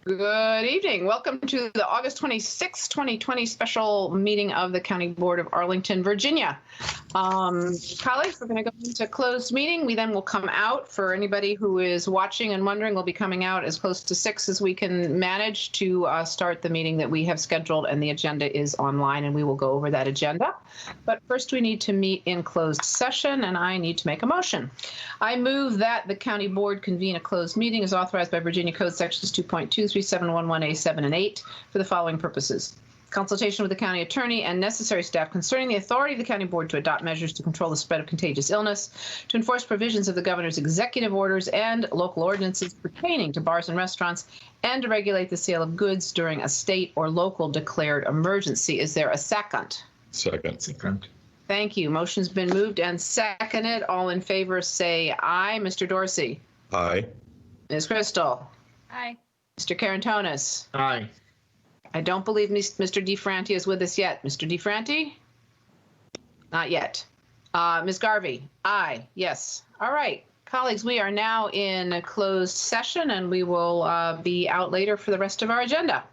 Good evening. Welcome to the August 26, 2020 special meeting of the County Board of Arlington, Virginia. Colleagues, we're going to go into closed meeting. We then will come out. For anybody who is watching and wondering, we'll be coming out as close to 6 as we can manage to start the meeting that we have scheduled, and the agenda is online, and we will go over that agenda. But first, we need to meet in closed session, and I need to make a motion. I move that the County Board convene a closed meeting as authorized by Virginia Code Sections 2.23711A7 and 8 for the following purposes: consultation with the county attorney and necessary staff concerning the authority of the county board to adopt measures to control the spread of contagious illness, to enforce provisions of the governor's executive orders and local ordinances pertaining to bars and restaurants, and to regulate the sale of goods during a state or local declared emergency. Is there a second? Second. Thank you. Motion's been moved and seconded. All in favor say aye. Mr. Dorsey? Aye. Ms. Crystal? Aye. Mr. Carantonis? Aye. I don't believe Mr. DeFranti is with us yet. Mr. DeFranti? Not yet. Ms. Garvey? Aye. Yes. All right. Colleagues, we are now in a closed session, and we will be out later for the rest of our agenda.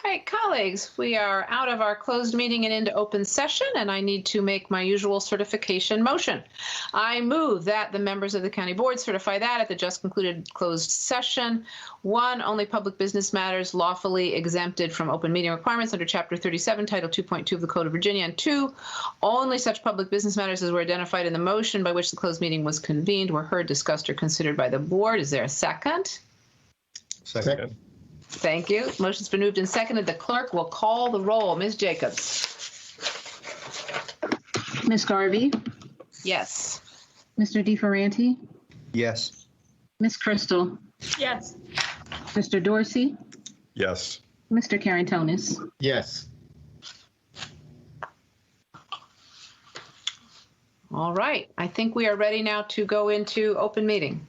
right, colleagues, we are out of our closed meeting and into open session, and I need to make my usual certification motion. I move that the members of the county board certify that at the just concluded closed session, 1, only public business matters lawfully exempted from open meeting requirements under Chapter 37, Title 2.2 of the Code of Virginia, and 2, only such public business matters as were identified in the motion by which the closed meeting was convened were heard, discussed, or considered by the board. Is there a second? Second. Thank you. Motion's been moved and seconded. The clerk will call the roll. Ms. Jacobs. Ms. Garvey, Yes. Mr. DeFerranti, Yes. Ms. Crystal, Yes. Mr. Dorsey, Yes. Mr. Carantonis. Yes. All right. I think we are ready now to go into open meeting.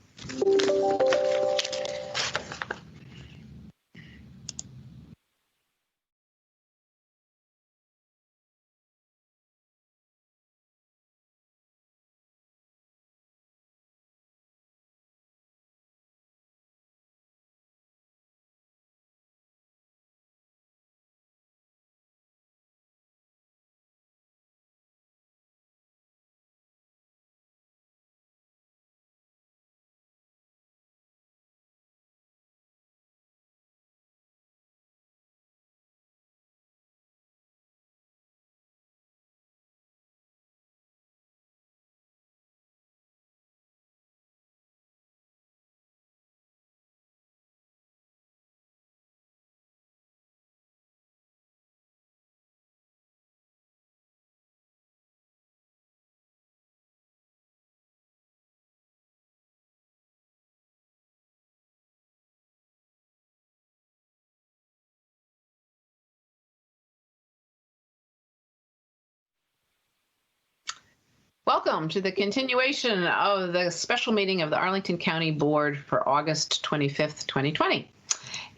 Welcome to the continuation of the special meeting of the Arlington County Board for August 25th, 2020.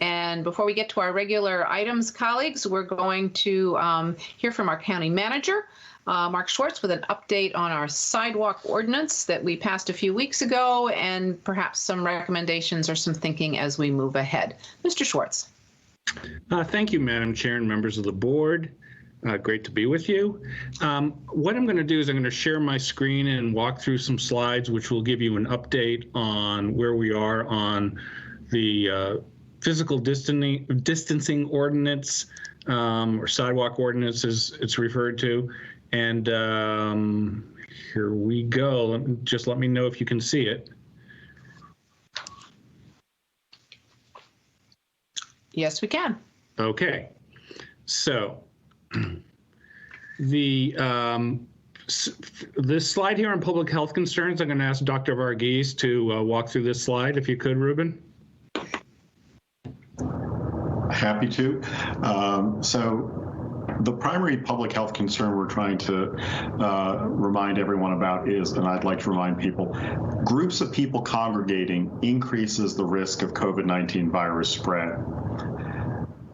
And before we get to our regular items, colleagues, we're going to hear from our county manager, Mark Schwartz, with an update on our sidewalk ordinance that we passed a few weeks ago, and perhaps some recommendations or some thinking as we move ahead. Mr. Schwartz. Thank you, Madam Chair and members of the board. Great to be with you. What I'm going to do is I'm going to share my screen and walk through some slides, which will give you an update on where we are on the physical distancing ordinance, or sidewalk ordinance as it's referred to. And here we go. Just let me know if you can see it. Yes, we can. Okay. So this slide here on public health concerns, I'm going to ask Dr. Varghese to walk through this slide, if you could, Ruben. Happy to. So the primary public health concern we're trying to remind everyone about is, and I'd like to remind people, groups of people congregating increases the risk of COVID-19 virus spread.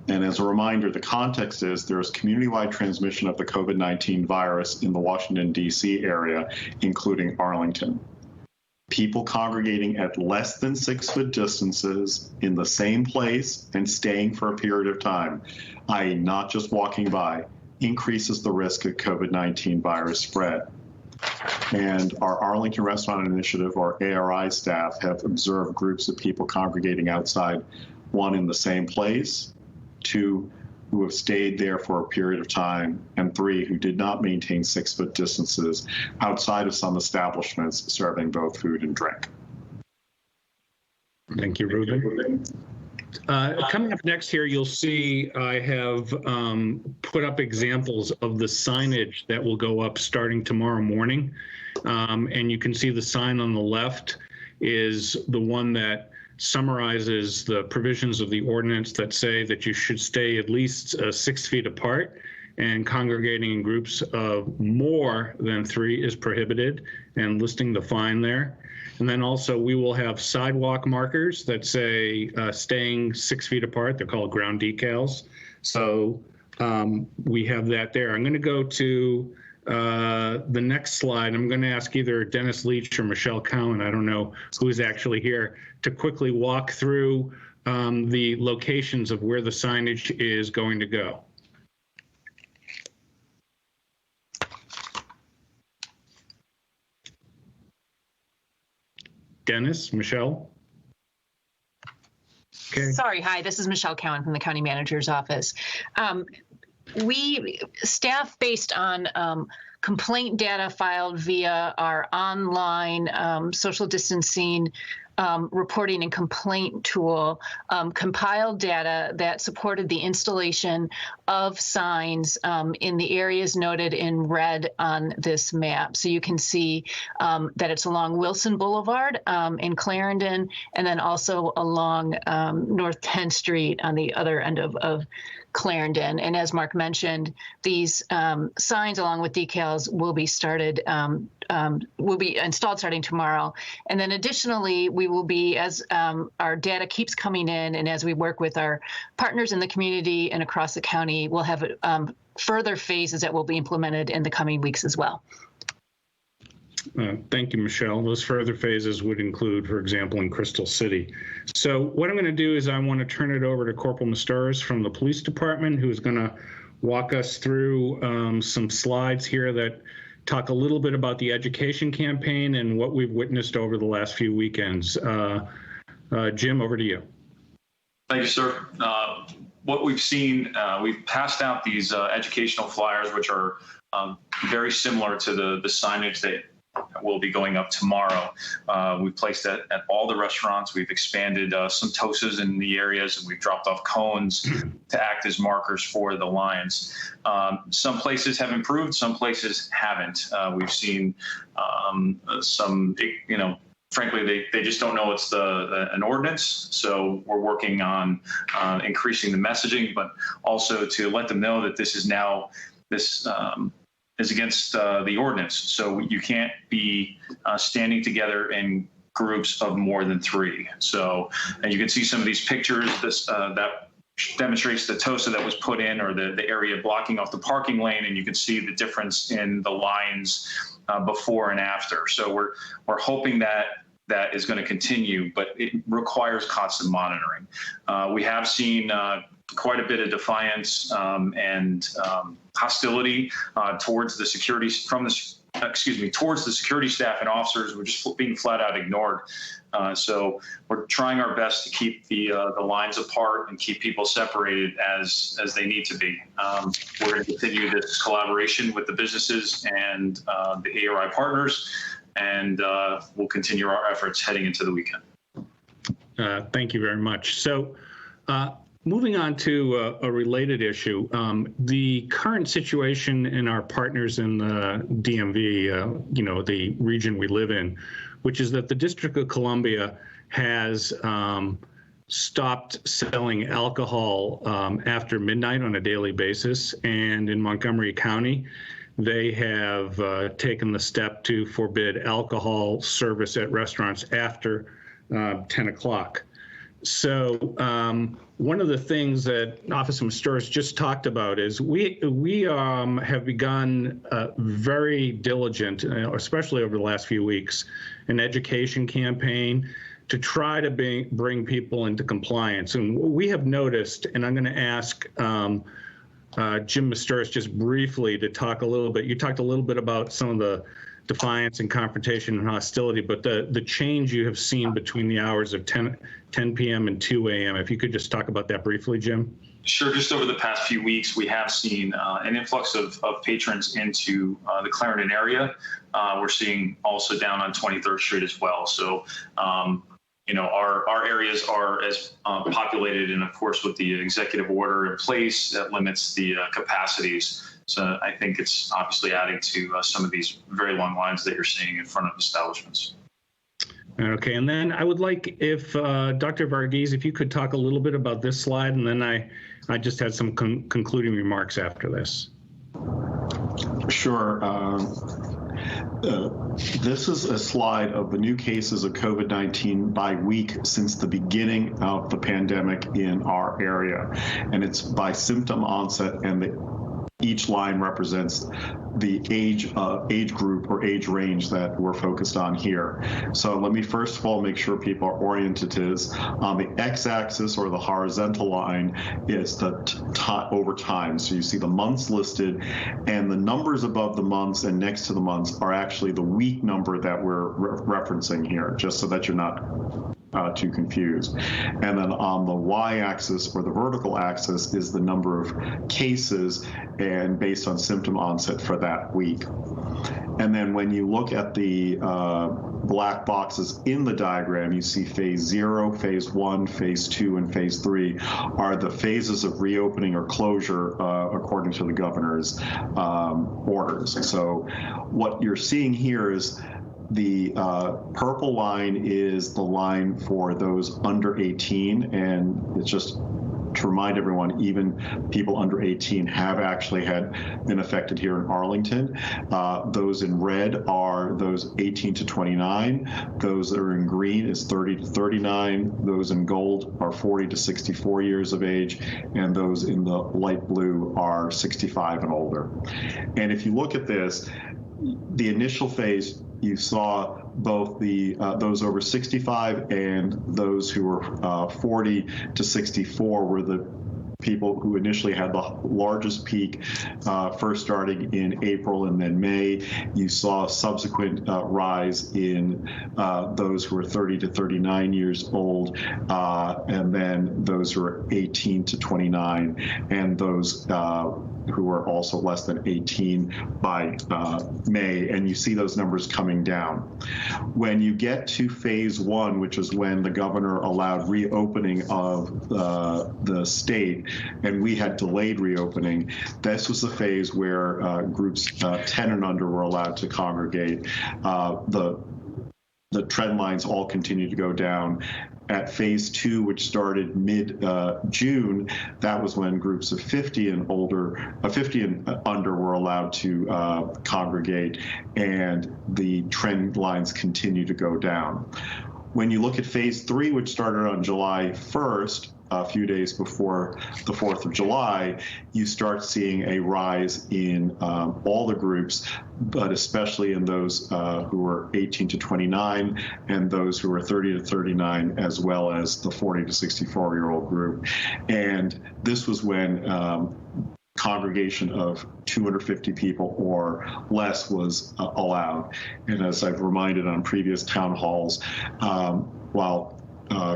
And as a reminder, the context is there's community-wide transmission of the COVID-19 virus in the Washington, D.C. area, including Arlington. People congregating at less than 6-foot distances in the same place and staying for a period of time, i.e. not just walking by, increases the risk of COVID-19 virus spread. And our Arlington Restaurant Initiative, or ARI staff, have observed groups of people congregating outside, 1, in the same place, 2, who have stayed there for a period of time, and 3, who did not maintain 6-foot distances outside of some establishments serving both food and drink. Thank you, Ruben. Coming up next here, you'll see I have put up examples of the signage that will go up starting tomorrow morning. And you can see the sign on the left is the one that summarizes the provisions of the ordinance that say that you should stay at least 6 feet apart, and congregating in groups of more than 3 is prohibited, and listing the fine there. And then also we will have sidewalk markers that say staying 6 feet apart. They're called ground decals. So we have that there. I'm going to go to the next slide. I'm going to ask either Dennis Leach or Michelle Cowan, I don't know who's actually here, to quickly walk through the locations of where the signage is going to go. Dennis, Michelle? Okay. Sorry, hi, this is Michelle Cowan from the County Manager's Office. Staff, based on complaint data filed via our online social distancing reporting and complaint tool, compiled data that supported the installation of signs in the areas noted in red on this map. So you can see that it's along Wilson Boulevard in Clarendon, and then also along North 10th Street on the other end of Clarendon. And as Mark mentioned, these signs along with decals will be installed starting tomorrow. And then additionally, we will be, as our data keeps coming in and as we work with our partners in the community and across the county, we'll have further phases that will be implemented in the coming weeks as well. Thank you, Michelle. Those further phases would include, for example, in Crystal City. So what I'm going to do is I want to turn it over to Corporal Mastouras from the Police Department, who's going to walk us through some slides here that talk a little bit about the education campaign and what we've witnessed over the last few weekends. Jim, over to you. Thank you, sir. What we've seen, we've passed out these educational flyers, which are very similar to the signage that will be going up tomorrow. We've placed that at all the restaurants. We've expanded some TOSAs in the areas, and we've dropped off cones to act as markers for the lines. Some places have improved, some places haven't. We've seen some, frankly, they just don't know it's an ordinance. So we're working on increasing the messaging, but also to let them know that this is now, is against the ordinance. So you can't be standing together in groups of more than 3. So, and you can see some of these pictures that demonstrates the TOSA that was put in, or the area blocking off the parking lane, and you can see the difference in the lines before and after. So we're hoping that is going to continue, but it requires constant monitoring. We have seen quite a bit of defiance and hostility towards the security towards the security staff and officers. We're just being flat out ignored. So we're trying our best to keep the lines apart and keep people separated as they need to be. We're going to continue this collaboration with the businesses and the ARI partners, and we'll continue our efforts heading into the weekend. Thank you very much. So moving on to a related issue, the current situation in our partners in the DMV, the region we live in, which is that the District of Columbia has stopped selling alcohol after midnight on a daily basis. And in Montgomery County, they have taken the step to forbid alcohol service at restaurants after 10 o'clock. So one of the things that Officer Mastouras just talked about is we have begun very diligent, especially over the last few weeks, an education campaign to try to bring people into compliance. And we have noticed, and I'm going to ask Jim Mastouras just briefly to talk a little bit. You talked a little bit about some of the defiance and confrontation and hostility, but the change you have seen between the hours of 10 p.m. and 2 a.m. If you could just talk about that briefly, Jim. Sure. Just over the past few weeks, we have seen an influx of patrons into the Clarendon area. We're seeing also down on 23rd Street as well. So, our areas are as populated, and of course, with the executive order in place that limits the capacities. So I think it's obviously adding to some of these very long lines that you're seeing in front of establishments. Okay, and then I would like if Dr. Varghese, if you could talk a little bit about this slide, and then I just had some concluding remarks after this. Sure. This is a slide of the new cases of COVID-19 by week since the beginning of the pandemic in our area, and it's by symptom onset, and the each line represents the age group or age range that we're focused on here. So let me first of all make sure people are oriented to this. On the x-axis or the horizontal line is the over time. So you see the months listed, and the numbers above the months and next to the months are actually the week number that we're referencing here, just so that you're not too confused. And then on the y-axis or the vertical axis is the number of cases and based on symptom onset for that week. And then when you look at the black boxes in the diagram, you see phase 0, phase 1, phase 2, and phase 3 are the phases of reopening or closure according to the governor's orders. So what you're seeing here is the purple line is the line for those under 18, and it's just to remind everyone, even people under 18 have actually been affected here in Arlington. Those in red are those 18 to 29. Those that are in green is 30 to 39. Those in gold are 40 to 64 years of age, and those in the light blue are 65 and older. And if you look at this, the initial phase, you saw both the those over 65 and those who were 40 to 64 were the people who initially had the largest peak, first starting in April and then May. You saw a subsequent rise in those who were 30 to 39 years old, and then those who were 18 to 29, and those who were also less than 18 by May, and you see those numbers coming down. When you get to phase 1, which is when the governor allowed reopening of the state, and we had delayed reopening, this was the phase where groups 10 and under were allowed to congregate. The trend lines all continue to go down. At phase 2, which started mid-June, that was when groups of 50 and under were allowed to congregate, and the trend lines continue to go down. When you look at phase 3, which started on July 1st, a few days before the 4th of July, you start seeing a rise in all the groups, but especially in those who were 18 to 29 and those who were 30 to 39, as well as the 40 to 64-year-old group. And this was when congregation of 250 people or less was allowed. And as I've reminded on previous town halls, while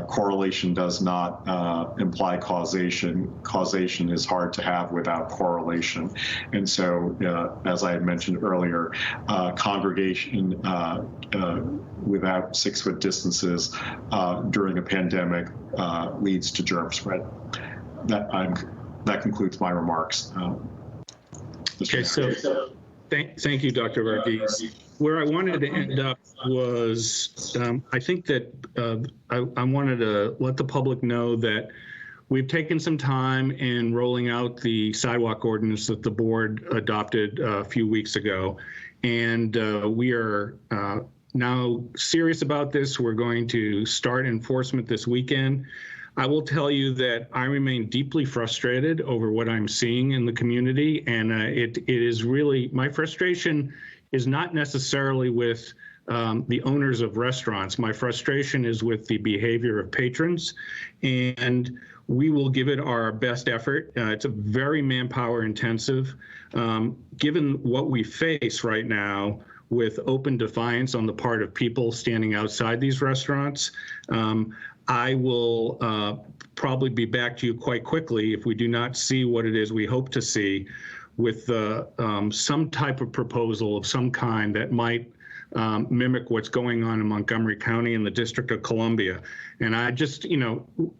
correlation does not imply causation. Causation is hard to have without correlation. And so, as I had mentioned earlier, congregation without 6-foot distances during a pandemic leads to germ spread. That concludes my remarks. Okay, so thank you, Dr. Varghese. Where I wanted to end up was, I think that I wanted to let the public know that we've taken some time in rolling out the sidewalk ordinance that the board adopted a few weeks ago. And we are now serious about this. We're going to start enforcement this weekend. I will tell you that I remain deeply frustrated over what I'm seeing in the community. And it is really, my frustration is not necessarily with the owners of restaurants. My frustration is with the behavior of patrons, and we will give it our best effort. It's a very manpower intensive. Given what we face right now with open defiance on the part of people standing outside these restaurants, I will probably be back to you quite quickly if we do not see what it is we hope to see with some type of proposal of some kind that might mimic what's going on in Montgomery County and the District of Columbia. And I just,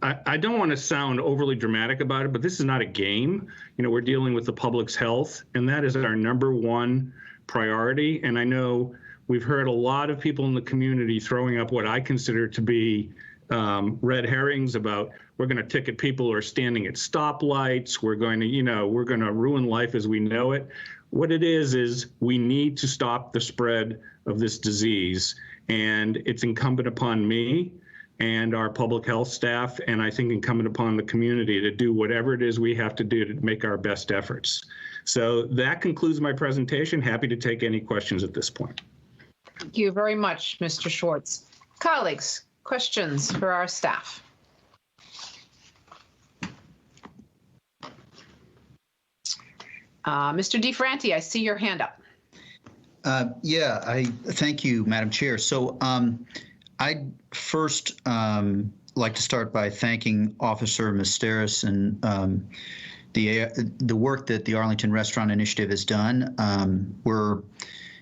I don't want to sound overly dramatic about it, but this is not a game. We're dealing with the public's health, and that is our #1 priority. And I know we've heard a lot of people in the community throwing up what I consider to be red herrings about we're going to ticket people who are standing at stoplights. We're going to, we're going to ruin life as we know it. What it is we need to stop the spread of this disease. And it's incumbent upon me and our public health staff, and I think incumbent upon the community to do whatever it is we have to do to make our best efforts. So that concludes my presentation. Happy to take any questions at this point. Thank you very much, Mr. Schwartz. Colleagues, questions for our staff? Mr. DeFranti, I see your hand up. Yeah, I thank you, Madam Chair. So I'd first like to start by thanking Officer Misteris and the work that the Arlington Restaurant Initiative has done.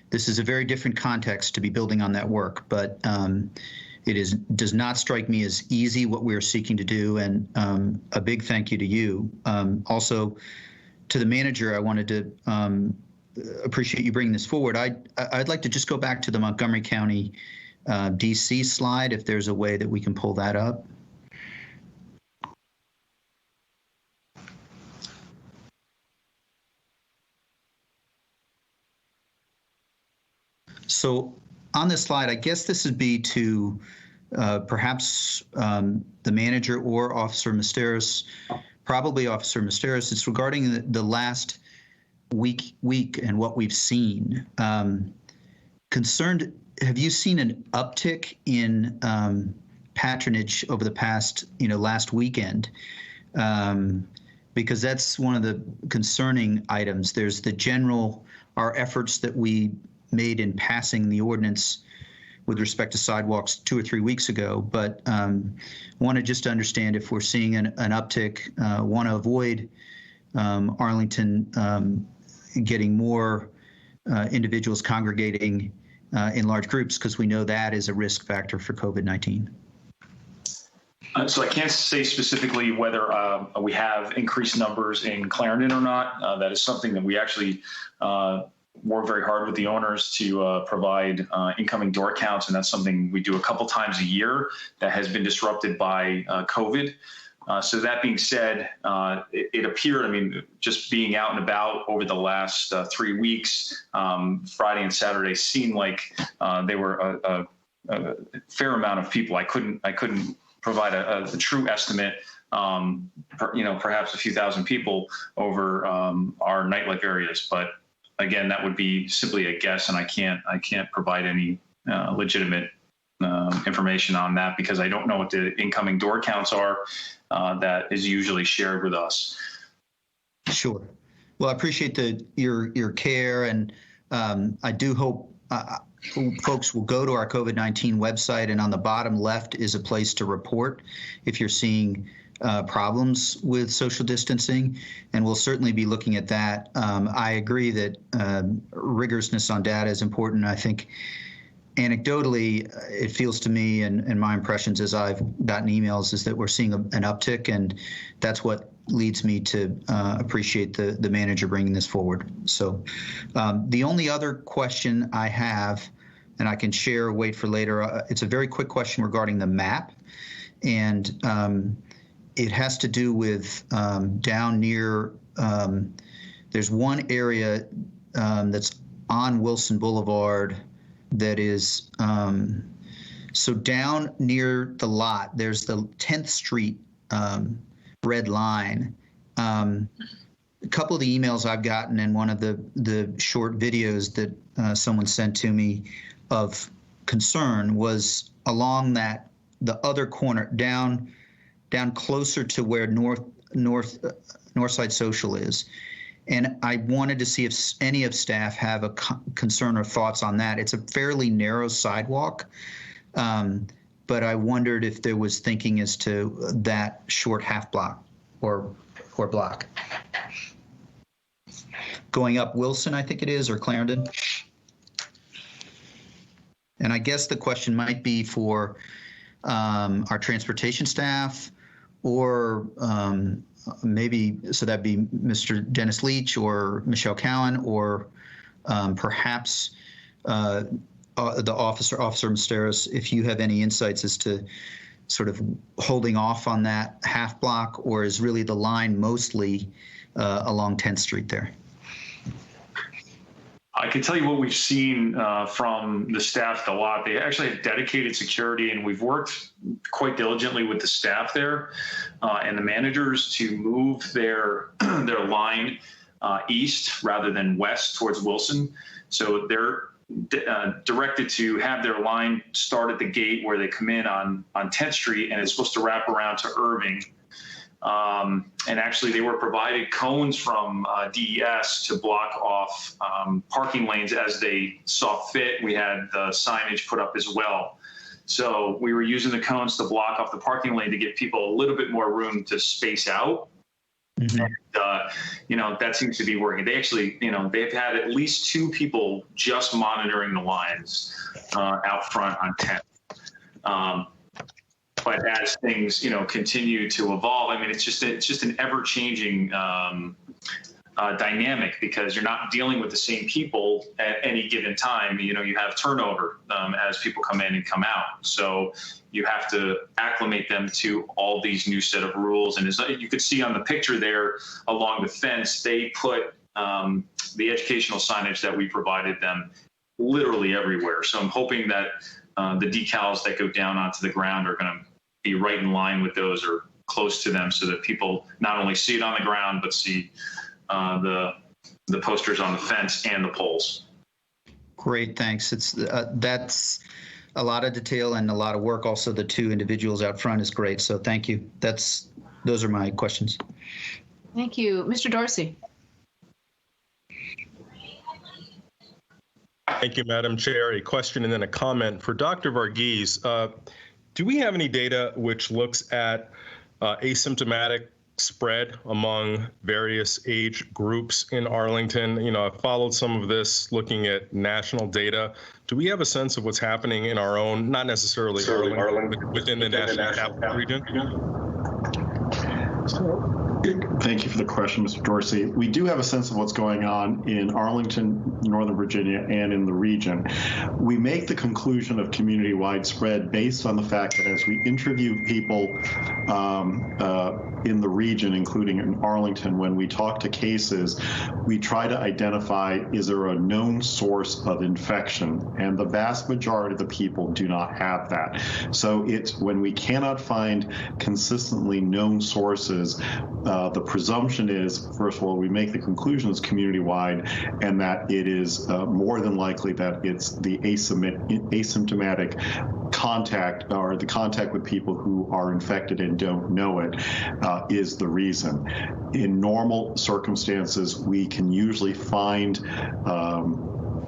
This is a very different context to be building on that work, but it does not strike me as easy what we're seeking to do, and a big thank you to you. Also, to the manager, I wanted to appreciate you bringing this forward. I'd like to just go back to the Montgomery County DC slide, if there's a way that we can pull that up. So on this slide, I guess this would be to perhaps the manager or Officer Misteris, probably Officer Misteris. It's regarding the last week and what we've seen. Concerned, have you seen an uptick in patronage over the past, last weekend? Because that's one of the concerning items. There's our efforts that we made in passing the ordinance with respect to sidewalks 2 or 3 weeks ago, but want to just understand if we're seeing an uptick, want to avoid Arlington getting more individuals congregating in large groups, because we know that is a risk factor for COVID-19. So I can't say specifically whether we have increased numbers in Clarendon or not. That is something that we actually work very hard with the owners to provide incoming door counts, and that's something we do a couple times a year that has been disrupted by COVID. So that being said, it appeared, just being out and about over the last 3 weeks, Friday and Saturday seemed like they were a fair amount of people. I couldn't provide a true estimate, perhaps a few thousand people over our nightlife areas, but again, that would be simply a guess, and I can't provide any legitimate information on that because I don't know what the incoming door counts are that is usually shared with us. Sure. Well, I appreciate your care, and I do hope folks will go to our COVID-19 website, and on the bottom left is a place to report if you're seeing problems with social distancing, and we'll certainly be looking at that. I agree that rigorousness on data is important. I think anecdotally, it feels to me, and my impressions as I've gotten emails, is that we're seeing an uptick, and that's what leads me to appreciate the manager bringing this forward. So the only other question I have, and I can share, wait for later, it's a very quick question regarding the map, and it has to do with down near, there's one area that's on Wilson Boulevard that is, so down near the lot, there's the 10th Street red line. A couple of the emails I've gotten and one of the short videos that someone sent to me of concern was along the other corner, down closer to where Northside Social is. And I wanted to see if any of staff have a concern or thoughts on that. It's a fairly narrow sidewalk, but I wondered if there was thinking as to that short half block or block. Going up Wilson, I think it is, or Clarendon. And I guess the question might be for our transportation staff, or maybe, so that'd be Mr. Dennis Leach or Michelle Cowan, or perhaps the Officer Misteris, if you have any insights as to sort of holding off on that half block, or is really the line mostly along 10th Street there? I can tell you what we've seen from the staff at the lot. They actually have dedicated security, and we've worked quite diligently with the staff there and the managers to move their line east rather than west towards Wilson. So they're directed to have their line start at the gate where they come in on 10th Street, and it's supposed to wrap around to Irving. And actually, they were provided cones from DES to block off parking lanes as they saw fit. We had the signage put up as well. So we were using the cones to block off the parking lane to give people a little bit more room to space out. Mm-hmm. And, that seems to be working. They actually, they've had at least 2 people just monitoring the lines out front on 10th. But as things, continue to evolve, I mean, it's just an ever-changing dynamic, because you're not dealing with the same people at any given time. You have turnover as people come in and come out. So you have to acclimate them to all these new set of rules. And as you could see on the picture there along the fence, they put the educational signage that we provided them literally everywhere. So I'm hoping that the decals that go down onto the ground are going to be right in line with those or close to them, so that people not only see it on the ground, but see the posters on the fence and the poles. Great, thanks. That's a lot of detail and a lot of work. Also, the 2 individuals out front is great. So thank you. Those are my questions. Thank you. Mr. Dorsey. Thank you, Madam Chair. A question and then a comment for Dr. Varghese. Do we have any data which looks at asymptomatic spread among various age groups in Arlington? I've followed some of this looking at national data. Do we have a sense of what's happening in our own, not necessarily Arlington, but within the national capital region? Thank you for the question, Mr. Dorsey. We do have a sense of what's going on in Arlington, Northern Virginia, and in the region. We make the conclusion of community-wide spread based on the fact that as we interview people in the region, including in Arlington, when we talk to cases, we try to identify, is there a known source of infection? And the vast majority of the people do not have that. So it's when we cannot find consistently known sources, the presumption is, first of all, we make the conclusion it's community-wide, and that it is more than likely that it's the asymptomatic contact, or the contact with people who are infected and don't know it, is the reason. In normal circumstances, we can usually find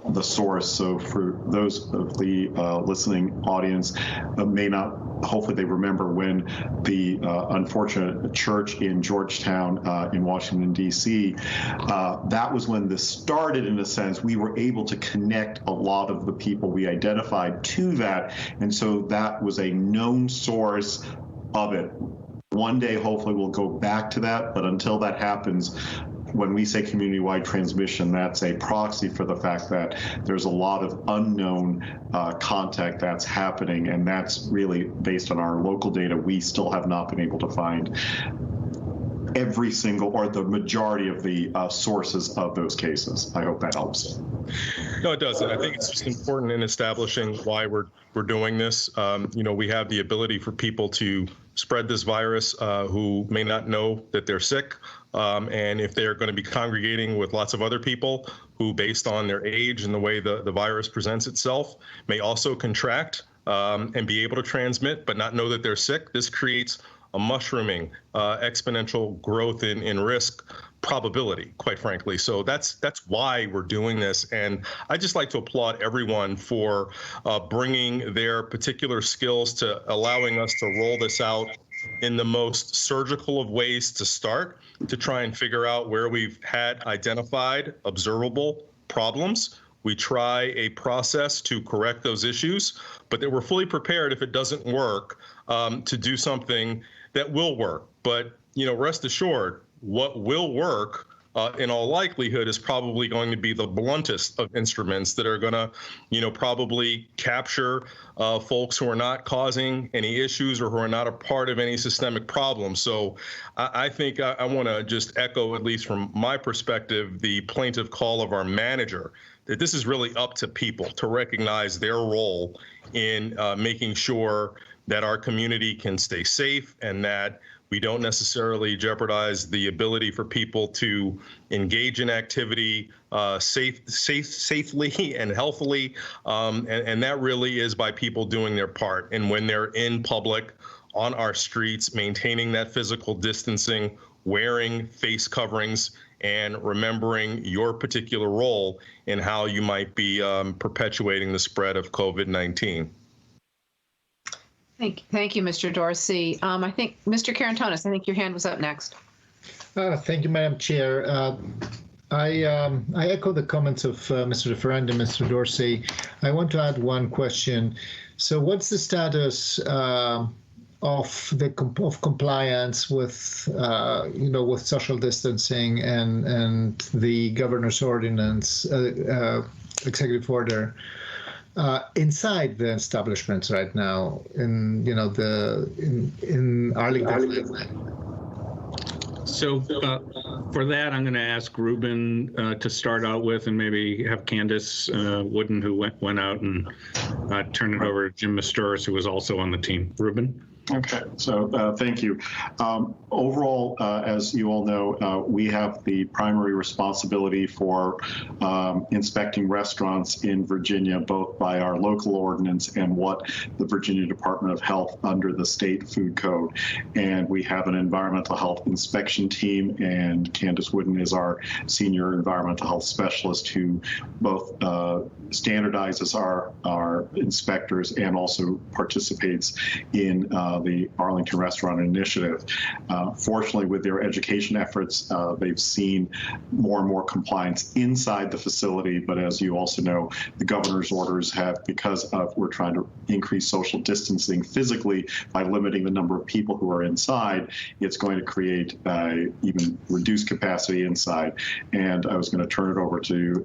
the source. So for those of the listening audience may not, hopefully they remember when the unfortunate church in Georgetown in Washington, D.C., that was when this started. In a sense, we were able to connect a lot of the people we identified to that. And so that was a known source of it. One day, hopefully, we'll go back to that. But until that happens, when we say community-wide transmission, that's a proxy for the fact that there's a lot of unknown contact that's happening, and that's really based on our local data. We still have not been able to find every single or the majority of the sources of those cases. I hope that helps. No, it doesn't. I think it's just important in establishing why we're doing this. We have the ability for people to spread this virus who may not know that they're sick. And if they're going to be congregating with lots of other people who, based on their age and the way the virus presents itself, may also contract and be able to transmit, but not know that they're sick, this creates a mushrooming exponential growth in risk probability, quite frankly. So that's why we're doing this. And I just like to applaud everyone for bringing their particular skills to allowing us to roll this out in the most surgical of ways to start, to try and figure out where we've had identified observable problems. We try a process to correct those issues, but that we're fully prepared if it doesn't work to do something that will work. But, rest assured, what will work in all likelihood is probably going to be the bluntest of instruments that are going to, probably capture folks who are not causing any issues or who are not a part of any systemic problem. So I think I want to just echo, at least from my perspective, the plaintive call of our manager, that this is really up to people to recognize their role in making sure that our community can stay safe and that We don't necessarily jeopardize the ability for people to engage in activity safely and healthily. And that really is by people doing their part. And when they're in public, on our streets, maintaining that physical distancing, wearing face coverings, and remembering your particular role in how you might be perpetuating the spread of COVID-19. Thank you, Mr. Dorsey. I think Mr. Karantonis, I think your hand was up next. Thank you, Madam Chair. I echo the comments of Mr. DeFerrand and Mr. Dorsey. I want to add one question. So, what's the status of compliance with with social distancing and the governor's ordinance, executive order? Inside the establishments right now in Arlington. So for that, I'm going to ask Ruben to start out with, and maybe have Candace Wooden, who went out, and turn it over to Jim Masturis, who was also on the team. Ruben? Okay, so thank you. Overall, as you all know, we have the primary responsibility for inspecting restaurants in Virginia, both by our local ordinance and what the Virginia Department of Health under the state food code. And we have an environmental health inspection team, and Candace Wooden is our senior environmental health specialist who both standardizes our inspectors and also participates in the Arlington Restaurant Initiative. Fortunately, with their education efforts, they've seen more and more compliance inside the facility. But as you also know, the governor's orders have, because of we're trying to increase social distancing physically by limiting the number of people who are inside, it's going to create even reduced capacity inside. And I was going to turn it over to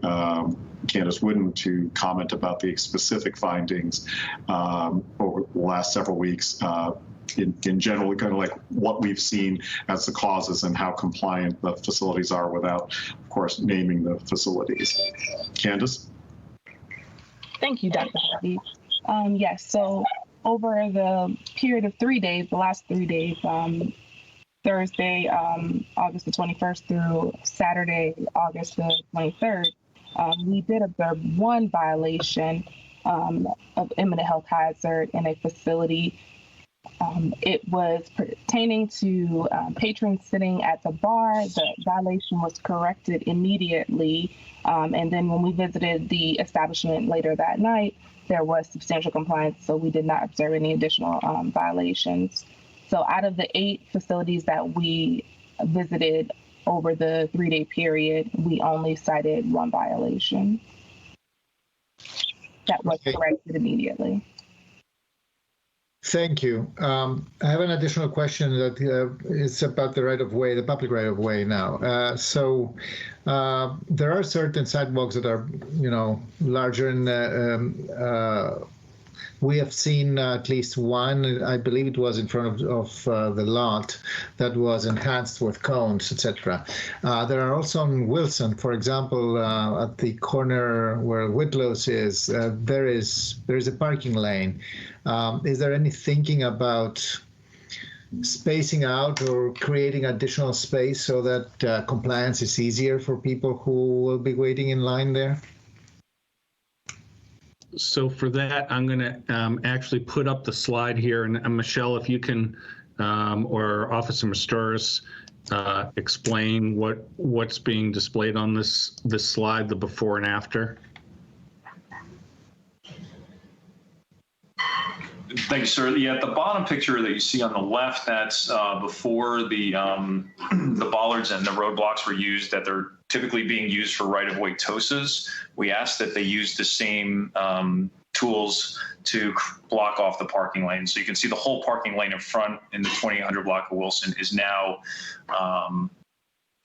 Candace Wooden to comment about the specific findings over the last several weeks. In general, kind of like what we've seen as the causes and how compliant the facilities are without, of course, naming the facilities. Candace? Thank you, Dr. Harvey. Yes, so over the period of 3 days, the last 3 days, Thursday, August the 21st through Saturday, August the 23rd, we did observe one violation of imminent health hazard in a facility. It was pertaining to patrons sitting at the bar. The violation was corrected immediately. And then when we visited the establishment later that night, there was substantial compliance, so we did not observe any additional violations. So out of the 8 facilities that we visited over the 3-day period, we only cited one violation that was corrected immediately. Thank you. I have an additional question that is about the right-of-way, the public right-of-way now. So there are certain sidewalks that are, larger, and we have seen at least one, I believe it was in front of the lot, that was enhanced with cones, etc. There are also on Wilson, for example, at the corner where Whitlow's is, there is a parking lane. Is there any thinking about spacing out or creating additional space so that compliance is easier for people who will be waiting in line there? So for that, I'm going to actually put up the slide here. And Michelle, if you can, or Officer Masturis, explain what's being displayed on this slide, the before and after. Thank you, sir. Yeah, at the bottom picture that you see on the left, that's before the bollards and the roadblocks were used, that they're typically being used for right-of-way TOSAs. We asked that they use the same tools to block off the parking lane. So you can see the whole parking lane in front in the 2800 block of Wilson is now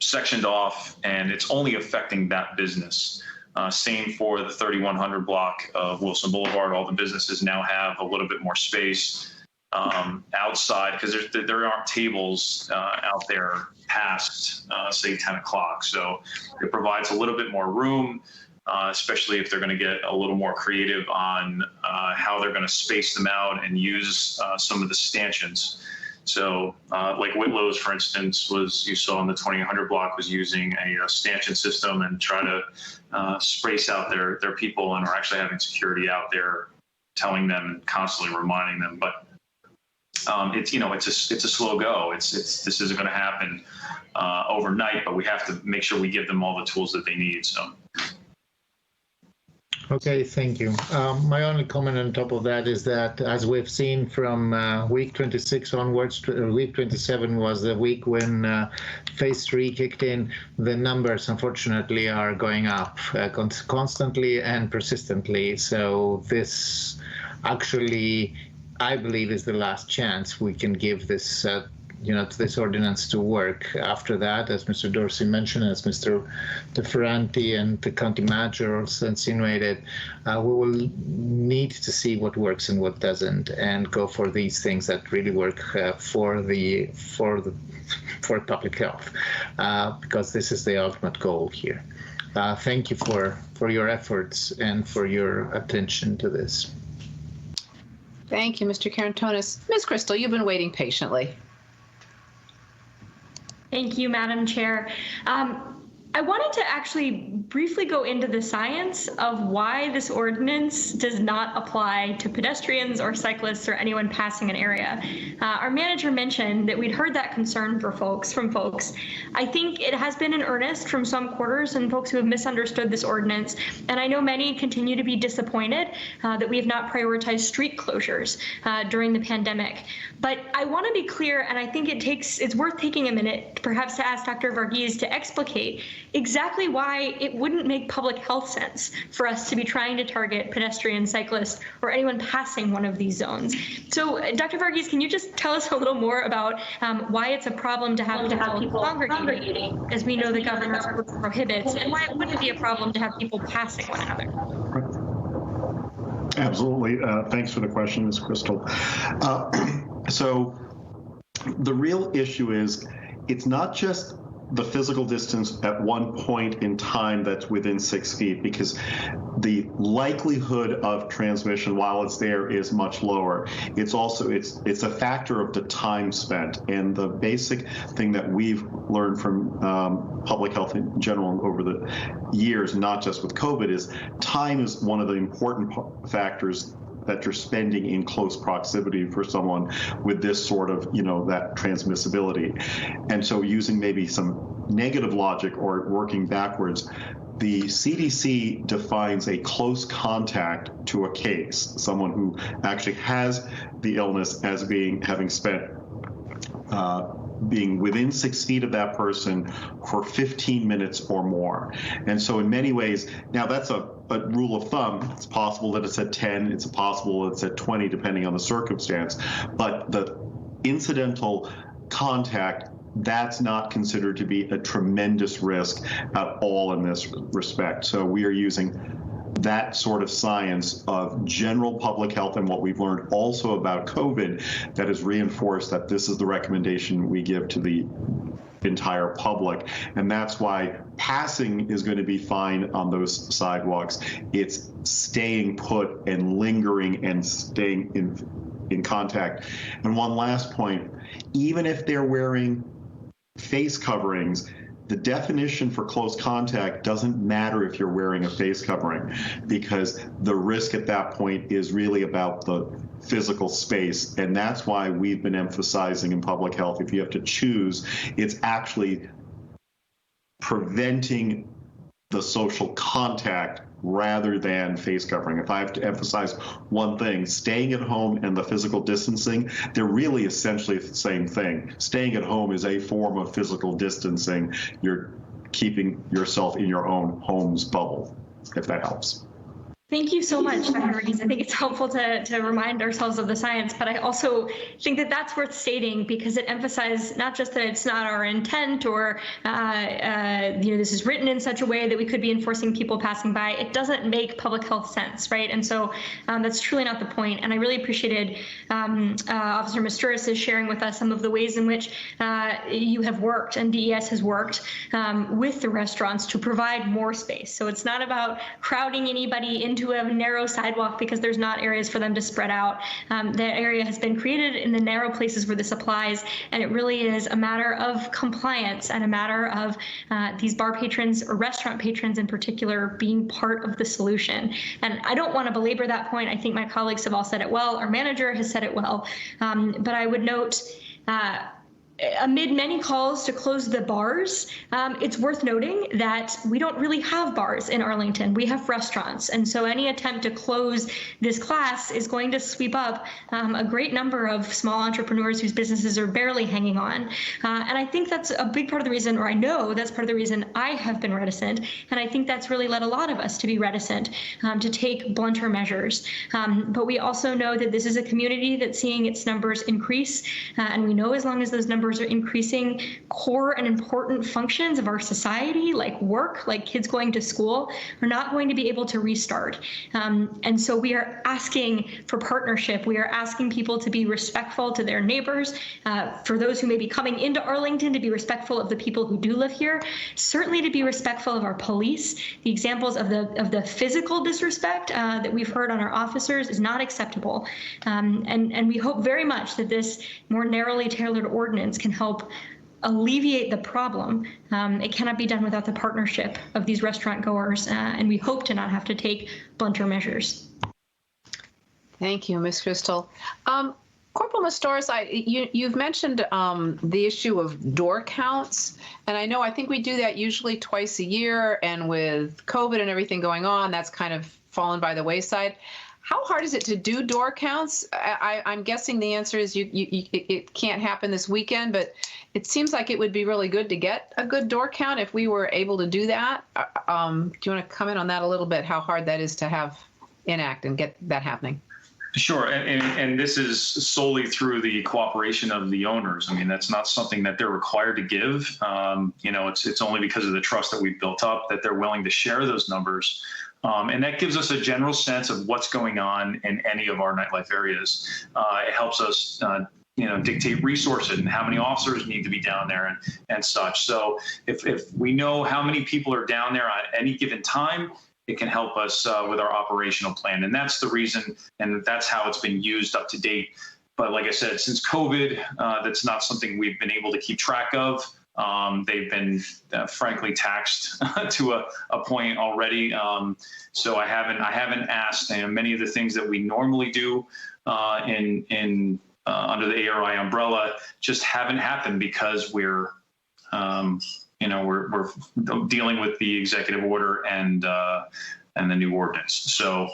sectioned off, and it's only affecting that business. Same for the 3100 block of Wilson Boulevard. All the businesses now have a little bit more space outside, because there aren't tables out there past, say, 10 o'clock. So it provides a little bit more room, especially if they're going to get a little more creative on how they're going to space them out and use some of the stanchions. So like Whitlow's, for instance, you saw in the 2800 block was using a stanchion system and try to space out their people, and are actually having security out there telling them and constantly reminding them. But it's a slow go. This isn't going to happen overnight, but we have to make sure we give them all the tools that they need. So. Okay, thank you. My only comment on top of that is that, as we've seen from week 26 onwards, week 27 was the week when phase 3 kicked in. The numbers, unfortunately, are going up constantly and persistently. So this actually, I believe, is the last chance we can give this to this ordinance to work. After that, as Mr. Dorsey mentioned, as Mr. DeFerranti and the county manager also insinuated, we will need to see what works and what doesn't, and go for these things that really work for public health, because this is the ultimate goal here. Thank you for your efforts and for your attention to this. Thank you, Mr. Karantonis. Ms. Crystal, you've been waiting patiently. Thank you, Madam Chair. I wanted to actually briefly go into the science of why this ordinance does not apply to pedestrians or cyclists or anyone passing an area. Our manager mentioned that we'd heard that concern from folks. I think it has been in earnest from some quarters and folks who have misunderstood this ordinance. And I know many continue to be disappointed that we have not prioritized street closures during the pandemic. But I want to be clear, and I think it's worth taking a minute perhaps to ask Dr. Varghese to explicate exactly why it wouldn't make public health sense for us to be trying to target pedestrians, cyclists, or anyone passing one of these zones. So, Dr. Varghese, can you just tell us a little more about why it's a problem to have people congregating, as we know the governor prohibits, and why it wouldn't be a problem to have people passing one another? Absolutely. Thanks for the question, Ms. Crystal. So the real issue is, it's not just the physical distance at one point in time that's within 6 feet, because the likelihood of transmission while it's there is much lower. It's also, it's a factor of the time spent. And the basic thing that we've learned from public health in general over the years, not just with COVID, is time is one of the important factors that you're spending in close proximity for someone with this sort of, that transmissibility. And so using maybe some negative logic or working backwards, the CDC defines a close contact to a case, someone who actually has the illness, as having spent being within 6 feet of that person for 15 minutes or more. And so in many ways, now that's a rule of thumb. It's possible that it's at 10, it's possible it's at 20, depending on the circumstance. But the incidental contact, that's not considered to be a tremendous risk at all in this respect. So we are using that sort of science of general public health and what we've learned also about COVID that has reinforced that this is the recommendation we give to the entire public. And that's why passing is going to be fine on those sidewalks. It's staying put and lingering and staying in contact. And one last point, even if they're wearing face coverings, the definition for close contact doesn't matter if you're wearing a face covering, because the risk at that point is really about the physical space. And that's why we've been emphasizing in public health, if you have to choose, it's actually preventing the social contact rather than face covering. If I have to emphasize one thing, staying at home and the physical distancing, they're really essentially the same thing. Staying at home is a form of physical distancing. You're keeping yourself in your own home's bubble, if that helps. Thank you so much, Dr. Varghese. I think it's helpful to remind ourselves of the science, but I also think that that's worth stating because it emphasizes not just that it's not our intent or this is written in such a way that we could be enforcing people passing by. It doesn't make public health sense, right? And so that's truly not the point. And I really appreciated Officer Masturis sharing with us some of the ways in which you have worked and DES has worked with the restaurants to provide more space. So it's not about crowding anybody in into a narrow sidewalk because there's not areas for them to spread out. That area has been created in the narrow places where this applies, and it really is a matter of compliance and a matter of these bar patrons or restaurant patrons in particular being part of the solution. And I don't want to belabor that point. I think my colleagues have all said it well. Our manager has said it well. But I would note, amid many calls to close the bars, it's worth noting that we don't really have bars in Arlington. We have restaurants. And so any attempt to close this class is going to sweep up a great number of small entrepreneurs whose businesses are barely hanging on. And I think that's a big part of the reason, or I know that's part of the reason I have been reticent. And I think that's really led a lot of us to be reticent to take blunter measures. But we also know that this is a community that's seeing its numbers increase. And we know as long as those numbers are increasing, core and important functions of our society, like work, like kids going to school, are not going to be able to restart. And so we are asking for partnership. We are asking people to be respectful to their neighbors, for those who may be coming into Arlington, to be respectful of the people who do live here, certainly to be respectful of our police. The examples of the physical disrespect that we've heard on our officers is not acceptable. And we hope very much that this more narrowly tailored ordinance can help alleviate the problem. It cannot be done without the partnership of these restaurant goers, and we hope to not have to take blunter measures. Thank you, Ms. Crystal. Corporal Mastoris, you've mentioned the issue of door counts, and I think we do that usually twice a year, and with COVID and everything going on, that's kind of fallen by the wayside. How hard is it to do door counts? I'm guessing the answer is it can't happen this weekend, but it seems like it would be really good to get a good door count if we were able to do that. Do you want to comment on that a little bit, how hard that is to enact and get that happening? Sure, and this is solely through the cooperation of the owners. I mean, that's not something that they're required to give. It's only because of the trust that we've built up that they're willing to share those numbers. And that gives us a general sense of what's going on in any of our nightlife areas. It helps us, dictate resources and how many officers need to be down there and such. So if we know how many people are down there at any given time, it can help us with our operational plan. And that's the reason, and that's how it's been used up to date. But like I said, since COVID, that's not something we've been able to keep track of. They've been frankly taxed to a point already. So I haven't asked. Many of the things that we normally do under the ARI umbrella just haven't happened because we're dealing with the executive order and the new ordinance. So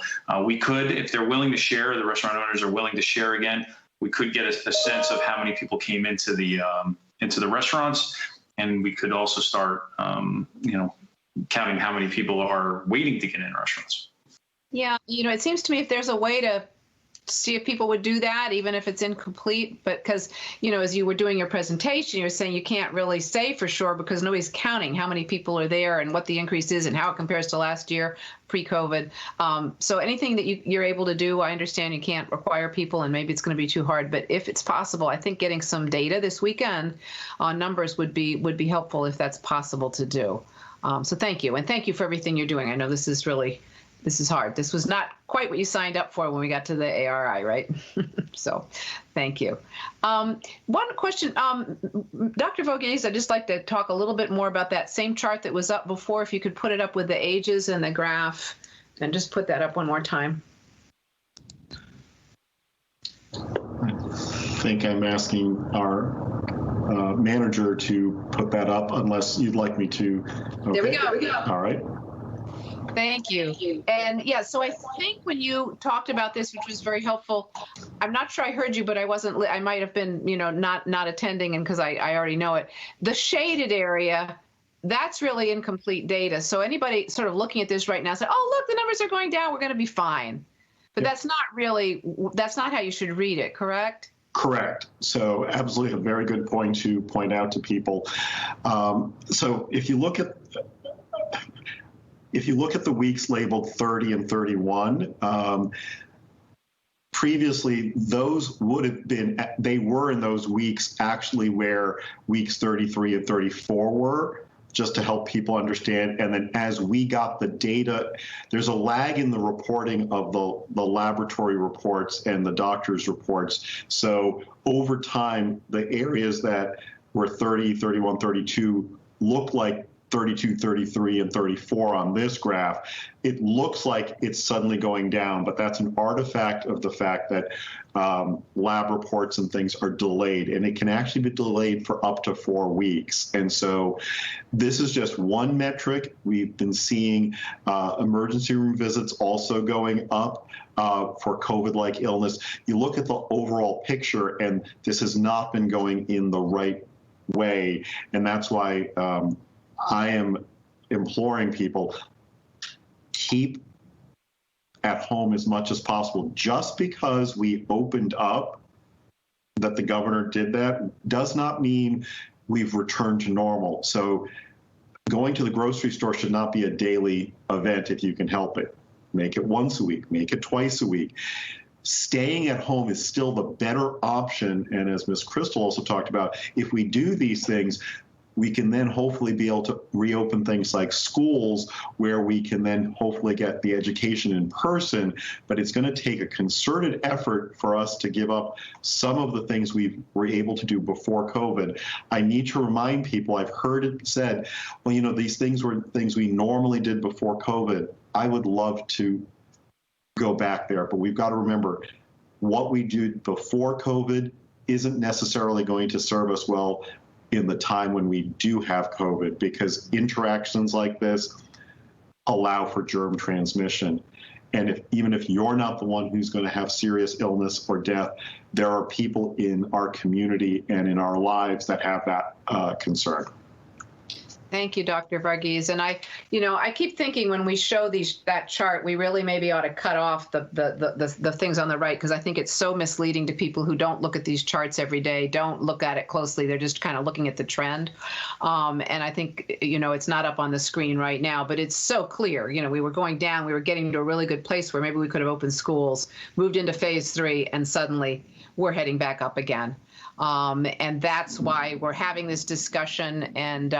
we could, if they're willing to share, the restaurant owners are willing to share again, we could get a sense of how many people came into the restaurants, and we could also start, counting how many people are waiting to get in restaurants. Yeah, it seems to me if there's a way to see if people would do that, even if it's incomplete, but because, as you were doing your presentation, you're saying you can't really say for sure because nobody's counting how many people are there and what the increase is and how it compares to last year pre-COVID. So anything that you're able to do, I understand you can't require people and maybe it's going to be too hard, but if it's possible, I think getting some data this weekend on numbers would be helpful if that's possible to do. So thank you. And thank you for everything you're doing. I know this is hard. This was not quite what you signed up for when we got to the ARI, right? So thank you. One question, Dr. Voges, I'd just like to talk a little bit more about that same chart that was up before. If you could put it up with the ages and the graph, and just put that up one more time. I think I'm asking our manager to put that up unless you'd like me to. Okay. There we go. All right. Thank you. And yeah, so I think when you talked about this, which was very helpful, I'm not sure I heard you, but I might have been, not attending, and because I already know it. The shaded area, that's really incomplete data. So anybody sort of looking at this right now said, oh, look, the numbers are going down, we're going to be fine. But that's not how you should read it, correct? Correct. So absolutely a very good point to point out to people. So if you look at the weeks labeled 30 and 31, previously those would have been, they were in those weeks actually where weeks 33 and 34 were. just to help people understand. And then as we got the data, there's a lag in the reporting of the laboratory reports and the doctor's reports. So over time, the areas that were 30, 31, 32 look like 32, 33, and 34 on this graph. It looks like it's suddenly going down, but that's an artifact of the fact that lab reports and things are delayed, and it can actually be delayed for up to 4 weeks. And so this is just one metric. We've been seeing emergency room visits also going up for COVID-like illness. You look at the overall picture, and this has not been going in the right way, and that's why I am imploring people, keep at home as much as possible. Just because we opened up, that the governor did that, does not mean we've returned to normal. So going to the grocery store should not be a daily event if you can help it. Make it once a week, make it twice a week. Staying at home is still the better option. And as Ms. Crystal also talked about, if we do these things, we can then hopefully be able to reopen things like schools, where we can then hopefully get the education in person. But it's going to take a concerted effort for us to give up some of the things we were able to do before COVID. I need to remind people, I've heard it said, well, you know, these things were things we normally did before COVID. I would love to go back there, but we've got to remember, what we did before COVID isn't necessarily going to serve us well in the time when we do have COVID, because interactions like this allow for germ transmission. And even if you're not the one who's going to have serious illness or death, there are people in our community and in our lives that have that concern. Thank you, Dr. Varghese. And I keep thinking when we show that chart, we really maybe ought to cut off the things on the right, because I think it's so misleading to people who don't look at these charts every day, don't look at it closely. They're just kind of looking at the trend. And I think, it's not up on the screen right now, but it's so clear. We were going down, we were getting to a really good place where maybe we could have opened schools, moved into phase 3, and suddenly we're heading back up again. And that's why we're having this discussion. And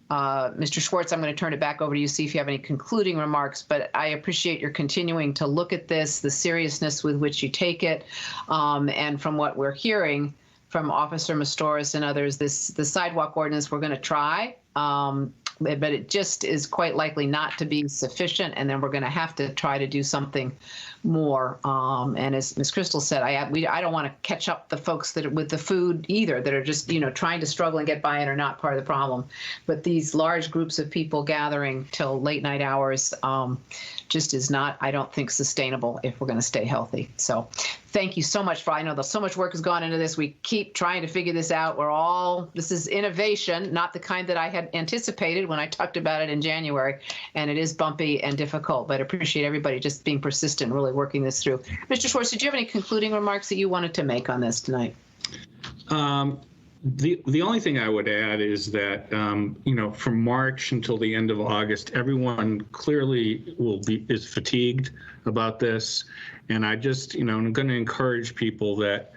Mr. Schwartz, I'm going to turn it back over to you, see if you have any concluding remarks, but I appreciate your continuing to look at this, the seriousness with which you take it, and from what we're hearing from Officer Mastoris and others, the sidewalk ordinance we're going to try, but it just is quite likely not to be sufficient, and then we're going to have to try to do something more. And as Ms. Crystal said, I don't want to catch up the folks that with the food either, that are just trying to struggle and get by and are not part of the problem. But these large groups of people gathering till late night hours just is not, I don't think, sustainable if we're going to stay healthy. So thank you so much. I know that so much work has gone into this. We keep trying to figure this out. This is innovation, not the kind that I had anticipated when I talked about it in January. And it is bumpy and difficult, but I appreciate everybody just being persistent, really working this through. Mr. Schwartz, did you have any concluding remarks that you wanted to make on this tonight? The only thing I would add is that, from March until the end of August, everyone clearly is fatigued about this. And I just, I'm going to encourage people that,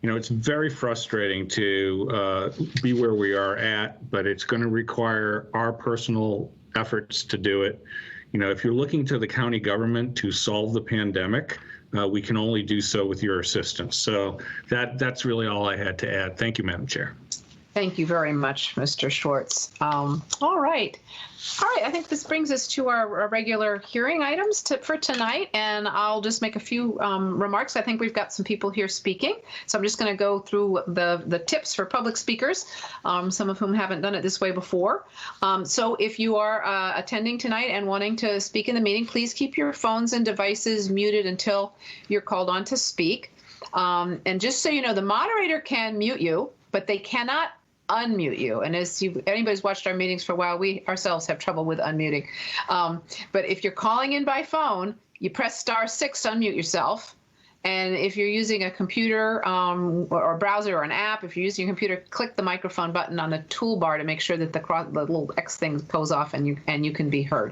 it's very frustrating to be where we are at, but it's going to require our personal efforts to do it. If you're looking to the county government to solve the pandemic, we can only do so with your assistance. So that's really all I had to add. Thank you, Madam Chair. Thank you very much, Mr. Schwartz. All right. I think this brings us to our regular hearing items for tonight, and I'll just make a few remarks. I think we've got some people here speaking, so I'm just going to go through the tips for public speakers, some of whom haven't done it this way before. So if you are attending tonight and wanting to speak in the meeting, please keep your phones and devices muted until you're called on to speak. And just so you know, the moderator can mute you, but they cannot unmute you. And as anybody's watched our meetings for a while, we ourselves have trouble with unmuting. But if you're calling in by phone, you press *6 to unmute yourself. And if you're using a computer or a browser or an app, if you're using a computer, click the microphone button on the toolbar to make sure that the little X thing goes off and you can be heard.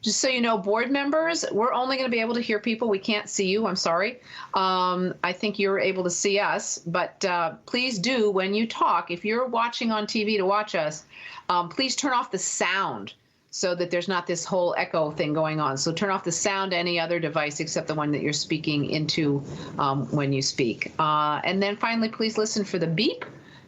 Just so you know, board members, we're only going to be able to hear people. We can't see you. I'm sorry. I think you're able to see us, but please do, when you talk, if you're watching on TV to watch us, please turn off the sound so that there's not this whole echo thing going on. So turn off the sound to any other device except the one that you're speaking into when you speak. And then finally, please listen for the beep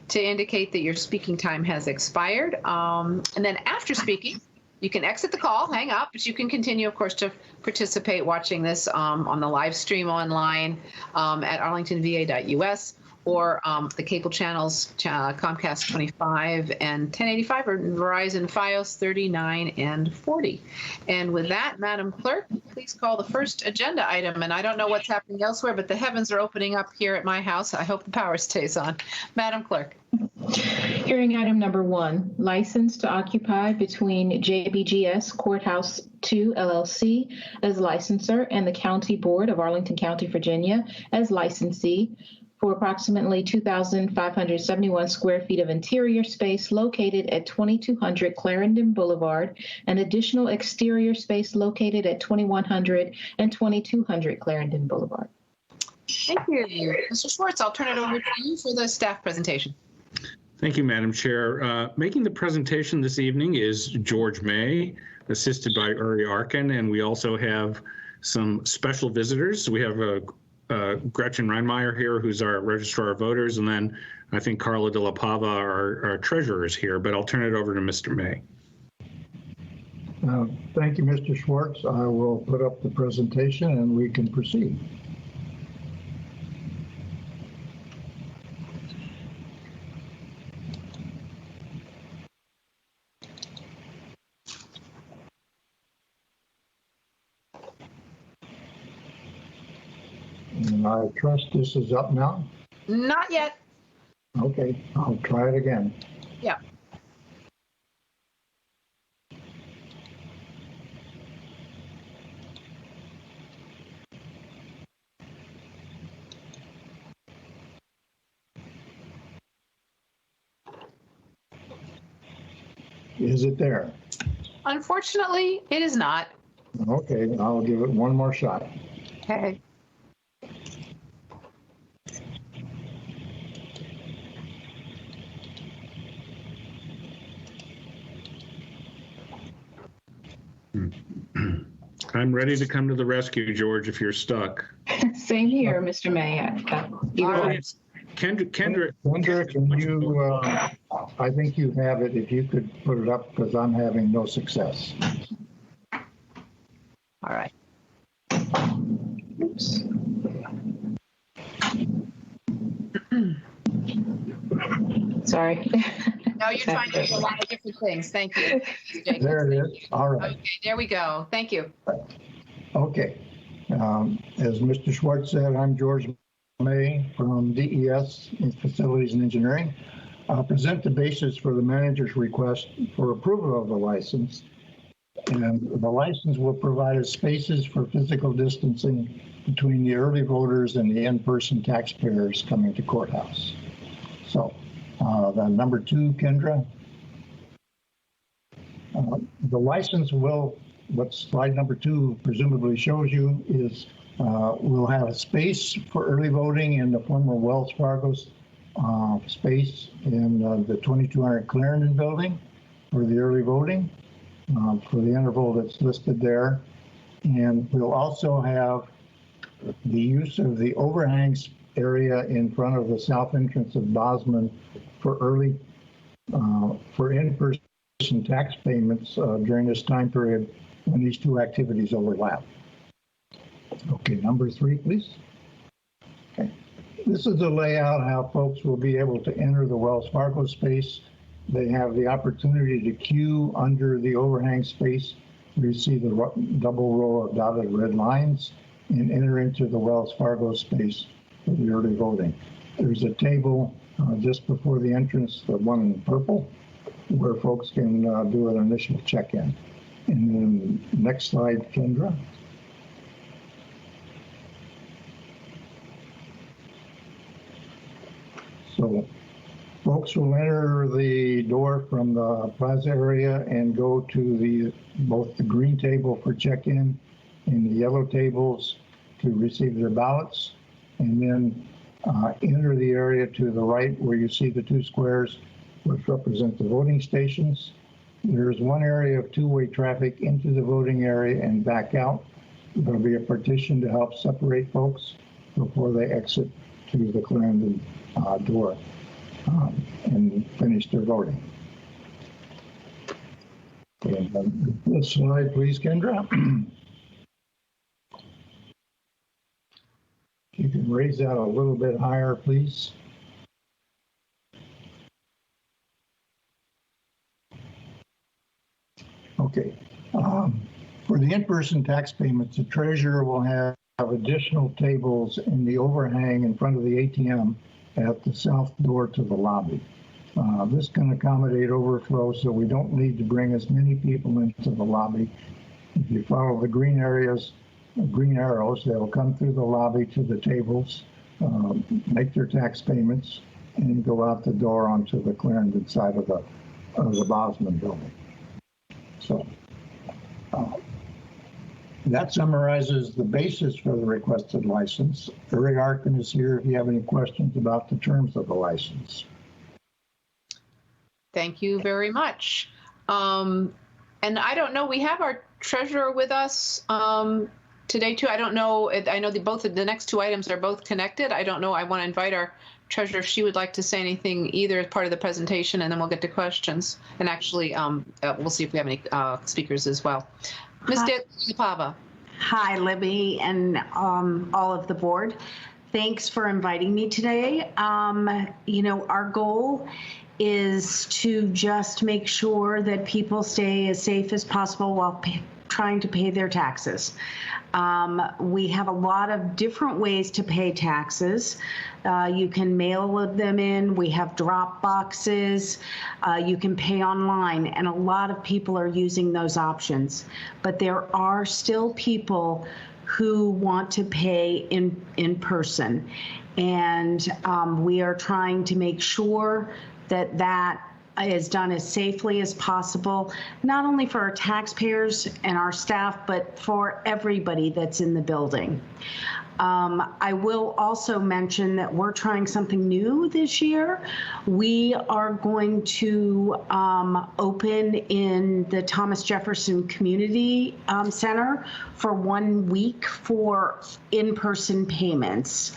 to indicate that your speaking time has expired. And then after speaking, you can exit the call, hang up, but you can continue, of course, to participate watching this on the live stream online at arlingtonva.us or the cable channels, Comcast 25 and 1085, or Verizon Fios 39 and 40. And with that, Madam Clerk, please call the first agenda item. And I don't know what's happening elsewhere, but the heavens are opening up here at my house. I hope the power stays on. Madam Clerk. Hearing item number 1, license to occupy between JBGS Courthouse 2 LLC as licensor and the County Board of Arlington County, Virginia as licensee for approximately 2,571 square feet of interior space located at 2200 Clarendon Boulevard and additional exterior space located at 2100 and 2200 Clarendon Boulevard. Thank you. Mr. Schwartz, I'll turn it over to you for the staff presentation. Thank you, Madam Chair. Making the presentation this evening is George May, assisted by Uri Arkin, and we also have some special visitors. We have Gretchen Reinmeyer here, who's our Registrar of Voters, and then I think Carla de la Pava, our Treasurer, is here, but I'll turn it over to Mr. May. Thank you, Mr. Schwartz. I will put up the presentation and we can proceed. And I trust this is up now? Not yet. Okay, I'll try it again. Yeah. Is it there? Unfortunately, it is not. Okay, I'll give it one more shot. Okay. I'm ready to come to the rescue, George, if you're stuck. Same here, Mr. May. Kendra, can you, I think you have it, if you could put it up, because I'm having no success. All right. Oops. Sorry. No, you're trying to do a lot of different things. Thank you. There it is. All right. Okay, there we go. Thank you. Okay. As Mr. Schwartz said, I'm George May from DES Facilities and Engineering. I'll present the basis for the manager's request for approval of the license. And the license will provide us spaces for physical distancing between the early voters and the in-person taxpayers coming to courthouse. So the number 2, Kendra. The license will, what slide number 2 presumably shows you, is we'll have a space for early voting in the former Wells Fargo's space in the 2200 Clarendon building for the early voting for the interval that's listed there. And we'll also have the use of the overhangs area in front of the south entrance of Bosman for early, for in-person tax payments during this time period when these two activities overlap. Okay, number 3, please. Okay. This is the layout, how folks will be able to enter the Wells Fargo space. They have the opportunity to queue under the overhang space. You see the double row of dotted red lines and enter into the Wells Fargo space for the early voting. There's a table just before the entrance, the one in purple, where folks can do an initial check-in. And then next slide, Kendra. So folks will enter the door from the plaza area and go to both the green table for check-in and the yellow tables to receive their ballots, and then enter the area to the right where you see the two squares which represent the voting stations. There's one area of two-way traffic into the voting area and back out. There'll be a partition to help separate folks before they exit to the Clarendon door and finish their voting. And, this slide, please, Kendra. You can raise that a little bit higher, please. Okay. For the in-person tax payments, the treasurer will have additional tables in the overhang in front of the ATM at the south door to the lobby. This can accommodate overflow, so we don't need to bring as many people into the lobby. If you follow the green arrows, they'll come through the lobby to the tables, make their tax payments, and go out the door onto the Clarendon side of the Bosman building. So that summarizes the basis for the requested license. Barry Arkin is here if you have any questions about the terms of the license. Thank you very much. And I don't know, we have our treasurer with us today too. I don't know, I know that both of the next two items are both connected. I don't know, I want to invite our treasurer if she would like to say anything either as part of the presentation, and then we'll get to questions. And actually, we'll see if we have any speakers as well. Ms. DePava. Hi, Libby, and all of the board. Thanks for inviting me today. You know, our goal is to just make sure that people stay as safe as possible while trying to pay their taxes. We have a lot of different ways to pay taxes. You can mail them in. We have drop boxes. You can pay online, and a lot of people are using those options. But there are still people who want to pay in person, and we are trying to make sure that that is done as safely as possible, not only for our taxpayers and our staff, but for everybody that's in the building. I will also mention that we're trying something new this year. We are going to open in the Thomas Jefferson Community Center for 1 week for in-person payments.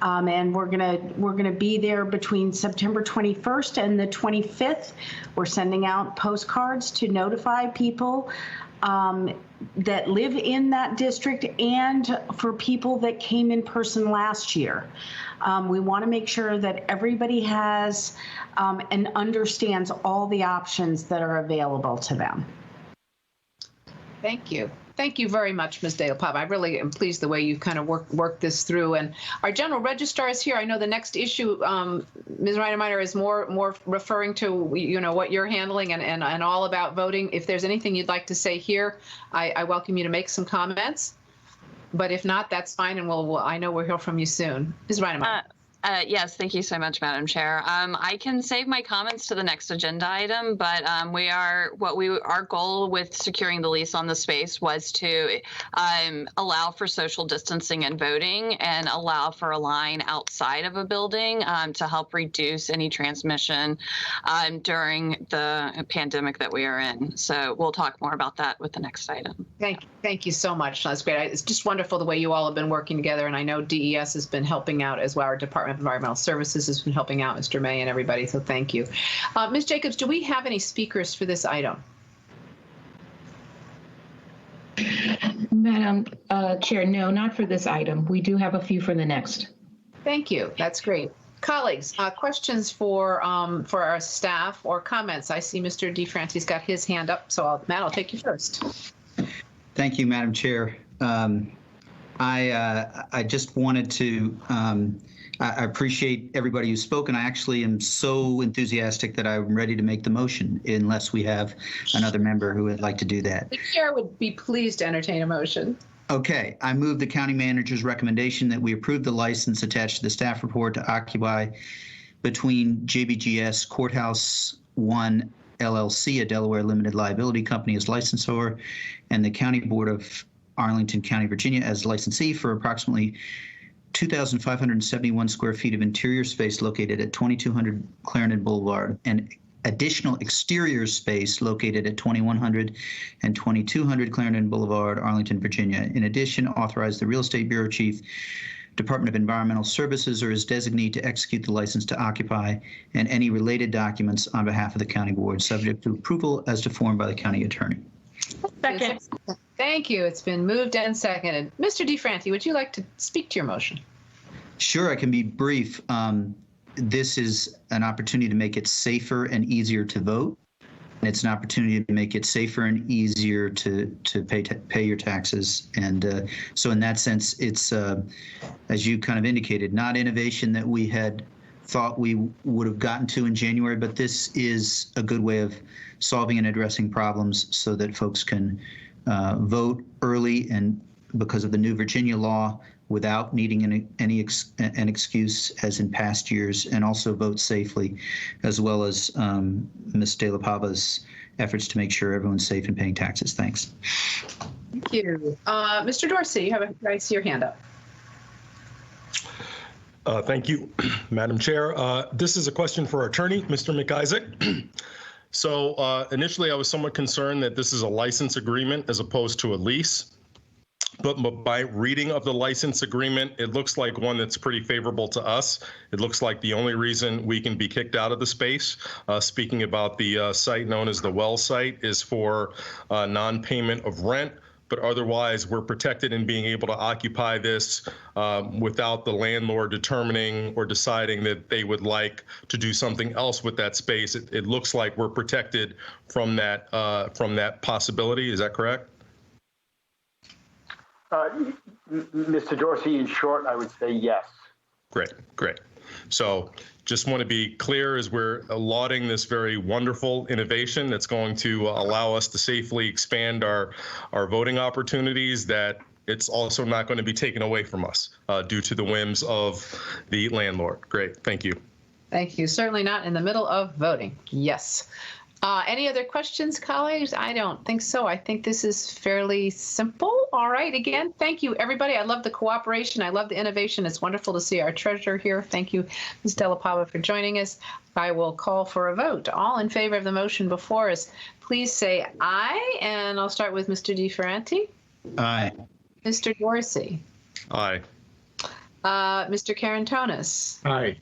And we're gonna be there between September 21st and the 25th. We're sending out postcards to notify people that live in that district and for people that came in person last year. We want to make sure that everybody has and understands all the options that are available to them. Thank you. Thank you very much, Ms. DePava. I really am pleased the way you've kind of worked this through. And our general registrar is here. I know the next issue, Ms. Reinemeier, is more referring to, you know, what you're handling and all about voting. If there's anything you'd like to say here, I welcome you to make some comments. But if not, that's fine, and I know we'll hear from you soon. Ms. Reinemeier. Yes, thank you so much, Madam Chair. I can save my comments to the next agenda item, but our goal with securing the lease on the space was to allow for social distancing and voting and allow for a line outside of a building to help reduce any transmission during the pandemic that we are in. So we'll talk more about that with the next item. Thank you so much. That's great. It's just wonderful the way you all have been working together, and I know DES has been helping out as well. Our Department of Environmental Services has been helping out, Mr. May and everybody, so thank you. Ms. Jacobs, do we have any speakers for this item? Madam Chair, no, not for this item. We do have a few for the next. Thank you. That's great. Colleagues, questions for our staff or comments? I see Mr. DeFrance's got his hand up, so Matt, I'll take you first. Thank you, Madam Chair. I just wanted to, I appreciate everybody who's spoken. I actually am so enthusiastic that I'm ready to make the motion unless we have another member who would like to do that. The chair would be pleased to entertain a motion. Okay, I move the county manager's recommendation that we approve the license attached to the staff report to occupy between JBGS Courthouse 1 LLC, a Delaware limited liability company, as licensor, and the County Board of Arlington County, Virginia, as licensee for approximately 2,571 square feet of interior space located at 2200 Clarendon Boulevard and additional exterior space located at 2100 and 2200 Clarendon Boulevard, Arlington, Virginia. In addition, authorize the Real Estate Bureau Chief, Department of Environmental Services, or his designee to execute the license to occupy and any related documents on behalf of the county board, subject to approval as to form by the county attorney. Second. Thank you. It's been moved and seconded. Mr. DeFranti, would you like to speak to your motion? Sure, I can be brief. This is an opportunity to make it safer and easier to vote. And it's an opportunity to make it safer and easier to pay your taxes. And so in that sense, it's, as you kind of indicated, not innovation that we had thought we would have gotten to in January, but this is a good way of solving and addressing problems so that folks can vote early and because of the new Virginia law without needing an excuse as in past years, and also vote safely, as well as Ms. De La Pava's efforts to make sure everyone's safe and paying taxes. Thanks. Thank you. Mr. Dorsey, I see your hand up. Thank you, Madam Chair. This is a question for our attorney, Mr. McIsaac. So initially, I was somewhat concerned that this is a license agreement as opposed to a lease. But by reading of the license agreement, it looks like one that's pretty favorable to us. It looks like the only reason we can be kicked out of the space, speaking about the site known as the well site, is for non-payment of rent. But otherwise, we're protected in being able to occupy this without the landlord determining or deciding that they would like to do something else with that space. It looks like we're protected from that possibility. Is that correct? Mr. Dorsey, in short, I would say yes. Great. So just want to be clear as we're lauding this very wonderful innovation that's going to allow us to safely expand our voting opportunities, that it's also not going to be taken away from us due to the whims of the landlord. Great. Thank you. Thank you. Certainly not in the middle of voting. Yes. Any other questions, colleagues? I don't think so. I think this is fairly simple. All right. Again, thank you, everybody. I love the cooperation. I love the innovation. It's wonderful to see our treasurer here. Thank you, Ms. De La Pava, for joining us. I will call for a vote. All in favor of the motion before us, please say aye. And I'll start with Mr. DeFranti. Aye. Mr. Dorsey. Aye. Mr. Carantonis. Aye.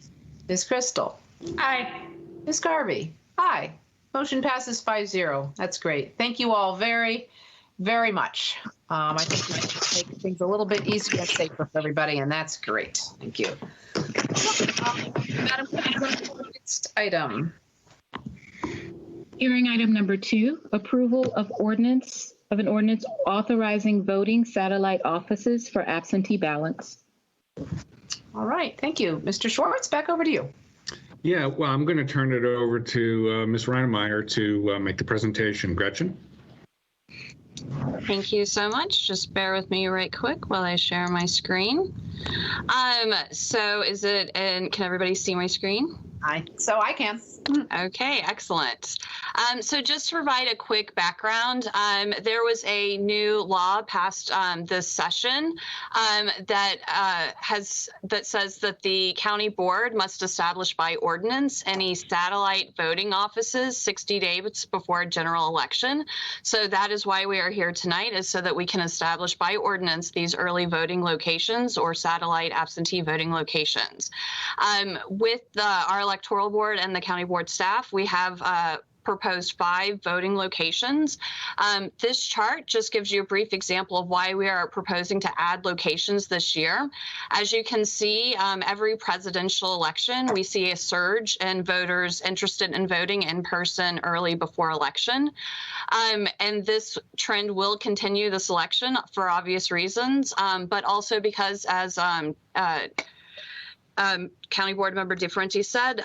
Ms. Crystal. Aye. Ms. Garvey. Aye. Motion passes 5-0. That's great. Thank you all very, very much. I think we can make things a little bit easier and safer for everybody, and that's great. Thank you. Madam Clerk, next item. Hearing item number 2, approval of an ordinance authorizing voting satellite offices for absentee ballots. All right. Thank you. Mr. Schwartz, back over to you. Yeah, well, I'm going to turn it over to Ms. Reinemeyer to make the presentation. Gretchen? Thank you so much. Just bear with me right quick while I share my screen. So can everybody see my screen? So I can. Okay, excellent. So just to provide a quick background, there was a new law passed this session that says that the county board must establish by ordinance any satellite voting offices 60 days before a general election. So that is why we are here tonight, is so that we can establish by ordinance these early voting locations or satellite absentee voting locations. With our electoral board and the county board staff, we have proposed 5 voting locations. This chart just gives you a brief example of why we are proposing to add locations this year. As you can see, every presidential election, we see a surge in voters interested in voting in person early before election. And this trend will continue this election for obvious reasons, but also because, as County Board Member DeFranti said,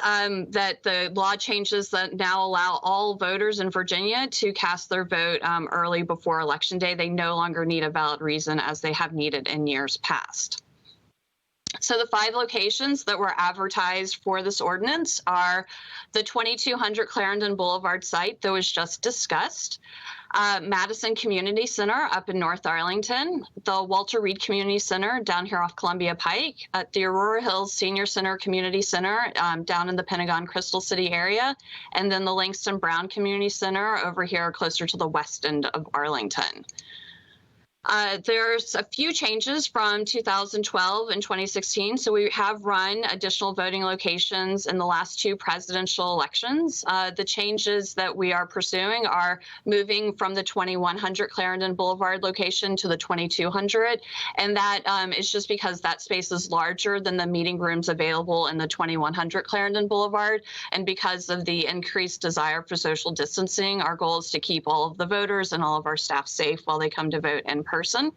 that the law changes that now allow all voters in Virginia to cast their vote early before Election Day. They no longer need a valid reason as they have needed in years past. So the 5 locations that were advertised for this ordinance are the 2200 Clarendon Boulevard site that was just discussed, Madison Community Center up in North Arlington, the Walter Reed Community Center down here off Columbia Pike, at the Aurora Hills Senior Center Community Center down in the Pentagon Crystal City area, and then the Langston Brown Community Center over here closer to the west end of Arlington. There's a few changes from 2012 and 2016. So we have run additional voting locations in the last 2 presidential elections. The changes that we are pursuing are moving from the 2100 Clarendon Boulevard location to the 2200. And that is just because that space is larger than the meeting rooms available in the 2100 Clarendon Boulevard. And because of the increased desire for social distancing, our goal is to keep all of the voters and all of our staff safe while they come to vote in person.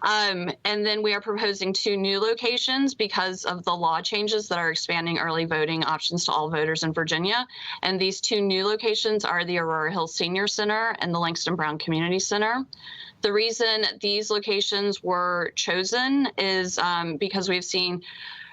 And then we are proposing 2 new locations because of the law changes that are expanding early voting options to all voters in Virginia. And these 2 new locations are the Aurora Hills Senior Center and the Langston Brown Community Center. The reason these locations were chosen is because we've seen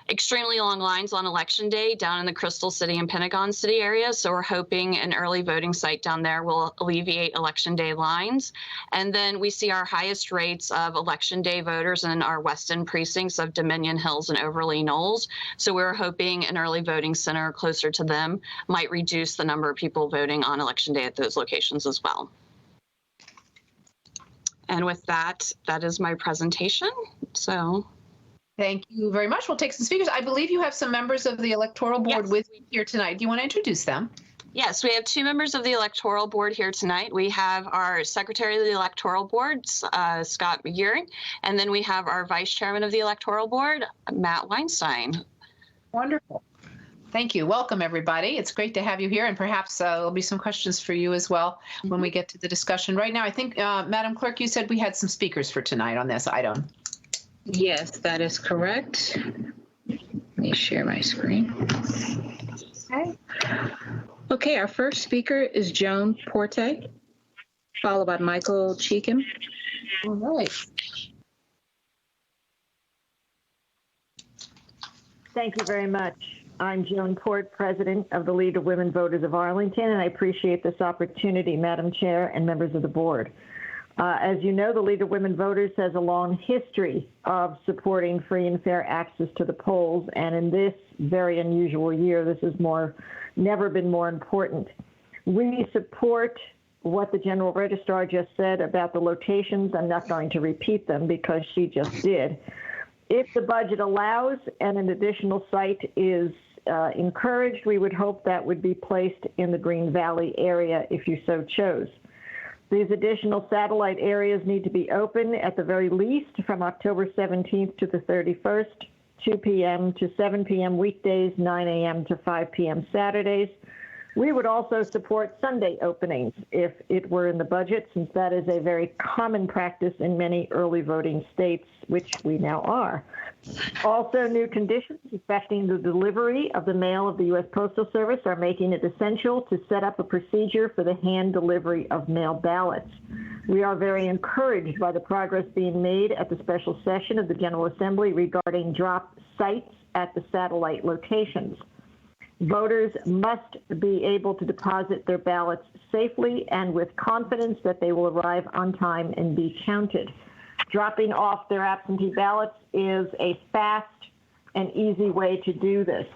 extremely long lines on election day down in the Crystal City and Pentagon City area. So we're hoping an early voting site down there will alleviate election day lines. And then we see our highest rates of election day voters in our western precincts of Dominion Hills and Overly Knolls. So we're hoping an early voting center closer to them might reduce the number of people voting on election day at those locations as well. And with that, that is my presentation. So. Thank you very much. We'll take some speakers. I believe you have some members of the Electoral Board with you here tonight. Do you want to introduce them? Yes, we have 2 members of the Electoral Board here tonight. We have our Secretary of the Electoral Board, Scott McGeary, and then we have our Vice Chairman of the Electoral Board, Matt Weinstein. Wonderful. Thank you. Welcome, everybody. It's great to have you here, and perhaps there'll be some questions for you as well when we get to the discussion. Right now, I think, Madam Clerk, you said we had some speakers for tonight on this item. Yes, that is correct. Let me share my screen. Okay. Okay, our first speaker is Joan Porte, followed by Michael Cheekham. All right. Thank you very much. I'm Joan Port, President of the League of Women Voters of Arlington, and I appreciate this opportunity, Madam Chair and members of the board. As you know, the League of Women Voters has a long history of supporting free and fair access to the polls, and in this very unusual year, this has never been more important. We support what the General Registrar just said about the locations. I'm not going to repeat them because she just did. If the budget allows and an additional site is encouraged, we would hope that would be placed in the Green Valley area if you so chose. These additional satellite areas need to be open at the very least from October 17th to the 31st, 2 p.m. to 7 p.m. weekdays, 9 a.m. to 5 p.m. Saturdays. We would also support Sunday openings if it were in the budget, since that is a very common practice in many early voting states, which we now are. Also, new conditions affecting the delivery of the mail of the U.S. Postal Service are making it essential to set up a procedure for the hand delivery of mail ballots. We are very encouraged by the progress being made at the special session of the General Assembly regarding drop sites at the satellite locations. Voters must be able to deposit their ballots safely and with confidence that they will arrive on time and be counted. Dropping off their absentee ballots is a fast and easy way to do this.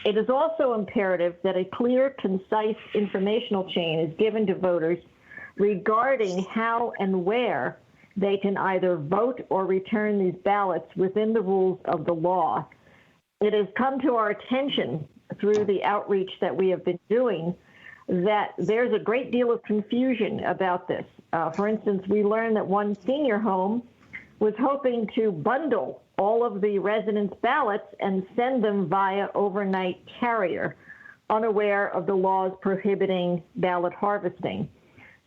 It is also imperative that a clear, concise informational chain is given to voters regarding how and where they can either vote or return these ballots within the rules of the law. It has come to our attention through the outreach that we have been doing that there's a great deal of confusion about this. For instance, we learned that one senior home was hoping to bundle all of the residents' ballots and send them via overnight carrier, unaware of the laws prohibiting ballot harvesting.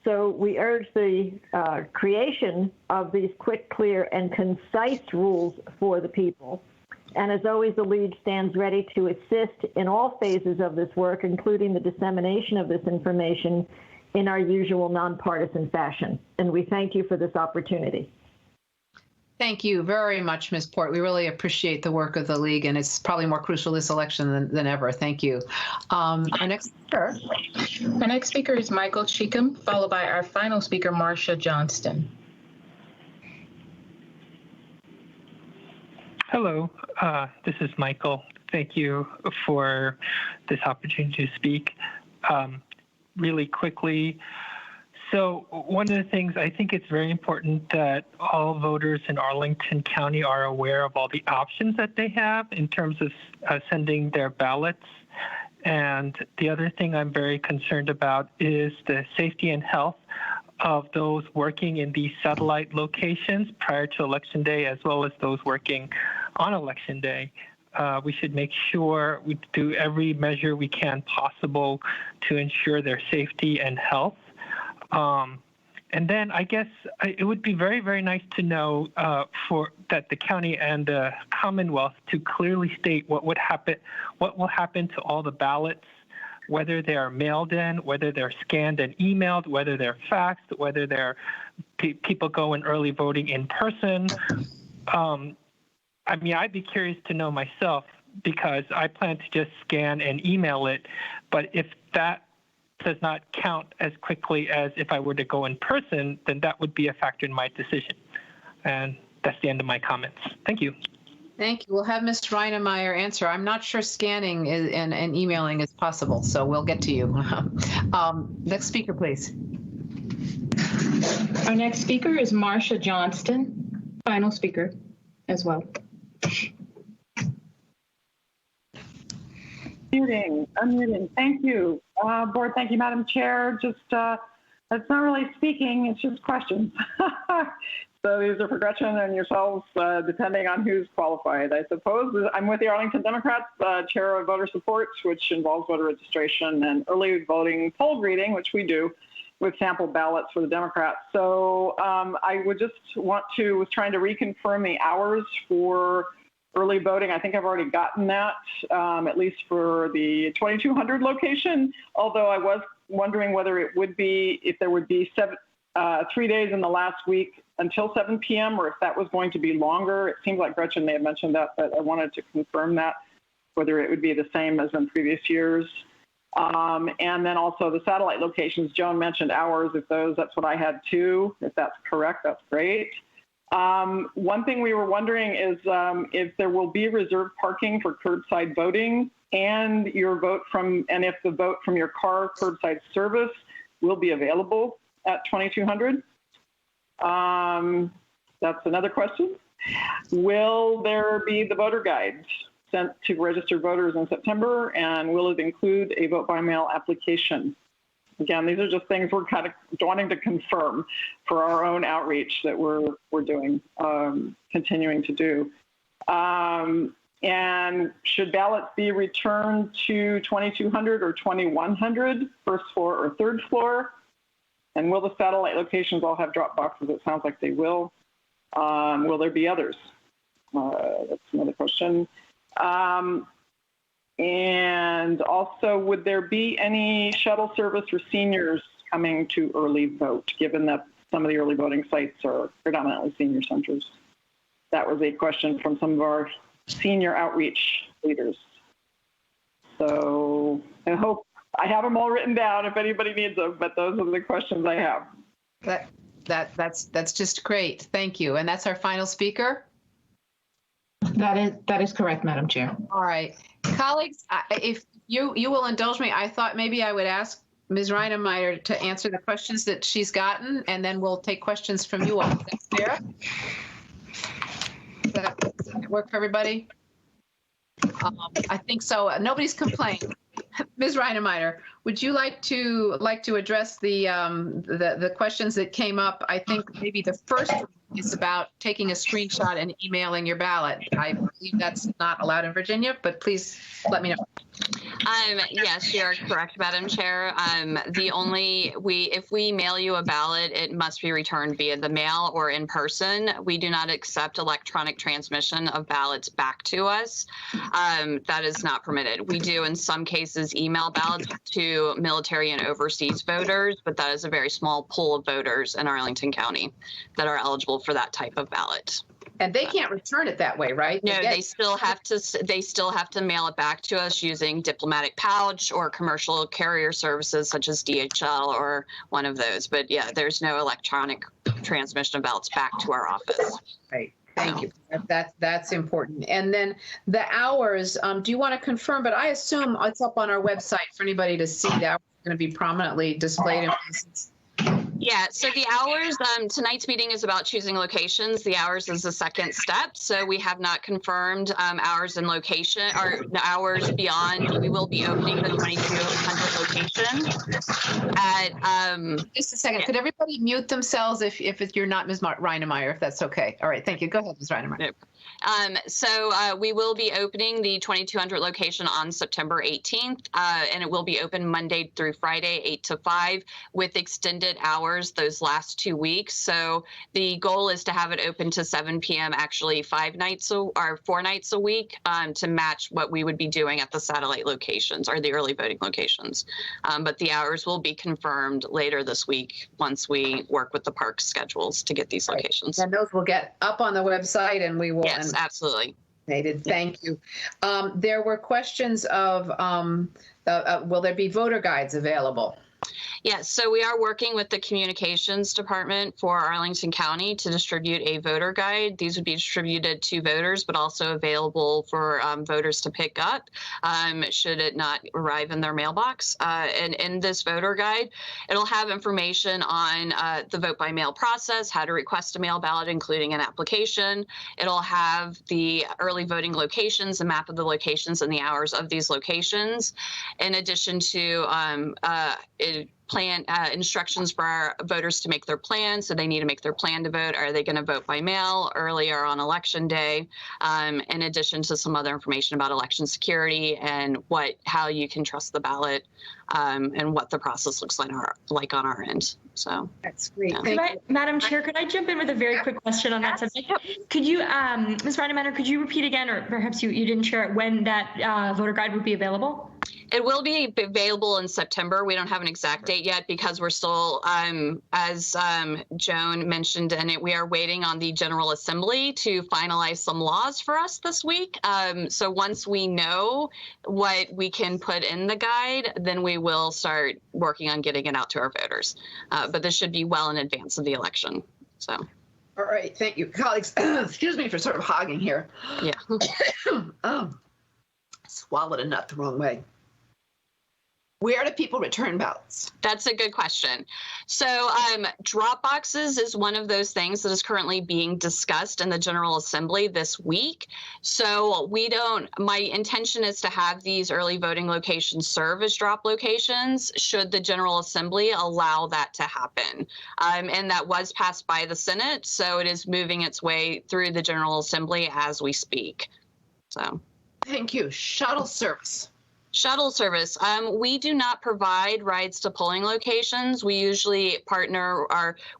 So we urge the creation of these quick, clear, and concise rules for the people. And as always, the League stands ready to assist in all phases of this work, including the dissemination of this information in our usual nonpartisan fashion. And we thank you for this opportunity. Thank you very much, Ms. Port. We really appreciate the work of the league, and it's probably more crucial this election than ever. Thank you. Our next speaker is Michael Cheekham, followed by our final speaker, Marsha Johnston. Hello, this is Michael. Thank you for this opportunity to speak. Really quickly, so one of the things, I think it's very important that all voters in Arlington County are aware of all the options that they have in terms of sending their ballots. And the other thing I'm very concerned about is the safety and health of those working in these satellite locations prior to Election Day, as well as those working on Election Day. We should make sure we do every measure we can possible to ensure their safety and health. And then I guess it would be very, very nice to know that the county and the Commonwealth to clearly state what will happen to all the ballots, whether they are mailed in, whether they're scanned and emailed, whether they're faxed, whether they're people go in early voting in person. I mean, I'd be curious to know myself because I plan to just scan and email it. But if that does not count as quickly as if I were to go in person, then that would be a factor in my decision. And that's the end of my comments. Thank you. Thank you. We'll have Ms. Reinemeyer answer. I'm not sure scanning and emailing is possible, so we'll get to you. Next speaker, please. Our next speaker is Marsha Johnston, final speaker as well. Unmuting. Thank you. Board, thank you, Madam Chair. Just, it's not really speaking, it's just questions. So these are for Gretchen and yourselves, depending on who's qualified. I suppose I'm with the Arlington Democrats, Chair of Voter Support, which involves voter registration and early voting poll greeting, which we do with sample ballots for the Democrats. So I would just was trying to reconfirm the hours for early voting. I think I've already gotten that, at least for the 2200 location, although I was wondering whether it would be, if there would be 3 days in the last week until 7 p.m. or if that was going to be longer. It seems like Gretchen may have mentioned that, but I wanted to confirm that, whether it would be the same as in previous years. And then also the satellite locations, Joan mentioned hours. If that's what I had too. If that's correct, that's great. One thing we were wondering is if there will be reserved parking for curbside voting and if the vote from your car curbside service will be available at 2200. That's another question. Will there be the voter guides sent to registered voters in September, and will it include a vote by mail application? Again, these are just things we're kind of wanting to confirm for our own outreach that we're doing, continuing to do. And should ballots be returned to 2200 or 2100, first floor or third floor? And will the satellite locations all have drop boxes? It sounds like they will. Will there be others? That's another question. And also, would there be any shuttle service for seniors coming to early vote, given that some of the early voting sites are predominantly senior centers? That was a question from some of our senior outreach leaders. So I hope I have them all written down if anybody needs them, but those are the questions I have. That's just great. Thank you. And that's our final speaker? That is correct, Madam Chair. All right. Colleagues, if you will indulge me, I thought maybe I would ask Ms. Reinemeyer to answer the questions that she's gotten, and then we'll take questions from you all. Is that fair? Does that work for everybody? I think so. Nobody's complained. Ms. Reinemeyer, would you like to address the questions that came up? I think maybe the first is about taking a screenshot and emailing your ballot. I believe that's not allowed in Virginia, but please let me know. Yes, you're correct, Madam Chair. If we mail you a ballot, it must be returned via the mail or in person. We do not accept electronic transmission of ballots back to us. That is not permitted. We do, in some cases, email ballots to military and overseas voters, but that is a very small pool of voters in Arlington County that are eligible for that type of ballot. And they can't return it that way, right? No, they still have to mail it back to us using diplomatic pouch or commercial carrier services such as DHL or one of those. But yeah, there's no electronic transmission of ballots back to our office. Right. Thank you. That's important. And then the hours, do you want to confirm? But I assume it's up on our website for anybody to see. The hours are going to be prominently displayed in places. Yeah, so the hours, tonight's meeting is about choosing locations. The hours is the second step. So we have not confirmed hours and location or the hours beyond. We will be opening the 2200 location at. Just a second. Yeah. Could everybody mute themselves if you're not Ms. Reinemeyer, if that's okay? All right, thank you. Go ahead, Ms. Reinemeyer. Nope. We will be opening the 2200 location on September 18th, and it will be open Monday through Friday, 8 to 5, with extended hours those last 2 weeks. So the goal is to have it open to 7 p.m. actually 4 nights a week to match what we would be doing at the satellite locations or the early voting locations. But the hours will be confirmed later this week once we work with the park schedules to get these locations. And those will get up on the website, and we will. Yes, absolutely. Thank you. There were questions of will there be voter guides available? Yes, so we are working with the communications department for Arlington County to distribute a voter guide. These would be distributed to voters, but also available for voters to pick up should it not arrive in their mailbox. And in this voter guide, it'll have information on the vote by mail process, how to request a mail ballot, including an application. It'll have the early voting locations, a map of the locations and the hours of these locations, in addition to instructions for our voters to make their plan. So they need to make their plan to vote. Are they going to vote by mail early or on election day? In addition to some other information about election security and how you can trust the ballot and what the process looks like on our end. So that's great. Yeah. Madam Chair, could I jump in with a very quick question on that subject? Could you, Ms. Reinemeyer, could you repeat again, or perhaps you didn't share it, when that voter guide would be available? It will be available in September. We don't have an exact date yet because we're still, as Joan mentioned, we are waiting on the General Assembly to finalize some laws for us this week. So once we know what we can put in the guide, then we will start working on getting it out to our voters. But this should be well in advance of the election. So. All right, thank you, colleagues. Excuse me for sort of hogging here. Yeah. Swallowed a nut the wrong way. Where do people return ballots? That's a good question. So drop boxes is one of those things that is currently being discussed in the General Assembly this week. So my intention is to have these early voting locations serve as drop locations should the General Assembly allow that to happen. And that was passed by the Senate, so it is moving its way through the General Assembly as we speak. So. Thank you. Shuttle service. Shuttle service. We do not provide rides to polling locations. We usually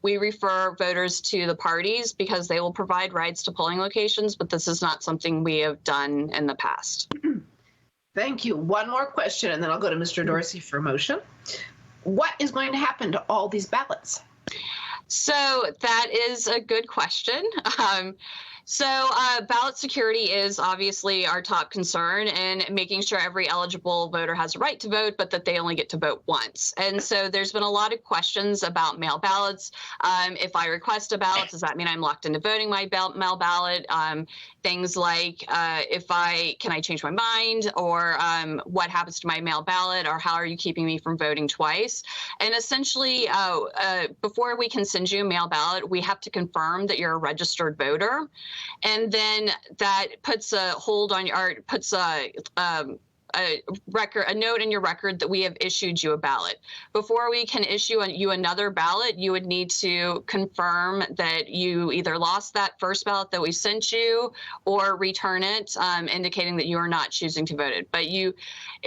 we refer voters to the parties because they will provide rides to polling locations, but this is not something we have done in the past. Thank you. One more question, and then I'll go to Mr. Dorsey for a motion. What is going to happen to all these ballots? So that is a good question. Ballot security is obviously our top concern, and making sure every eligible voter has a right to vote, but that they only get to vote once. And so there's been a lot of questions about mail ballots. If I request a ballot, does that mean I'm locked into voting my mail ballot? Things like can I change my mind, or what happens to my mail ballot, or how are you keeping me from voting twice? And essentially, before we can send you a mail ballot, we have to confirm that you're a registered voter. And then that puts a hold on a note in your record that we have issued you a ballot. Before we can issue you another ballot, you would need to confirm that you either lost that first ballot that we sent you or return it, indicating that you are not choosing to vote it. But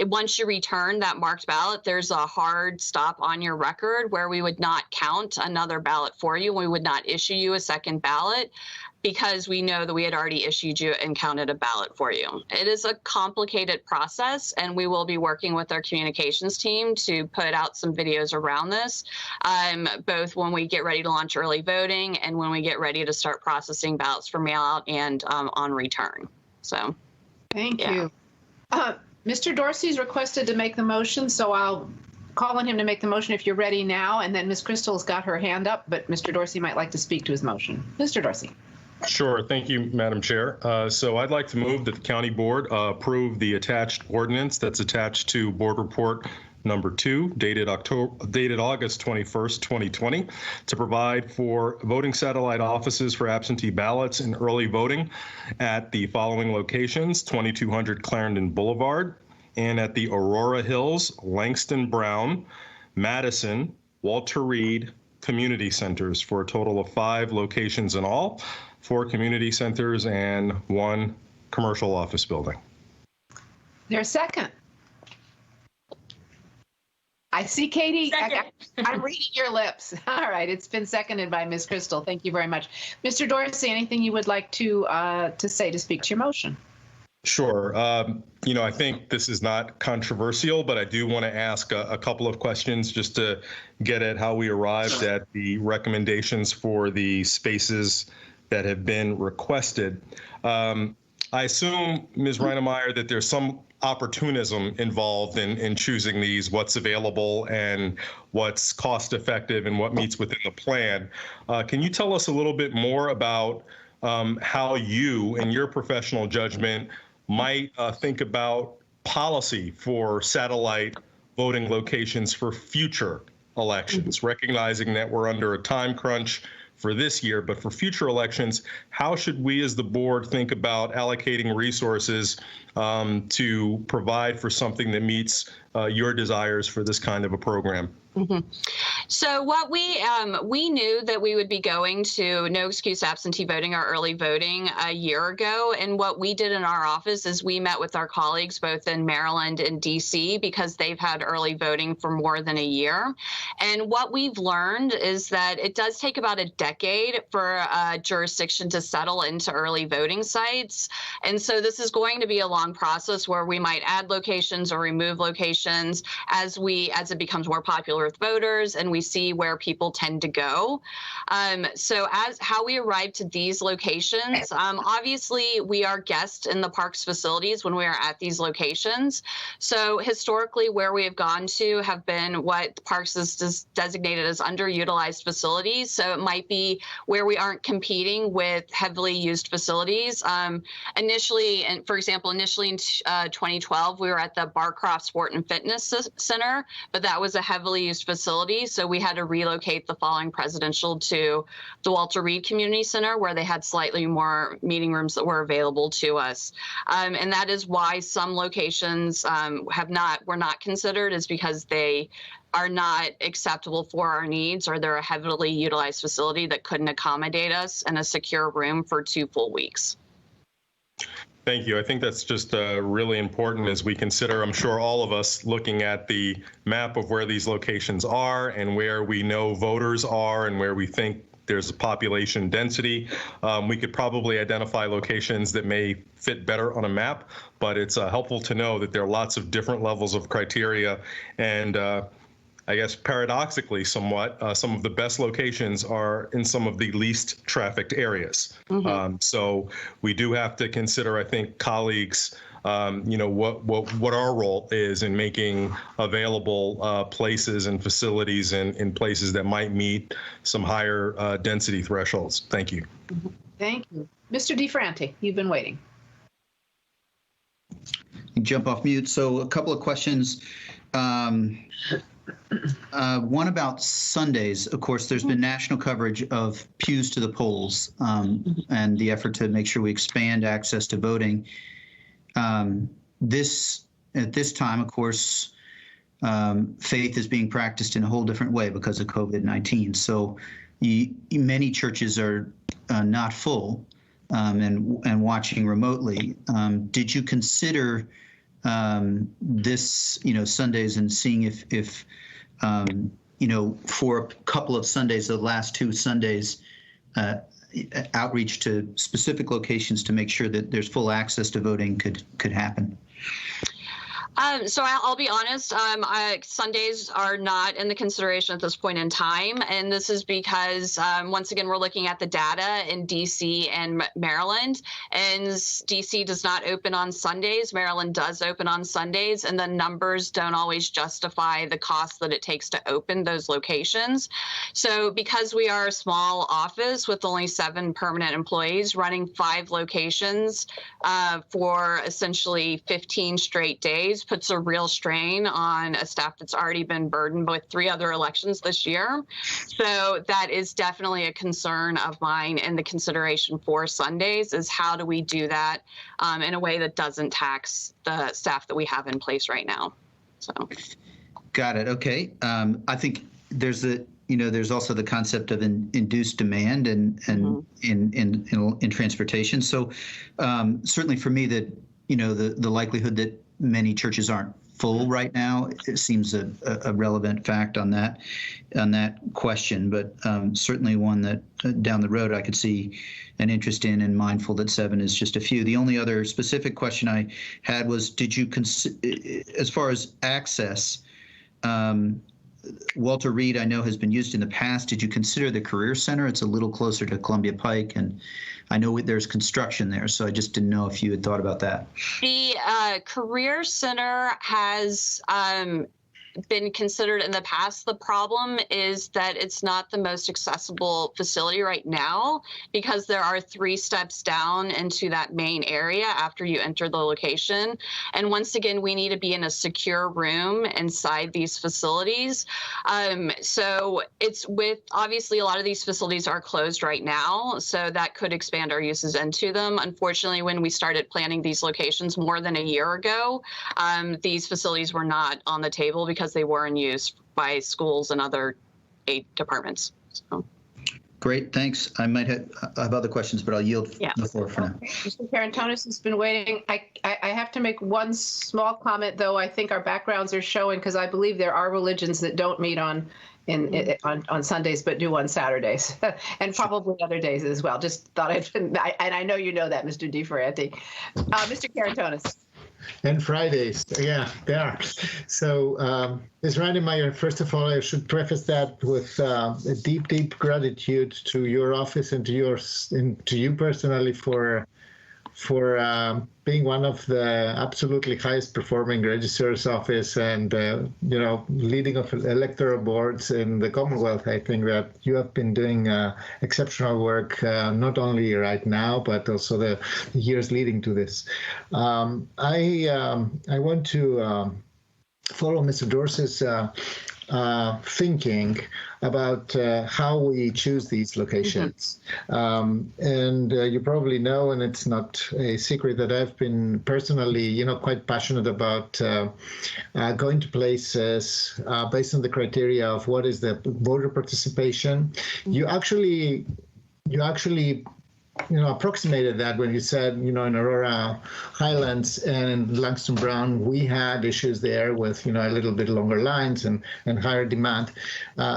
once you return that marked ballot, there's a hard stop on your record where we would not count another ballot for you. We would not issue you a second ballot. because we know that we had already issued you and counted a ballot for you. It is a complicated process, and we will be working with our communications team to put out some videos around this, both when we get ready to launch early voting and when we get ready to start processing ballots for mail out and on return. So, thank you. Mr. Dorsey's requested to make the motion, so I'll call on him to make the motion if you're ready now. And then Ms. Crystal's got her hand up, but Mr. Dorsey might like to speak to his motion. Mr. Dorsey. Sure. Thank you, Madam Chair. So I'd like to move that the county board approve the attached ordinance that's attached to board report number 2, dated August 21st, 2020, to provide for voting satellite offices for absentee ballots and early voting at the following locations: 2200 Clarendon Boulevard, and at the Aurora Hills, Langston Brown, Madison, Walter Reed community centers, for a total of 5 locations in all, 4 community centers and 1 commercial office building. There's a second. I see Katie. I'm reading your lips. All right, it's been seconded by Ms. Crystal. Thank you very much. Mr. Dorsey, anything you would like to say to speak to your motion? Sure. I think this is not controversial, but I do want to ask a couple of questions just to get at how we arrived at the recommendations for the spaces that have been requested. I assume, Ms. Reinemeyer, that there's some opportunism involved in choosing these, what's available and what's cost effective and what meets within the plan. Can you tell us a little bit more about how you, in your professional judgment, might think about policy for satellite voting locations for future elections, recognizing that we're under a time crunch for this year, but for future elections, how should we as the board think about allocating resources to provide for something that meets your desires for this kind of a program? Mm-hmm. So what we knew that we would be going to no excuse absentee voting or early voting a year ago. And what we did in our office is we met with our colleagues both in Maryland and DC because they've had early voting for more than a year. And what we've learned is that it does take about a decade for a jurisdiction to settle into early voting sites. And so this is going to be a long process where we might add locations or remove locations as it becomes more popular with voters and we see where people tend to go. So as how we arrived to these locations, obviously we are guests in the parks facilities when we are at these locations. So historically where we have gone to have been what Parks is designated as underutilized facilities. So it might be where we aren't competing with heavily used facilities. Initially in 2012, we were at the Barcroft Sport and Fitness Center, but that was a heavily used facility. So we had to relocate the following presidential to the Walter Reed Community Center, where they had slightly more meeting rooms that were available to us. And that is why some locations were not considered, is because they are not acceptable for our needs, or they're a heavily utilized facility that couldn't accommodate us in a secure room for 2 full weeks. Thank you. I think that's just really important as we consider, I'm sure all of us, looking at the map of where these locations are and where we know voters are and where we think there's a population density. We could probably identify locations that may fit better on a map, but it's helpful to know that there are lots of different levels of criteria. And I guess paradoxically somewhat, some of the best locations are in some of the least trafficked areas. Mm-hmm. So we do have to consider, I think, colleagues, what our role is in making available places and facilities in places that might meet some higher density thresholds. Thank you. Mm-hmm. Thank you. Mr. DeFranti, you've been waiting. Jump off mute. So a couple of questions. One about Sundays. Of course, there's been national coverage of pews to the polls and the effort to make sure we expand access to voting. At this time, of course, faith is being practiced in a whole different way because of COVID-19. So many churches are not full and watching remotely. Did you consider this, Sundays, and seeing if for a couple of Sundays, the last 2 Sundays, outreach to specific locations to make sure that there's full access to voting could happen? So I'll be honest, Sundays are not in the consideration at this point in time. And this is because, once again, we're looking at the data in DC and Maryland. And DC does not open on Sundays. Maryland does open on Sundays. And the numbers don't always justify the cost that it takes to open those locations. So because we are a small office with only 7 permanent employees running 5 locations for essentially 15 straight days, puts a real strain on a staff that's already been burdened with 3 other elections this year. So that is definitely a concern of mine, and the consideration for Sundays is how do we do that in a way that doesn't tax the staff that we have in place right now. So, got it. Okay. I think there's there's also the concept of induced demand and in transportation. So certainly for me, that the likelihood that many churches aren't full right now, it seems a relevant fact on that question, but certainly one that down the road I could see an interest in, and mindful that 7 is just a few. The only other specific question I had was, did you as far as access, Walter Reed, I know, has been used in the past. Did you consider the Career Center? It's a little closer to Columbia Pike, and I know there's construction there, so I just didn't know if you had thought about that. The Career Center has been considered in the past. The problem is that it's not the most accessible facility right now, because there are 3 steps down into that main area after you enter the location. And once again, we need to be in a secure room inside these facilities. So it's obviously a lot of these facilities are closed right now, so that could expand our uses into them. Unfortunately, when we started planning these locations more than a year ago, these facilities were not on the table because they were in use by schools and other aid departments. So. Great, thanks. I might have other questions, but I'll yield the floor for now. Mr. Karantonis has been waiting. I have to make one small comment, though. I think our backgrounds are showing, because I believe there are religions that don't meet on Sundays but do on Saturdays, and probably other days as well. Just thought and I know you know that, Mr. DeFerranti. Mr. Karantonis. And Fridays, yeah, they are. So, Ms. Randemeyer, first of all, I should preface that with a deep, deep gratitude to your office and to you personally for being one of the absolutely highest performing registrar's office and leading of electoral boards in the Commonwealth. I think that you have been doing exceptional work, not only right now but also the years leading to this. I want to follow Mr. Dorsey's thinking about how we choose these locations. And you probably know, and it's not a secret, that I've been personally, quite passionate about going to places based on the criteria of what is the voter participation. You actually approximated that when you said, in Aurora Highlands and in Langston Brown, we had issues there with, a little bit longer lines and higher demand.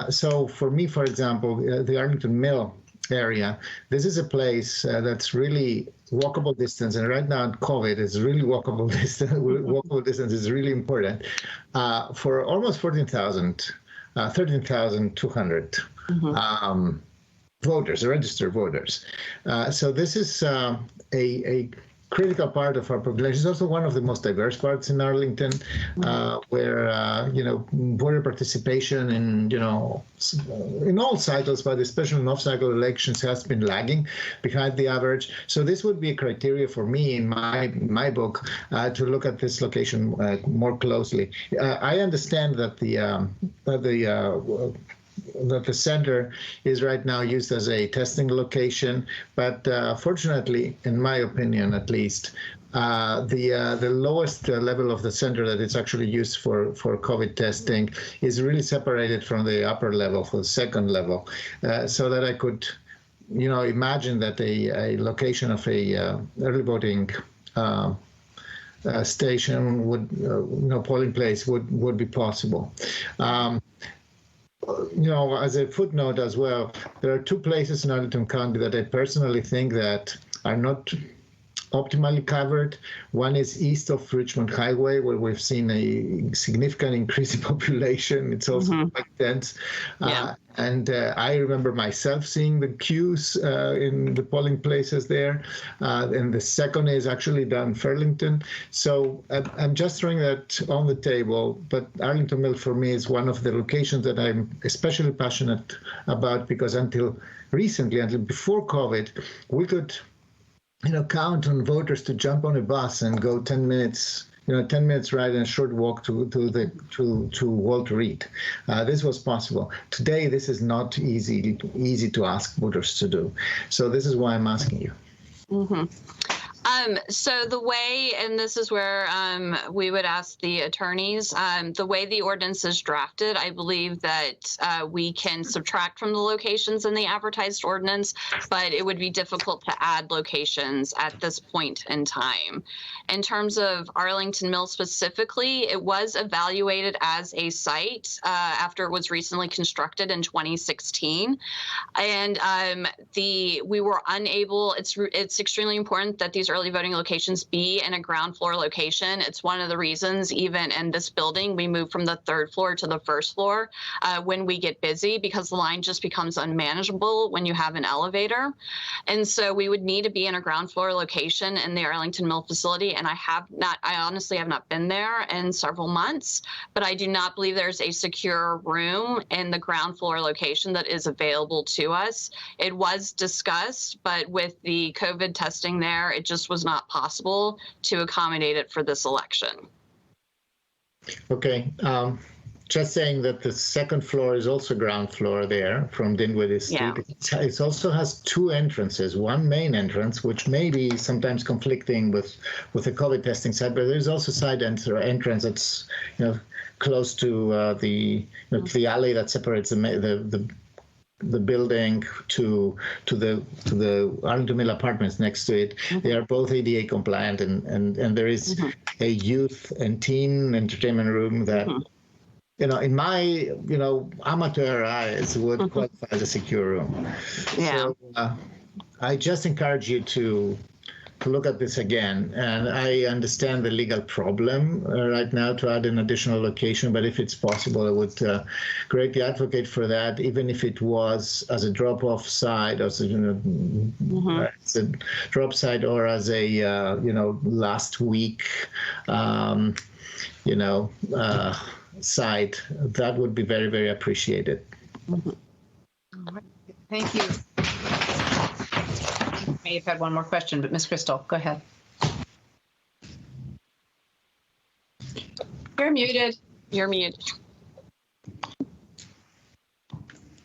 So for me, for example, the Arlington Mill area, this is a place that's really walkable distance. And right now in COVID, it's really walkable distance. Walkable distance is really important for almost 13,200. Voters, registered voters. So this is a critical part of our population. It's also one of the most diverse parts in Arlington, where voter participation in all cycles, but especially in off-cycle elections, has been lagging behind the average. So this would be a criteria for me in my book to look at this location more closely. I understand that the center is right now used as a testing location, but fortunately, in my opinion at least, the lowest level of the center that it's actually used for COVID testing is really separated from the upper level, for the second level, so that I could imagine that a location of a early voting station would, polling place would be possible. as a footnote as well, there are two places in Arlington County that I personally think that are not optimally covered. One is east of Richmond Highway, where we've seen a significant increase in population. It's also quite dense. And I remember myself seeing the queues in the polling places there. And the second is actually down Fairlington. So I'm just throwing that on the table. But Arlington Mill, for me, is one of the locations that I'm especially passionate about, because until recently, until before COVID, we could count on voters to jump on a bus and go 10 minutes, 10 minutes ride and a short walk to Walter Reed. This was possible. Today, this is not easy to ask voters to do. So this is why I'm asking you. So the way, and this is where we would ask the attorneys, the way the ordinance is drafted, I believe that we can subtract from the locations in the advertised ordinance, but it would be difficult to add locations at this point in time. In terms of Arlington Mill specifically, it was evaluated as a site after it was recently constructed in 2016. And we were unable, it's extremely important that these early voting locations be in a ground floor location. It's one of the reasons, even in this building, we move from the third floor to the first floor when we get busy, because the line just becomes unmanageable when you have an elevator. And so we would need to be in a ground floor location in the Arlington Mill facility. And I honestly have not been there in several months, but I do not believe there's a secure room in the ground floor location that is available to us. It was discussed, but with the COVID testing there, it just was not possible to accommodate it for this election. Okay. Just saying that the second floor is also ground floor there from Dinwiddie Street. Yeah. It also has two entrances, one main entrance, which may be sometimes conflicting with the COVID testing side, but there's also side entrance that's close to the alley that separates the building to the Arlington Mill apartments next to it. They are both ADA compliant, and there is a youth and teen entertainment room that in my amateur eyes would qualify as a secure room. Yeah. So I just encourage you to look at this again. And I understand the legal problem right now to add an additional location, but if it's possible, I would greatly advocate for that, even if it was as a drop-off site, as a drop site, or as a last week site. That would be very, very appreciated. All right. Thank you. I may have had one more question, but Ms. Crystal, go ahead. You're muted. You're muted.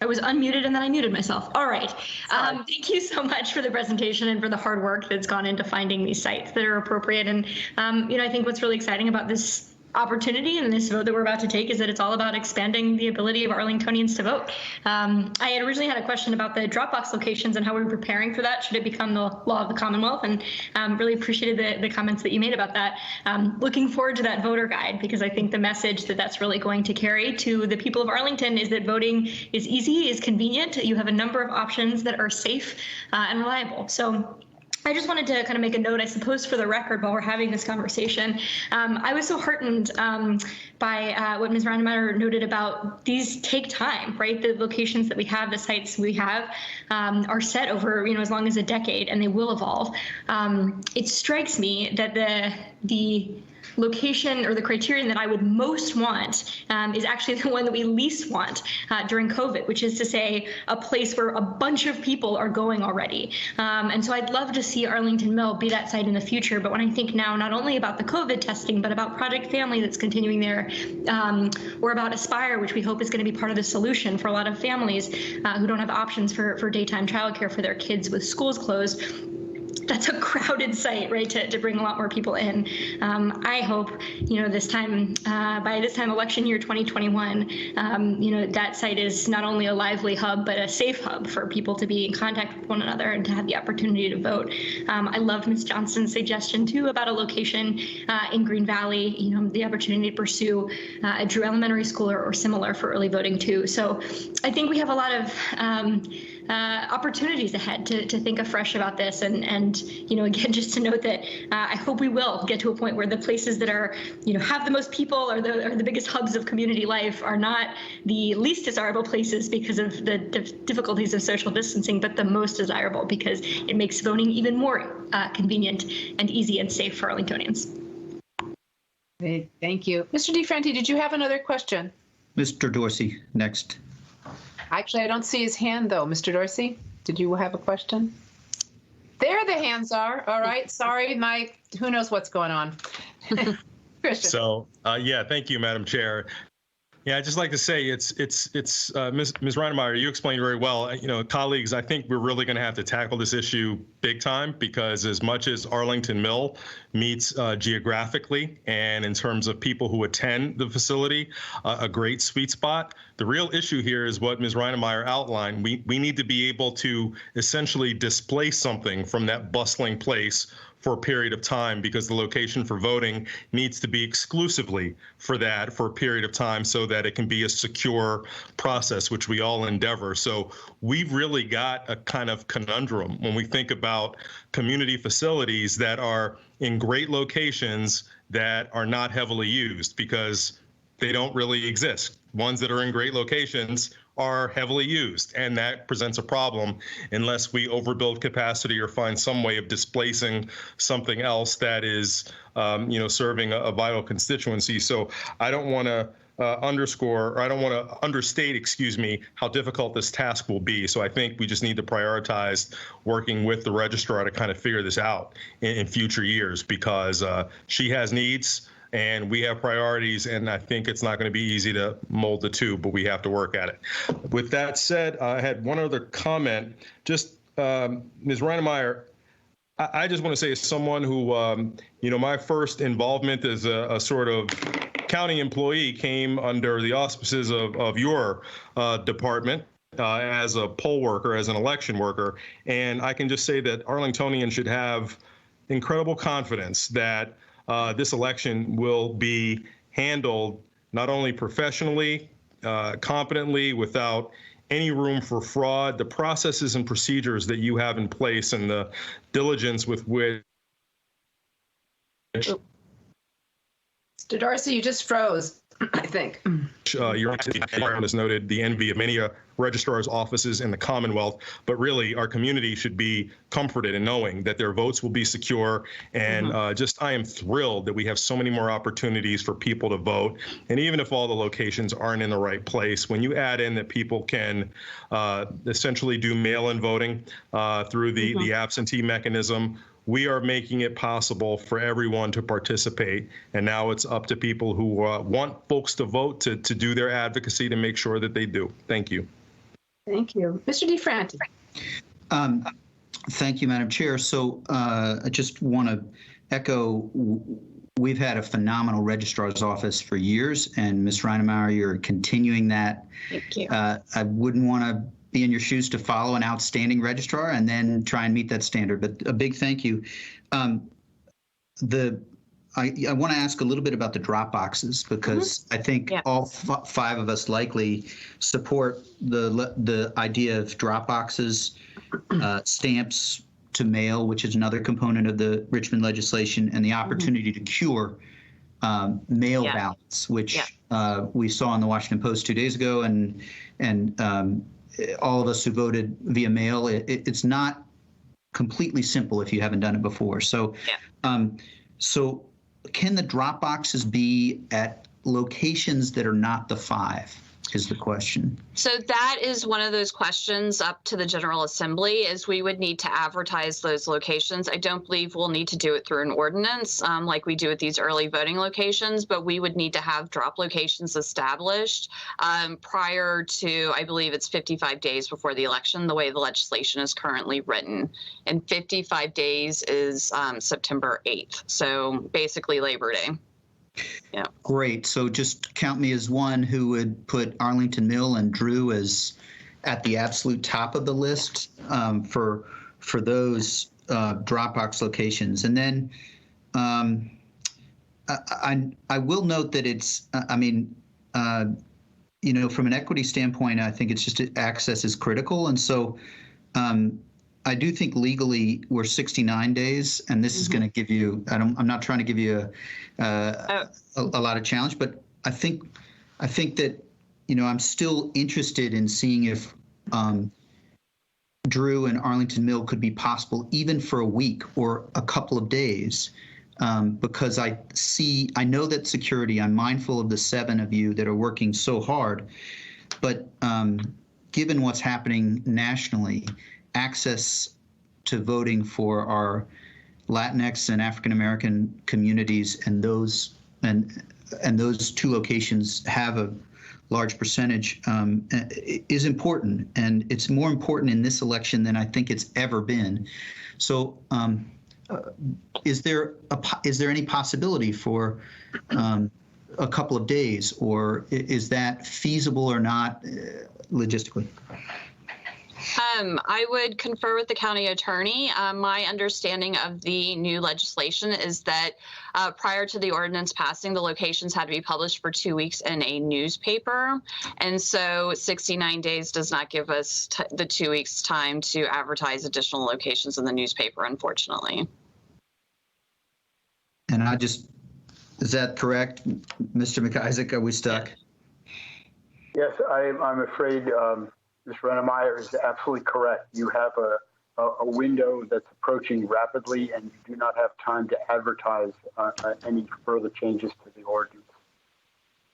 I was unmuted and then I muted myself. All right. Thank you so much for the presentation and for the hard work that's gone into finding these sites that are appropriate. And, I think what's really exciting about this opportunity and this vote that we're about to take is that it's all about expanding the ability of Arlingtonians to vote. I had originally had a question about the Dropbox locations and how we're preparing for that should it become the law of the Commonwealth, and really appreciated the comments that you made about that. Looking forward to that voter guide, because I think the message that's really going to carry to the people of Arlington is that voting is easy, is convenient. You have a number of options that are safe and reliable. So I just wanted to kind of make a note, I suppose, for the record while we're having this conversation. I was so heartened by what Ms. Roundemeyer noted about these take time, right? The locations that we have, the sites we have are set over, as long as a decade, and they will evolve. It strikes me that the location or the criterion that I would most want is actually the one that we least want during COVID, which is to say a place where a bunch of people are going already. And so I'd love to see Arlington Mill be that site in the future. But when I think now not only about the COVID testing, but about Project Family that's continuing there, or about Aspire, which we hope is going to be part of the solution for a lot of families who don't have options for daytime childcare for their kids with schools closed. that's a crowded site, right, to bring a lot more people in. I hope, this time, by this time election year 2021, that site is not only a lively hub, but a safe hub for people to be in contact with one another and to have the opportunity to vote. I love Ms. Johnson's suggestion, too, about a location in Green Valley, the opportunity to pursue a Drew Elementary School or similar for early voting, too. So I think we have a lot of opportunities ahead to think afresh about this. And again, just to note that I hope we will get to a point where the places that are, have the most people or the biggest hubs of community life are not the least desirable places because of the difficulties of social distancing, but the most desirable because it makes voting even more convenient and easy and safe for Arlingtonians. Great, thank you. Mr. DeFranti, did you have another question? Mr. Dorsey, next. Actually, I don't see his hand, though. Mr. Dorsey, did you have a question? There the hands are. All right. Sorry, Mike. Who knows what's going on? Christian. So, yeah, thank you, Madam Chair. Yeah, I'd just like to say Ms. Reinemeyer, you explained very well. Colleagues, I think we're really going to have to tackle this issue big time because as much as Arlington Mill meets geographically and in terms of people who attend the facility, a great sweet spot, the real issue here is what Ms. Reinemeyer outlined. We need to be able to essentially displace something from that bustling place for a period of time because the location for voting needs to be exclusively for that for a period of time so that it can be a secure process, which we all endeavor. So we've really got a kind of conundrum when we think about community facilities that are in great locations that are not heavily used because they don't really exist. Ones that are in great locations are heavily used, and that presents a problem unless we overbuild capacity or find some way of displacing something else that is, serving a vital constituency. So I don't want to understate, how difficult this task will be. So I think we just need to prioritize working with the registrar to kind of figure this out in future years because she has needs. And we have priorities, and I think it's not going to be easy to mold the two, but we have to work at it. With that said, I had one other comment. Just, Ms. Reinemeyer, I just want to say as someone who, my first involvement as a sort of county employee came under the auspices of your department. As a poll worker, as an election worker, and I can just say that Arlingtonians should have incredible confidence that this election will be handled not only professionally, competently, without any room for fraud. The processes and procedures that you have in place and the diligence with which. Mr. Dorsey, you just froze, I think. Your department has noted the envy of many registrar's offices in the Commonwealth, but really our community should be comforted in knowing that their votes will be secure. And I am thrilled that we have so many more opportunities for people to vote. And even if all the locations aren't in the right place, when you add in that people can essentially do mail-in voting through the absentee mechanism, we are making it possible for everyone to participate. And now it's up to people who want folks to vote to do their advocacy to make sure that they do. Thank you. Thank you. Mr. DeFranti. Thank you, Madam Chair. So I just want to echo, we've had a phenomenal registrar's office for years, and Ms. Reinemeyer, you're continuing that. Thank you. I wouldn't want to be in your shoes to follow an outstanding registrar and then try and meet that standard. But a big thank you. I want to ask a little bit about the drop boxes because I think all five of us likely support the idea of drop boxes, stamps to mail, which is another component of the Richmond legislation, and the opportunity to cure mail ballots, which we saw in the Washington Post 2 days ago, and all of us who voted via mail, it's not completely simple if you haven't done it before. So, can the drop boxes be at locations that are not the five? is the question. So that is one of those questions up to the General Assembly, is we would need to advertise those locations. I don't believe we'll need to do it through an ordinance like we do with these early voting locations, but we would need to have drop locations established prior to, I believe it's 55 days before the election, the way the legislation is currently written. And 55 days is September 8th. So basically Labor Day. Yeah. Great. So just count me as one who would put Arlington Mill and Drew as at the absolute top of the list for those Dropbox locations. And then I will note that it's, you know, from an equity standpoint, I think it's just access is critical. And so I do think legally we're 69 days, and this is going to give you, I'm not trying to give you a lot of challenge, but I think that, you know, I'm still interested in seeing if Drew and Arlington Mill could be possible even for a week or a couple of days, because I know that security, I'm mindful of the 7 of you that are working so hard, but given what's happening nationally, access to voting for our Latinx and African American communities, and those 2 locations have a large percentage, is important, and it's more important in this election than I think it's ever been. So, is there any possibility for a couple of days, or is that feasible or not logistically? I would confer with the county attorney. My understanding of the new legislation is that prior to the ordinance passing, the locations had to be published for 2 weeks in a newspaper. And so 69 days does not give us the 2 weeks time to advertise additional locations in the newspaper, unfortunately. And is that correct, Mr. McIsaac? Are we stuck? Yes, I'm afraid Ms. Rennemeyer is absolutely correct. You have a window that's approaching rapidly, and you do not have time to advertise any further changes to the ordinance.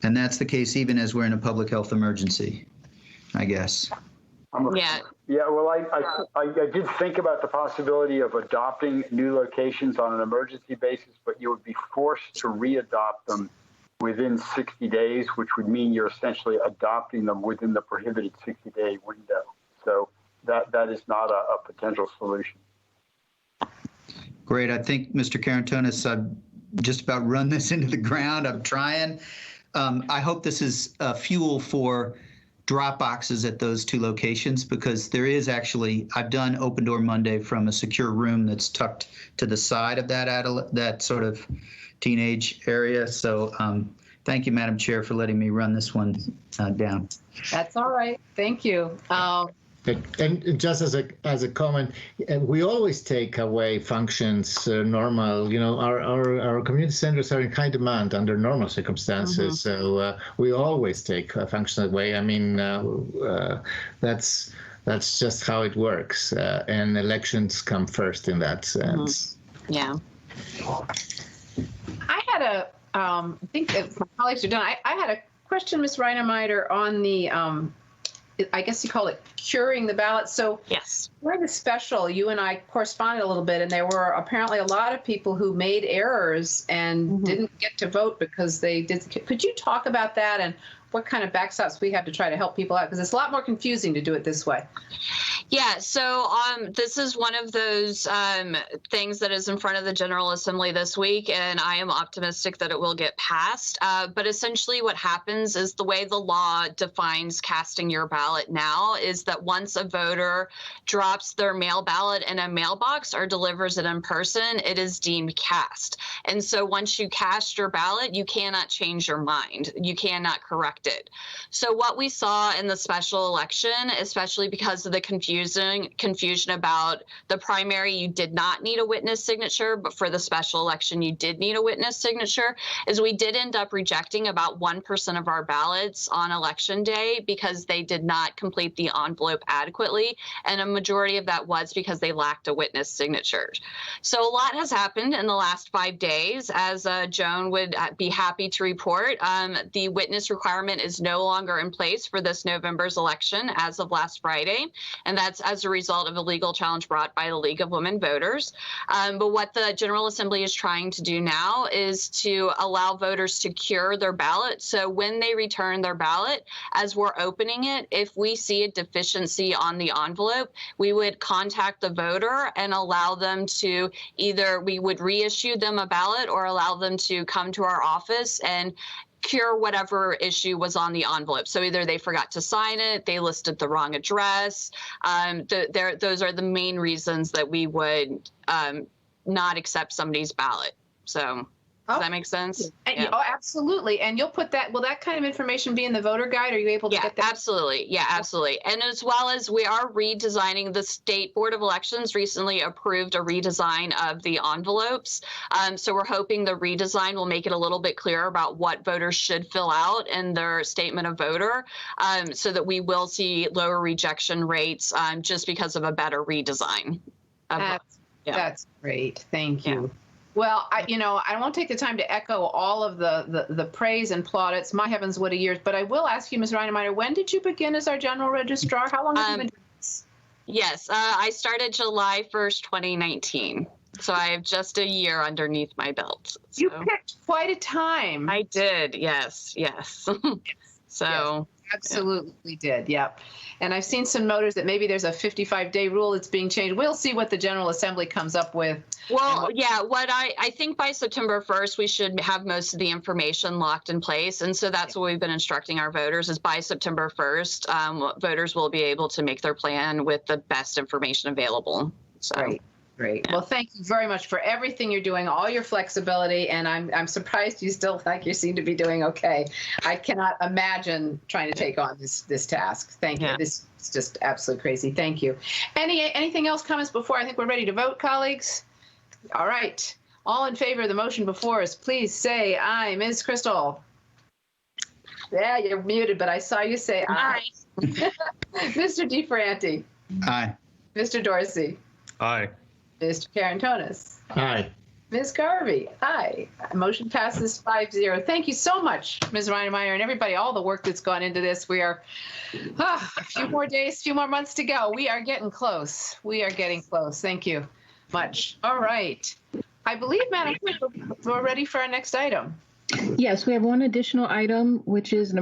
And that's the case even as we're in a public health emergency, I guess. Yeah. Yeah, well, I did think about the possibility of adopting new locations on an emergency basis, but you would be forced to re-adopt them within 60 days, which would mean you're essentially adopting them within the prohibited 60-day window. So that is not a potential solution. Great. I think, Mr. Karantonis, I've just about run this into the ground. I'm trying. I hope this is fuel for drop boxes at those 2 locations, because there is actually, I've done Open Door Monday from a secure room that's tucked to the side of that sort of teenage area. So thank you, Madam Chair, for letting me run this one down. That's all right. Thank you. And just as a comment, we always take away functions normal. You know, our community centers are in high demand under normal circumstances. So we always take functions away. I mean, that's just how it works. And elections come first in that sense. Yeah. I had I think if my colleagues are done, I had a question, Ms. Reinemeyer, on the, I guess you call it curing the ballot. So yes, during the special, you and I corresponded a little bit, and there were apparently a lot of people who made errors and didn't get to vote because they did. Could you talk about that and what kind of backstops we have to try to help people out? Because it's a lot more confusing to do it this way. Yeah, so this is one of those things that is in front of the General Assembly this week, and I am optimistic that it will get passed. But essentially what happens is the way the law defines casting your ballot now is that once a voter drops their mail ballot in a mailbox or delivers it in person, it is deemed cast. And so once you cast your ballot, you cannot change your mind. You cannot correct it. So what we saw in the special election, especially because of the confusion about the primary, you did not need a witness signature, but for the special election, you did need a witness signature, is we did end up rejecting about 1% of our ballots on election day because they did not complete the envelope adequately. And a majority of that was because they lacked a witness signature. So a lot has happened in the last 5 days, as Joan would be happy to report. The witness requirement requirement is no longer in place for this November's election as of last Friday, and that's as a result of a legal challenge brought by the League of Women Voters. But what the General Assembly is trying to do now is to allow voters to cure their ballot. So when they return their ballot, as we're opening it, if we see a deficiency on the envelope, we would contact the voter and allow them to either we would reissue them a ballot or allow them to come to our office and cure whatever issue was on the envelope. So either they forgot to sign it, they listed the wrong address. Those are the main reasons that we would not accept somebody's ballot. So does that make sense? And, oh, absolutely. And you'll put that, will that kind of information be in the voter guide? Are you able to get that? Absolutely. Yeah, absolutely. And as well as we are redesigning, the State Board of Elections recently approved a redesign of the envelopes. So we're hoping the redesign will make it a little bit clearer about what voters should fill out in their statement of voter, so that we will see lower rejection rates just because of a better redesign. That's great. Thank you. Well, I won't take the time to echo all of the praise and plaudits. My heavens, what a year. But I will ask you, Ms. Reinemeyer, when did you begin as our general registrar? How long have you been doing this? Yes, I started July 1st, 2019. So I have just a year underneath my belt. So. You picked quite a time. I did, yes. So. Yes, absolutely did, yep. And I've seen some notice that maybe there's a 55-day rule that's being changed. We'll see what the General Assembly comes up with. Well, what I think by September 1st, we should have most of the information locked in place. And so that's what we've been instructing our voters is by September 1st, voters will be able to make their plan with the best information available. So. Great. Well, thank you very much for everything you're doing, all your flexibility, and I'm surprised you still think you seem to be doing okay. I cannot imagine trying to take on this task. Thank you. This is just absolutely crazy. Thank you. Anything else comments before I think we're ready to vote, colleagues? All right. All in favor of the motion before us, please say aye. Ms. Crystal. Yeah, you're muted, but I saw you say aye. Mr. DeFranti. Aye. Mr. Dorsey. Aye. Mr. Karantonis. Aye. Ms. Garvey. Aye. Motion passes 5-0. Thank you so much, Ms. Reinemeyer, and everybody, all the work that's gone into this. We are a few more days, a few more months to go. We are getting close. Thank you much. All right. I believe, Madam Clerk, we're ready for our next item. Yes, we have one additional item, which is an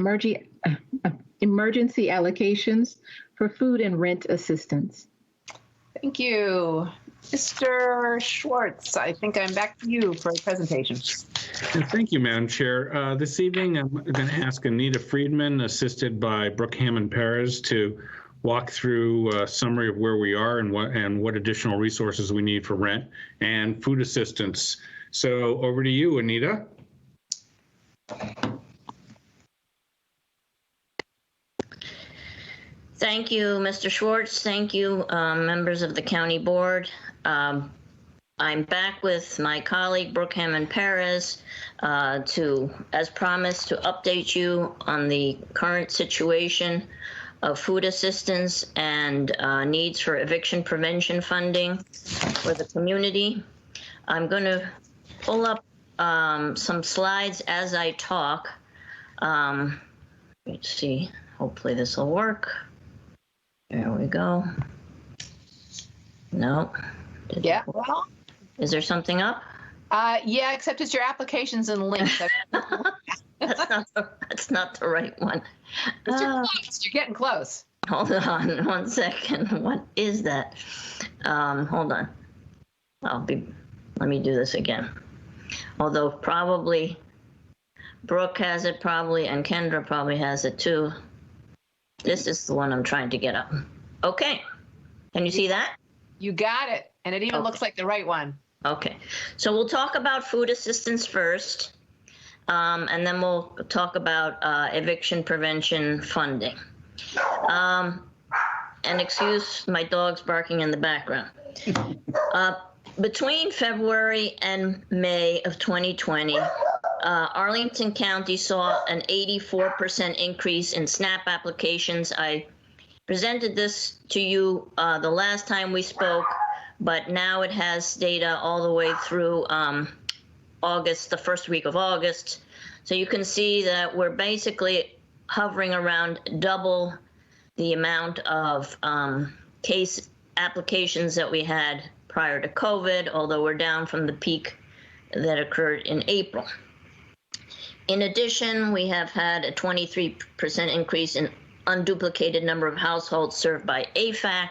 emergency allocations for food and rent assistance. Thank you. Mr. Schwartz, I think I'm back to you for a presentation. Thank you, Madam Chair. This evening, I'm going to ask Anita Friedman, assisted by Brooke Hammond-Perez, to walk through a summary of where we are and what additional resources we need for rent and food assistance. So over to you, Anita. Thank you, Mr. Schwartz. Thank you, members of the County Board. I'm back with my colleague, Brooke Hammond-Perez, as promised, to update you on the current situation of food assistance and needs for eviction prevention funding for the community. I'm going to pull up some slides as I talk. Let's see, hopefully this will work. There we go. No. Yeah. Well, is there something up? Yeah, except it's your applications and links. That's not the right one. You're getting close. Hold on 1 second. What is that? Hold on. Let me do this again. Although probably Brooke has it and Kendra probably has it too. This is the one I'm trying to get up. Okay. Can you see that? You got it. And it even looks like the right one. Okay. So we'll talk about food assistance first, and then we'll talk about eviction prevention funding. And excuse my dogs barking in the background. Between February and May of 2020, Arlington County saw an 84% increase in SNAP applications. I presented this to you the last time we spoke, but now it has data all the way through August, the first week of August. So you can see that we're basically hovering around double the amount of case applications that we had prior to COVID, although we're down from the peak that occurred in April. In addition, we have had a 23% increase in unduplicated number of households served by AFAC.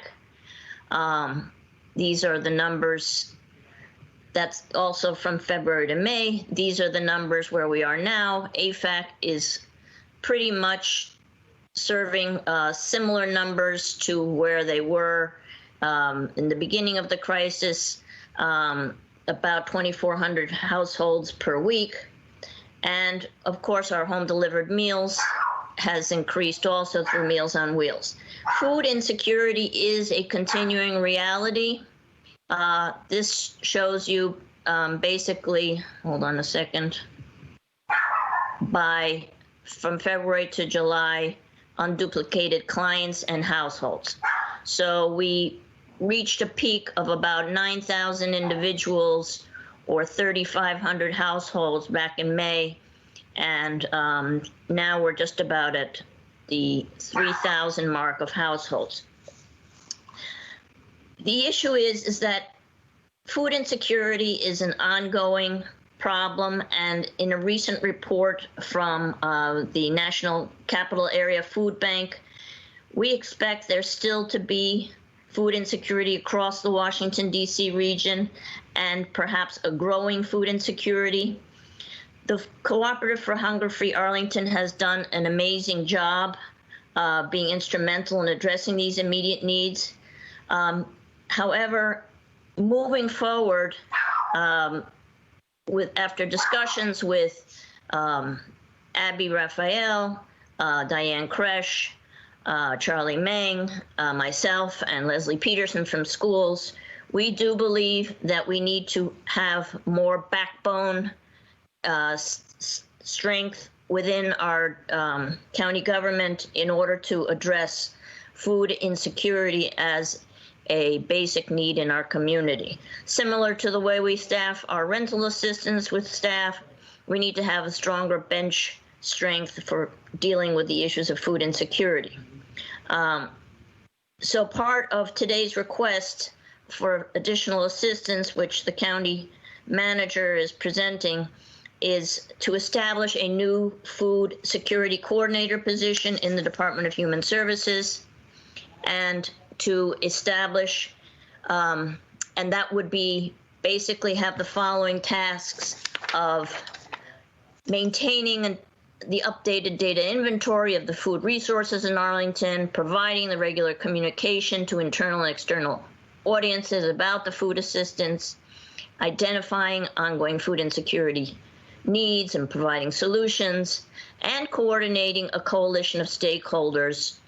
These are the numbers. That's also from February to May. These are the numbers where we are now. AFAC is pretty much serving similar numbers to where they were in the beginning of the crisis, about 2,400 households per week. And of course, our home delivered meals has increased also through Meals on Wheels. Food insecurity is a continuing reality. This shows you basically, hold on a second, from February to July, unduplicated clients and households. So we reached a peak of about 9,000 individuals or 3,500 households back in May. And now we're just about at the 3,000 mark of households. The issue is that food insecurity is an ongoing problem, and in a recent report from the National Capital Area Food Bank, we expect there still to be food insecurity across the Washington, D.C. region, and perhaps a growing food insecurity. The Cooperative for Hunger-Free Arlington has done an amazing job being instrumental in addressing these immediate needs. However, moving forward, after discussions with Abby Raphael, Diane Kresh, Charlie Meng, myself, and Leslie Peterson from schools, we do believe that we need to have more backbone strength within our county government in order to address food insecurity as a basic need in our community. Similar to the way we staff our rental assistance with staff, we need to have a stronger bench strength for dealing with the issues of food insecurity. So part of today's request for additional assistance, which the county manager is presenting, is to establish a new food security coordinator position in the Department of Human Services, and to establish, and that would be basically have the following tasks of maintaining the updated data inventory of the food resources in Arlington, providing the regular communication to internal and external audiences about the food assistance, identifying ongoing food insecurity needs and providing solutions, and coordinating a coalition of stakeholders.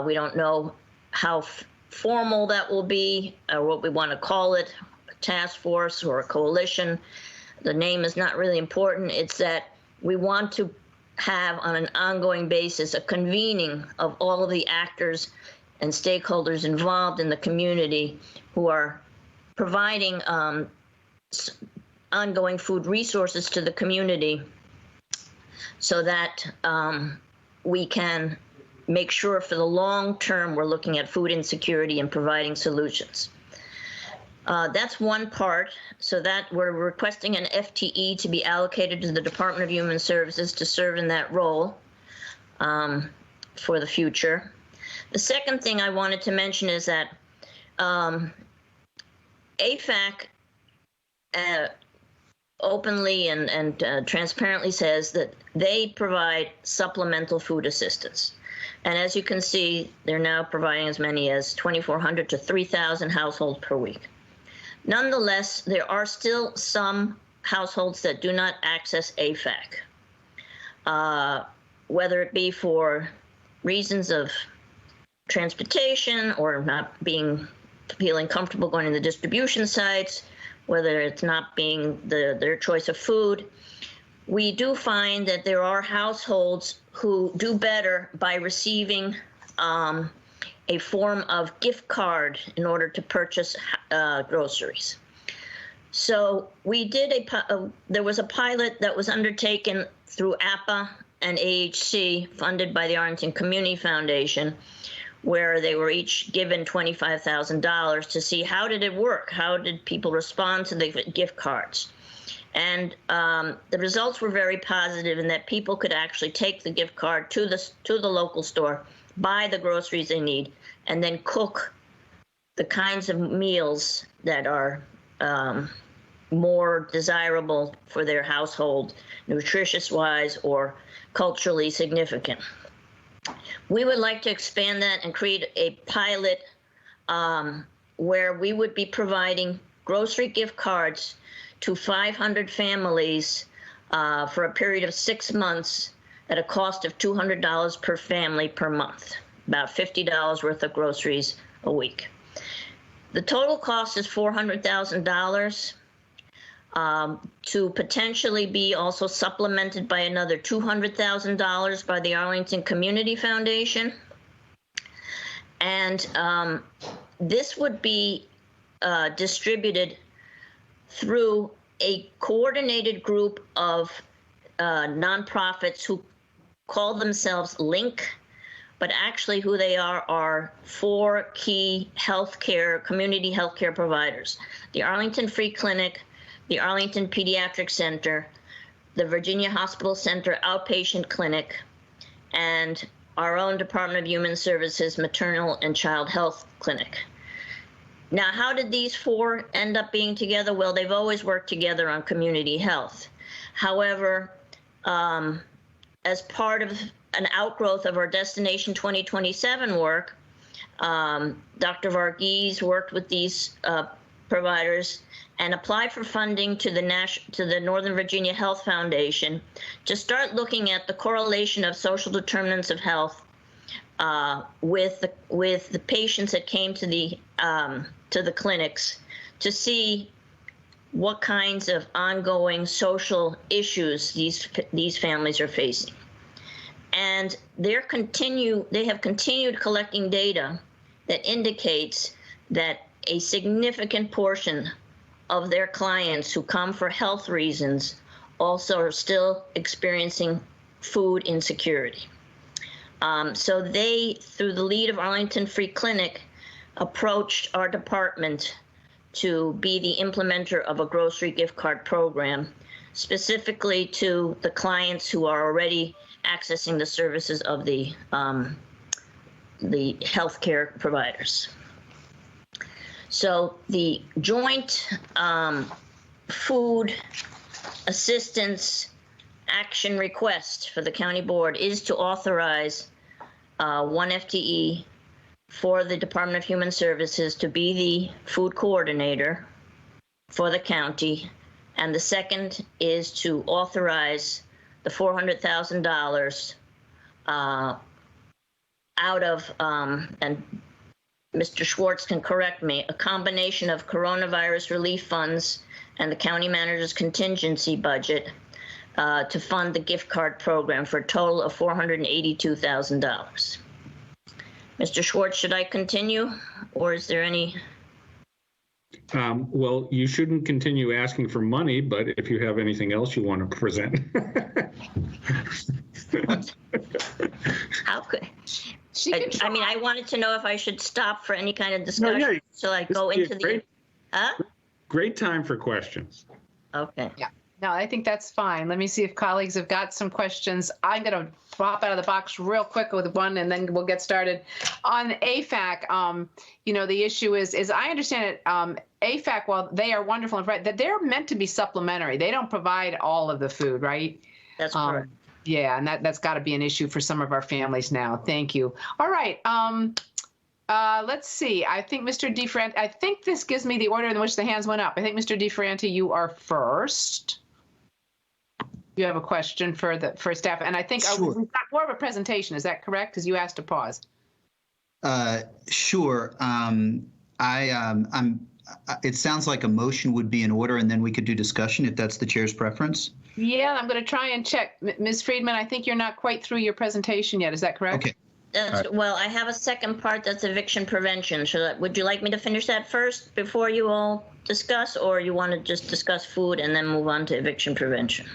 We don't know how formal that will be, or what we want to call it, a task force or a coalition. The name is not really important. It's that we want to have on an ongoing basis a convening of all of the actors and stakeholders involved in the community who are providing ongoing food resources to the community, so that we can make sure for the long term we're looking at food insecurity and providing solutions. That's one part, so that we're requesting an FTE to be allocated to the Department of Human Services to serve in that role for the future. The second thing I wanted to mention is that AFAC openly and transparently says that they provide supplemental food assistance. And as you can see, they're now providing as many as 2,400 to 3,000 households per week. Nonetheless, there are still some households that do not access AFAC, whether it be for reasons of transportation or not feeling comfortable going to the distribution sites, whether it's not being their choice of food. We do find that there are households who do better by receiving a form of gift card in order to purchase groceries. So we did there was a pilot that was undertaken through APA and AHC, funded by the Arlington Community Foundation, where they were each given $25,000 to see how did it work? How did people respond to the gift cards? And the results were very positive in that people could actually take the gift card to the local store, buy the groceries they need, and then cook the kinds of meals that are more desirable for their household, nutritious-wise or culturally significant. We would like to expand that and create a pilot where we would be providing grocery gift cards to 500 families for a period of 6 months at a cost of $200 per family per month, about $50 worth of groceries a week. The total cost is $400,000 to potentially be also supplemented by another $200,000 by the Arlington Community Foundation. And this would be distributed through a coordinated group of nonprofits who call themselves LINK, but actually who they are 4 key community healthcare providers: the Arlington Free Clinic, the Arlington Pediatric Center, the Virginia Hospital Center Outpatient Clinic, and our own Department of Human Services Maternal and Child Health Clinic. Now, how did these 4 end up being together? Well, they've always worked together on community health. However, as part of an outgrowth of our Destination 2027 work, Dr. Varghese worked with these providers and applied for funding to the Northern Virginia Health Foundation to start looking at the correlation of social determinants of health with the patients that came to the clinics, to see what kinds of ongoing social issues these families are facing. And they have continued collecting data that indicates that a significant portion of their clients who come for health reasons also are still experiencing food insecurity. So they, through the lead of Arlington Free Clinic, approached our department to be the implementer of a grocery gift card program, specifically to the clients who are already accessing the services of the healthcare providers. So the joint food assistance action request for the county board is to authorize 1 FTE for the Department of Human Services to be the food coordinator for the county. And the second is to authorize the $400,000 out of, and Mr. Schwartz can correct me, a combination of coronavirus relief funds and the county manager's contingency budget to fund the gift card program for a total of $482,000. Mr. Schwartz, should I continue, or is there any? Well, you shouldn't continue asking for money, but if you have anything else you want to present. How could? I mean, I wanted to know if I should stop for any kind of discussion. No, yeah. So I go into the. Great time for questions. Okay. Yeah. No, I think that's fine. Let me see if colleagues have got some questions. I'm going to pop out of the box real quick with one, and then we'll get started. On AFAC, the issue is I understand it, AFAC, while they are wonderful and that they're meant to be supplementary. They don't provide all of the food, right? That's correct. Yeah, and that's got to be an issue for some of our families now. Thank you. All right. Let's see. I think Mr. DeFranti, I think this gives me the order in which the hands went up. I think Mr. DeFranti, you are first. You have a question for staff, and I think Sure. we've got more of a presentation. Is that correct? Because you asked to pause. Sure. It sounds like a motion would be in order, and then we could do discussion if that's the chair's preference. Yeah, I'm going to try and check. Ms. Friedman, I think you're not quite through your presentation yet. Is that correct? Okay. Well, I have a second part that's eviction prevention. Would you like me to finish that first before you all discuss, or you want to just discuss food and then move on to eviction prevention?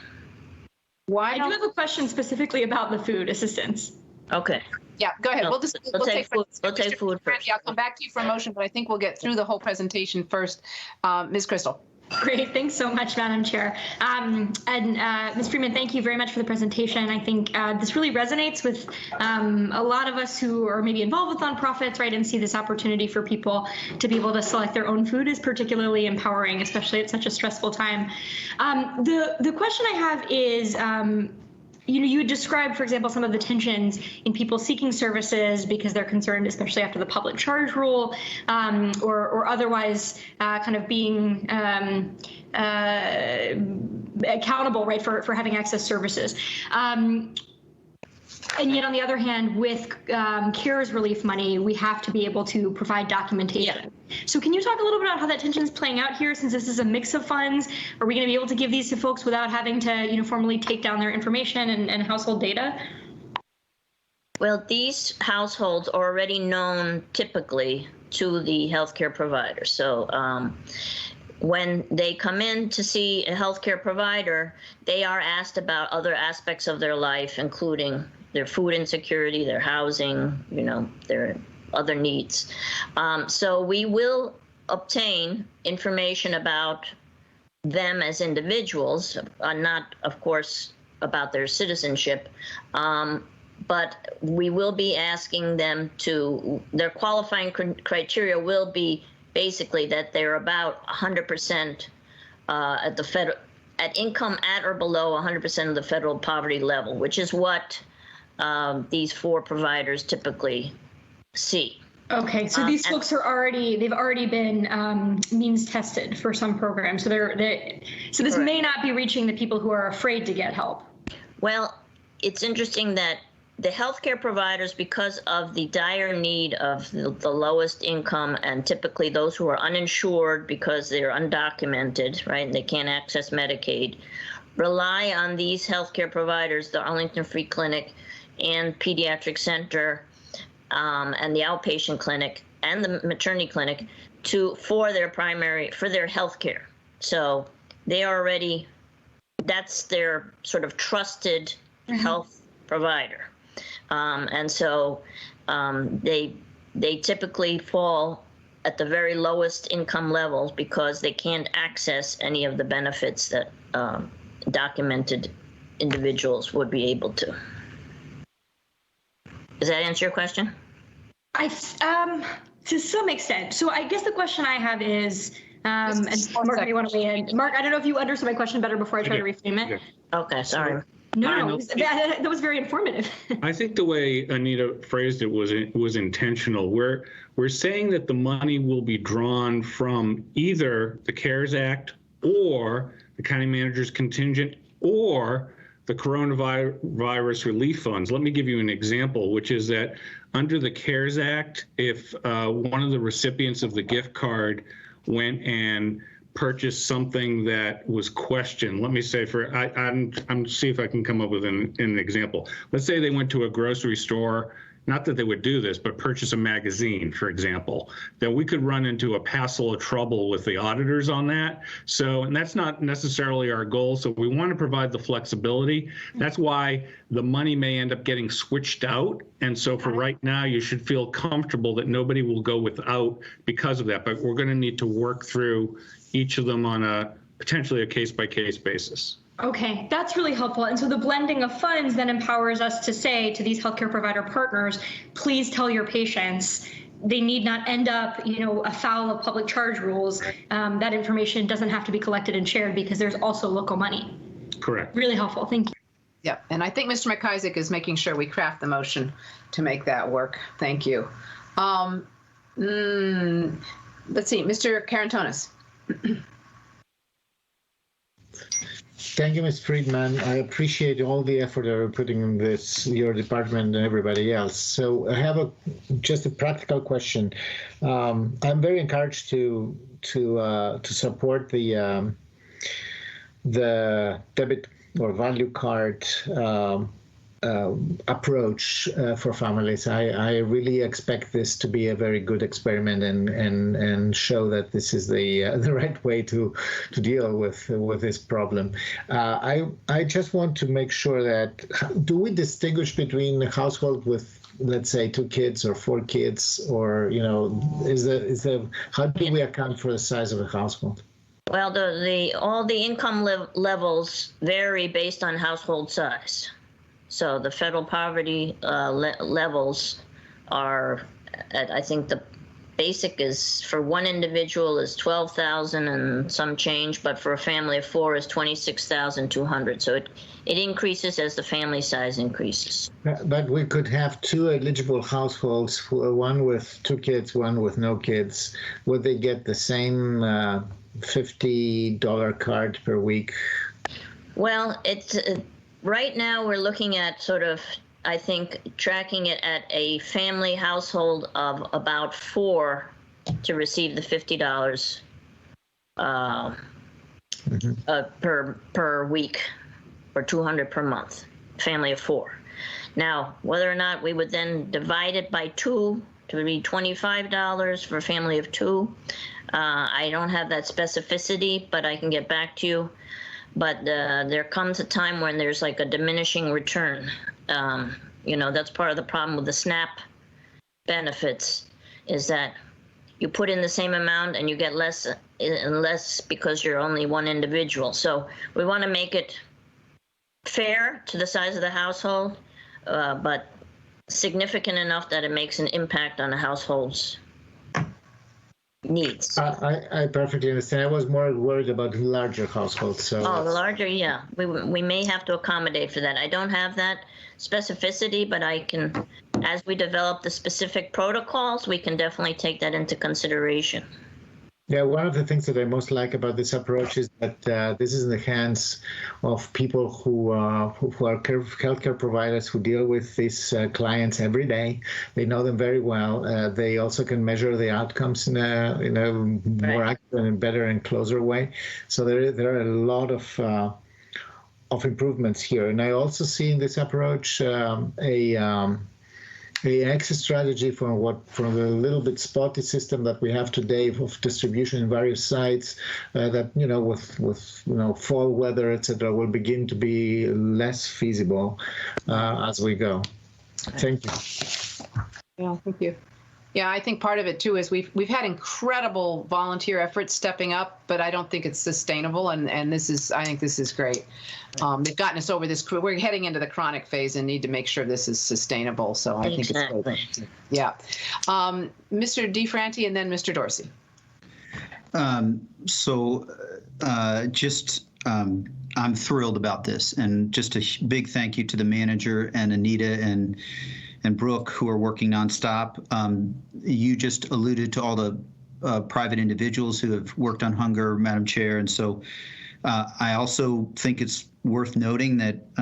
Why I do have a question specifically about the food assistance. Okay. Yeah, go ahead. No, We'll take food. We'll take food first. I'll come back to you for a motion, but I think we'll get through the whole presentation first. Ms. Crystal. Great, thanks so much, Madam Chair. Ms. Freeman, thank you very much for the presentation. I think this really resonates with a lot of us who are maybe involved with nonprofits, right, and see this opportunity for people to be able to select their own food is particularly empowering, especially at such a stressful time. The question I have is, you described, for example, some of the tensions in people seeking services because they're concerned, especially after the public charge rule, or otherwise kind of being accountable, right, for having access services. And yet, on the other hand, with CARES relief money, we have to be able to provide documentation. Yeah. So can you talk a little bit about how that tension is playing out here, since this is a mix of funds? Are we going to be able to give these to folks without having to formally take down their information and household data? Well, these households are already known typically to the healthcare provider. So when they come in to see a healthcare provider, they are asked about other aspects of their life, including their food insecurity, their housing, their other needs. So we will obtain information about them as individuals, not, of course, about their citizenship, but we will be asking them their qualifying criteria will be basically that they're about 100% at income at or below 100% of the federal poverty level, which is what these 4 providers typically see. Okay, so these folks they've already been means tested for some programs. So so this may not be reaching the people who are afraid to get help. Well, it's interesting that the healthcare providers, because of the dire need of the lowest income and typically those who are uninsured because they're undocumented, right, and they can't access Medicaid, rely on these healthcare providers, the Arlington Free Clinic and Pediatric Center and the outpatient clinic and the maternity clinic for their health care. So they are that's their sort of trusted health provider. And so they typically fall at the very lowest income levels because they can't access any of the benefits that documented individuals would be able to. Does that answer your question? To some extent. So I guess the question I have is, and Mark, you want to weigh in? Mark, I don't know if you understood my question better before I try to reframe it. Okay, sorry. No, that was very informative. I think the way Anita phrased it was intentional. We're saying that the money will be drawn from either the CARES Act or the county manager's contingent or the coronavirus relief funds. Let me give you an example, which is that under the CARES Act, if one of the recipients of the gift card went and purchased something that was questioned, let me say I'm see if I can come up with an example. Let's say they went to a grocery store, not that they would do this, but purchase a magazine, for example, then we could run into a passel of trouble with the auditors on that. So, and that's not necessarily our goal. So we want to provide the flexibility. That's why the money may end up getting switched out. And so for right now, you should feel comfortable that nobody will go without because of that. But we're going to need to work through each of them on potentially a case-by-case basis. Okay, that's really helpful. And so the blending of funds then empowers us to say to these healthcare provider partners, please tell your patients they need not end up, afoul of public charge rules. That information doesn't have to be collected and shared because there's also local money. Correct. Really helpful. Thank you. Yeah, and I think Mr. McIsaac is making sure we craft the motion to make that work. Thank you. Let's see, Mr. Karantonis. Thank you, Ms. Friedman. I appreciate all the effort that you're putting in this, your department and everybody else. So I have just a practical question. I'm very encouraged to support the debit or value card approach for families. I really expect this to be a very good experiment and show that this is the right way to deal with this problem. I just want to make sure that, do we distinguish between a household with, let's say, 2 kids or 4 kids, or how do we account for the size of a household? Well, all the income levels vary based on household size. So the federal poverty levels are, I think the basic is for one individual is 12,000 and some change, but for a family of 4 is 26,200. So it increases as the family size increases. But we could have 2 eligible households, one with 2 kids, one with no kids. Would they get the same $50 card per week? Well, it's right now we're looking at sort of, I think, tracking it at a family household of about 4 to receive the $50 per week, or $200 per month, family of 4. Now, whether or not we would then divide it by 2 to be $25 for a family of 2, I don't have that specificity, but I can get back to you. But there comes a time when there's like a diminishing return. That's part of the problem with the SNAP benefits, is that you put in the same amount and you get less and less because you're only one individual. So we want to make it fair to the size of the household, but significant enough that it makes an impact on the household's needs. I perfectly understand. I was more worried about larger households. So the larger, yeah. We may have to accommodate for that. I don't have that specificity, but I can, as we develop the specific protocols, we can definitely take that into consideration. Yeah, one of the things that I most like about this approach is that this is in the hands of people who are healthcare providers who deal with these clients every day. They know them very well. They also can measure the outcomes in a more accurate and better and closer way. So there are a lot of improvements here. And I also see in this approach the exit strategy from the little bit spotty system that we have today of distribution in various sites that with fall weather, etc., will begin to be less feasible as we go. Thank you. Yeah, thank you. Yeah, I think part of it too is we've had incredible volunteer efforts stepping up, but I don't think it's sustainable. And I think this is great. They've gotten us over this. We're heading into the chronic phase and need to make sure this is sustainable. So I think it's great. Yeah. Mr. DeFranti and then Mr. Dorsey. I'm thrilled about this, and just a big thank you to the manager and Anita and Brooke, who are working nonstop. You just alluded to all the private individuals who have worked on hunger, Madam Chair, and so I also think it's worth noting that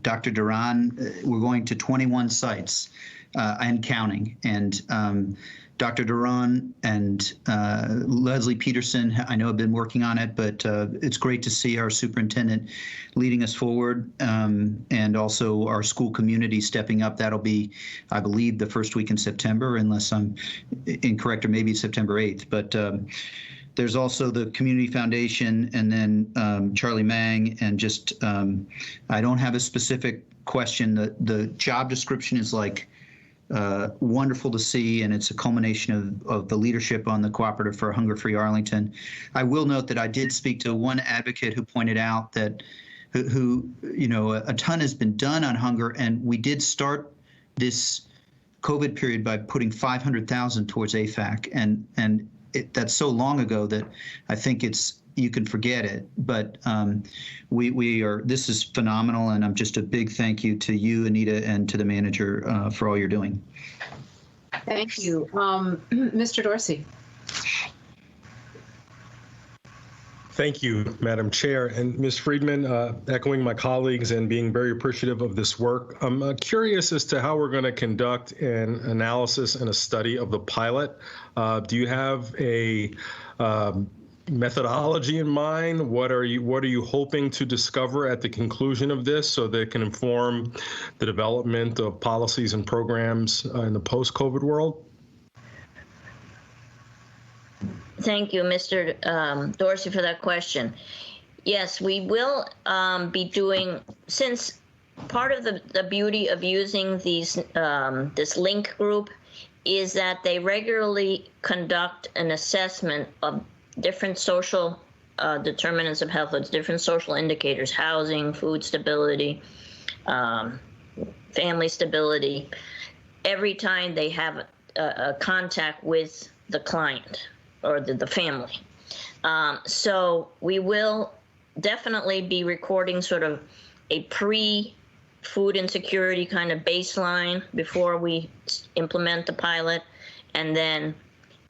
Dr. Duran, we're going to 21 sites and counting, and Dr. Duran and Leslie Peterson, I know have been working on it, but it's great to see our superintendent leading us forward, and also our school community stepping up. That'll be, I believe, the first week in September, unless I'm incorrect, or maybe September 8th. But there's also the Community Foundation, and then Charlie Mang, and just I don't have a specific question. The job description is wonderful to see, and it's a culmination of the leadership on the Cooperative for Hunger-Free Arlington. I will note that I did speak to one advocate who pointed out that a ton has been done on hunger, and we did start this COVID period by putting $500,000 towards AFAC, and that's so long ago that I think you can forget it. But this is phenomenal, and I'm just a big thank you to you, Anita, and to the manager for all you're doing. Thank you. Mr. Dorsey. Thank you, Madam Chair. And Ms. Friedman, echoing my colleagues and being very appreciative of this work, I'm curious as to how we're going to conduct an analysis and a study of the pilot. Do you have a methodology in mind? What are you hoping to discover at the conclusion of this so that it can inform the development of policies and programs in the post-COVID world? Thank you, Mr. Dorsey, for that question. Yes, we will be doing, since part of the beauty of using these this link group is that they regularly conduct an assessment of different social determinants of health, different social indicators, housing, food stability, family stability, every time they have a contact with the client or the family. So we will definitely be recording sort of a pre-food insecurity kind of baseline before we implement the pilot, and then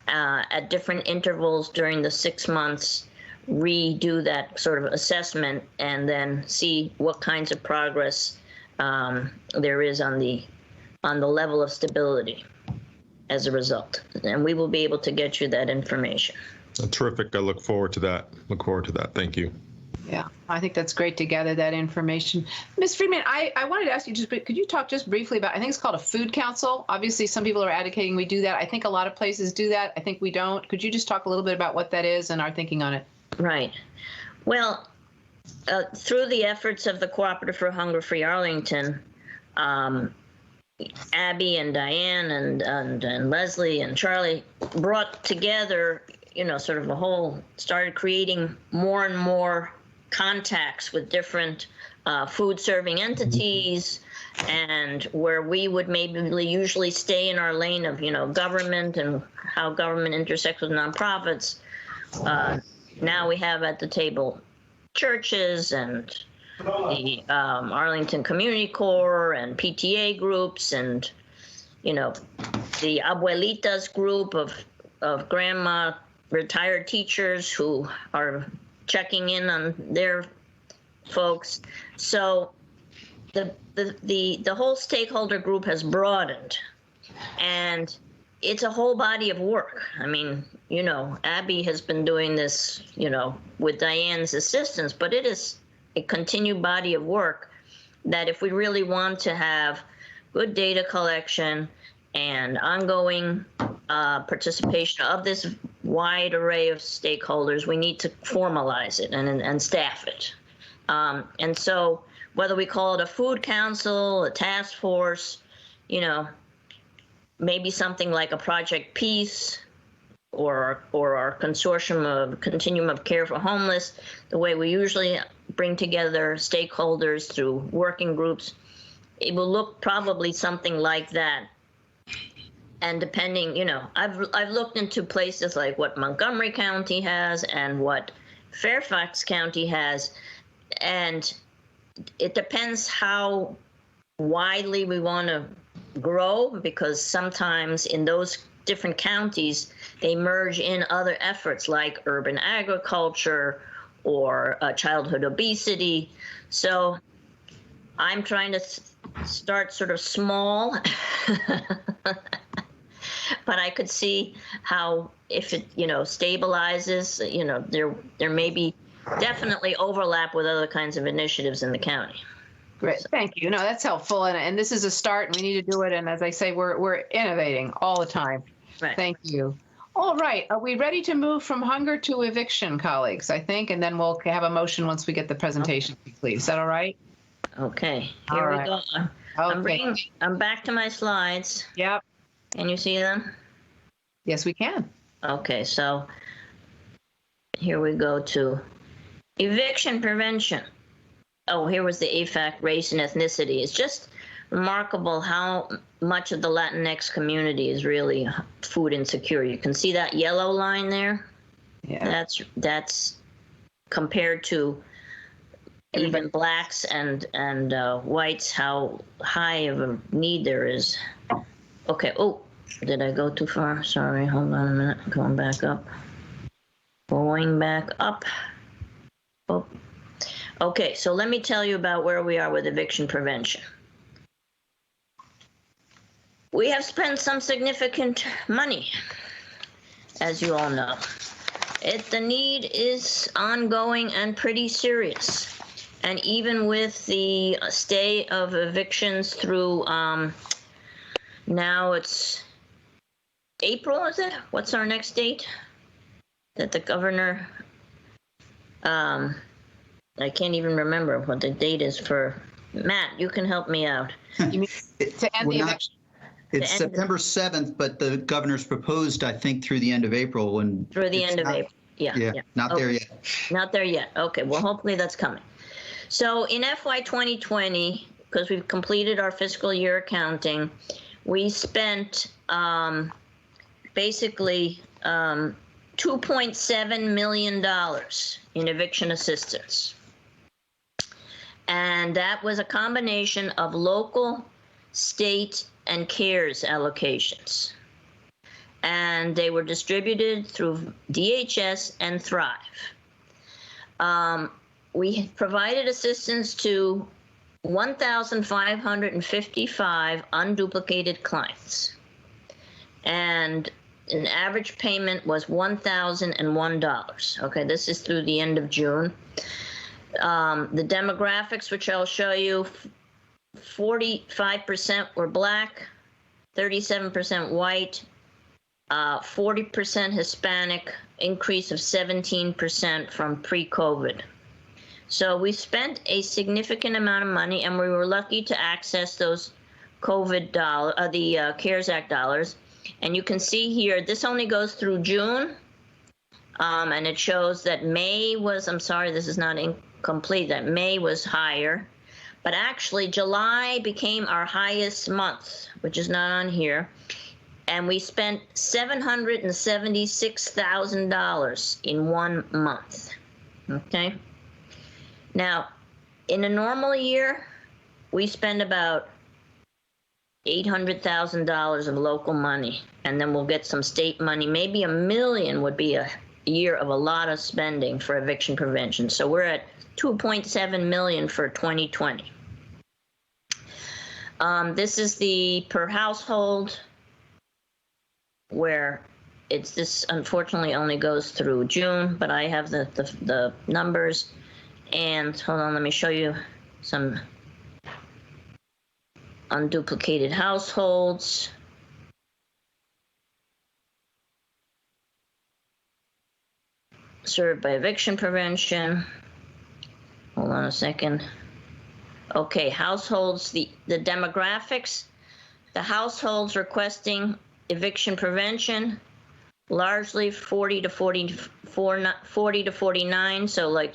at different intervals during the 6 months, redo that sort of assessment and then see what kinds of progress there is on the level of stability as a result. And we will be able to get you that information. Terrific. I look forward to that. Thank you. Yeah, I think that's great to gather that information. Ms. Friedman, I wanted to ask you, could you talk just briefly about, I think it's called a food council. Obviously, some people are advocating we do that. I think a lot of places do that. I think we don't. Could you just talk a little bit about what that is and our thinking on it? Right. Well, through the efforts of the Cooperative for Hunger-Free Arlington, Abby and Diane and Leslie and Charlie brought together, sort of started creating more and more contacts with different food serving entities, and where we would maybe usually stay in our lane of, government and how government intersects with nonprofits. Now we have at the table churches and the Arlington Community Corps and PTA groups and, the Abuelitas group of grandma retired teachers who are checking in on their folks. So the whole stakeholder group has broadened, and it's a whole body of work. I mean, Abby has been doing this, with Diane's assistance, but it is a continued body of work that if we really want to have good data collection and ongoing participation of this wide array of stakeholders, we need to formalize it and staff it. And so whether we call it a food council, a task force, maybe something like a Project Peace or our consortium of Continuum of Care for Homeless, the way we usually bring together stakeholders through working groups, it will look probably something like that. And depending, I've looked into places like what Montgomery County has and what Fairfax County has, and it depends how widely we want to grow, because sometimes in those different counties, they merge in other efforts like urban agriculture or childhood obesity. So I'm trying to start sort of small, but I could see how if it, stabilizes, there may be definitely overlap with other kinds of initiatives in the county. Great, thank you. No, that's helpful, and this is a start, and we need to do it. And as I say, we're innovating all the time. Right. Thank you. All right, are we ready to move from hunger to eviction, colleagues? I think, and then we'll have a motion once we get the presentation complete. Is that all right? Okay, here we go. I'm back to my slides. Yep. Can you see them? Yes, we can. Okay, so here we go to eviction prevention. Oh, here was the AFAC, race and ethnicity. It's just remarkable how much of the Latinx community is really food insecure. You can see that yellow line there. Yeah. That's compared to even blacks and whites, how high of a need there is. Okay. Oh, did I go too far? Sorry. Hold on a minute. Going back up. Going back up. Oh. Okay, so let me tell you about where we are with eviction prevention. We have spent some significant money, as you all know. The need is ongoing and pretty serious. And even with the stay of evictions through, now it's April, is it? What's our next date? That the governor, I can't even remember what the date is for. Matt, you can help me out. You mean to end the eviction? It's September 7th, but the governor's proposed, I think, through the end of April. Through the end of April, yeah. Not there yet. Not there yet. Okay, well, hopefully that's coming. So in FY 2020, because we've completed our fiscal year accounting, we spent basically $2.7 million in eviction assistance. And that was a combination of local, state, and CARES allocations. And they were distributed through DHS and Thrive. We provided assistance to 1,555 unduplicated clients. And an average payment was $1,001. Okay, this is through the end of June. The demographics, which I'll show you, 45% were Black, 37% white, 40% Hispanic, increase of 17% from pre-COVID. So we spent a significant amount of money, and we were lucky to access those COVID the CARES Act dollars. And you can see here, this only goes through June, and it shows that May was, I'm sorry, this is not incomplete, that May was higher. But actually, July became our highest month, which is not on here. And we spent $776,000 in 1 month, okay? Now, in a normal year, we spend about $800,000 of local money, and then we'll get some state money. Maybe $1 million would be a year of a lot of spending for eviction prevention. So we're at $2.7 million for 2020. This is the per household, where this unfortunately only goes through June, but I have the numbers. And hold on, let me show you some unduplicated households. Served by eviction prevention. Hold on a second. Okay, households, the demographics, the households requesting eviction prevention, largely 40 to 49, so like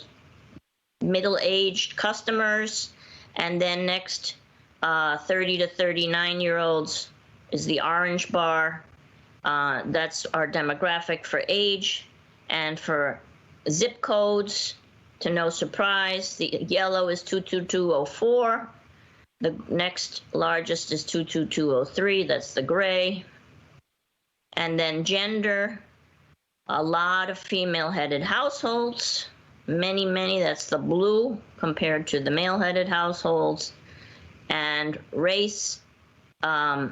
middle-aged customers, and then next 30 to 39-year-olds is the orange bar. That's our demographic for age, and for zip codes, to no surprise, the yellow is 22204. The next largest is 22203, that's the gray. And then gender, a lot of female-headed households, many, that's the blue compared to the male-headed households. And race, the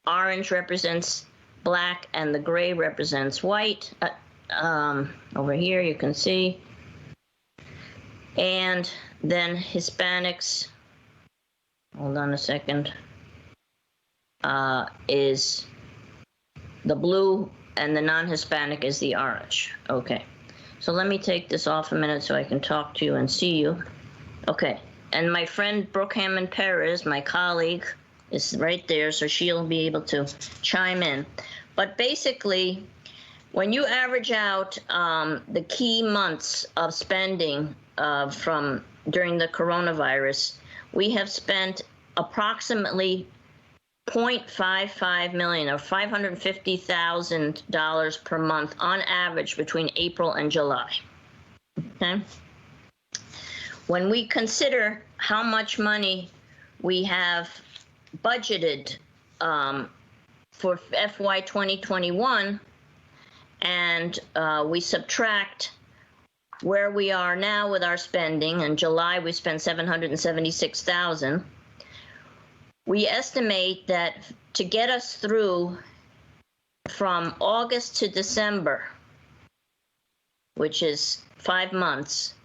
orange represents Black and the gray represents white. Over here you can see. And then Hispanics, hold on a second, is the blue, and the non-Hispanic is the orange. Okay, so let me take this off a minute so I can talk to you and see you. Okay, and my friend Brooke Hammond Perez, my colleague, is right there, so she'll be able to chime in. But basically, when you average out the key months of spending from during the coronavirus, we have spent approximately $0.55 million, or $550,000 per month on average between April and July. Okay. When we consider how much money we have budgeted for FY 2021, and we subtract where we are now with our spending, in July we spent $776,000, we estimate that to get us through from August to December, which is 5 months,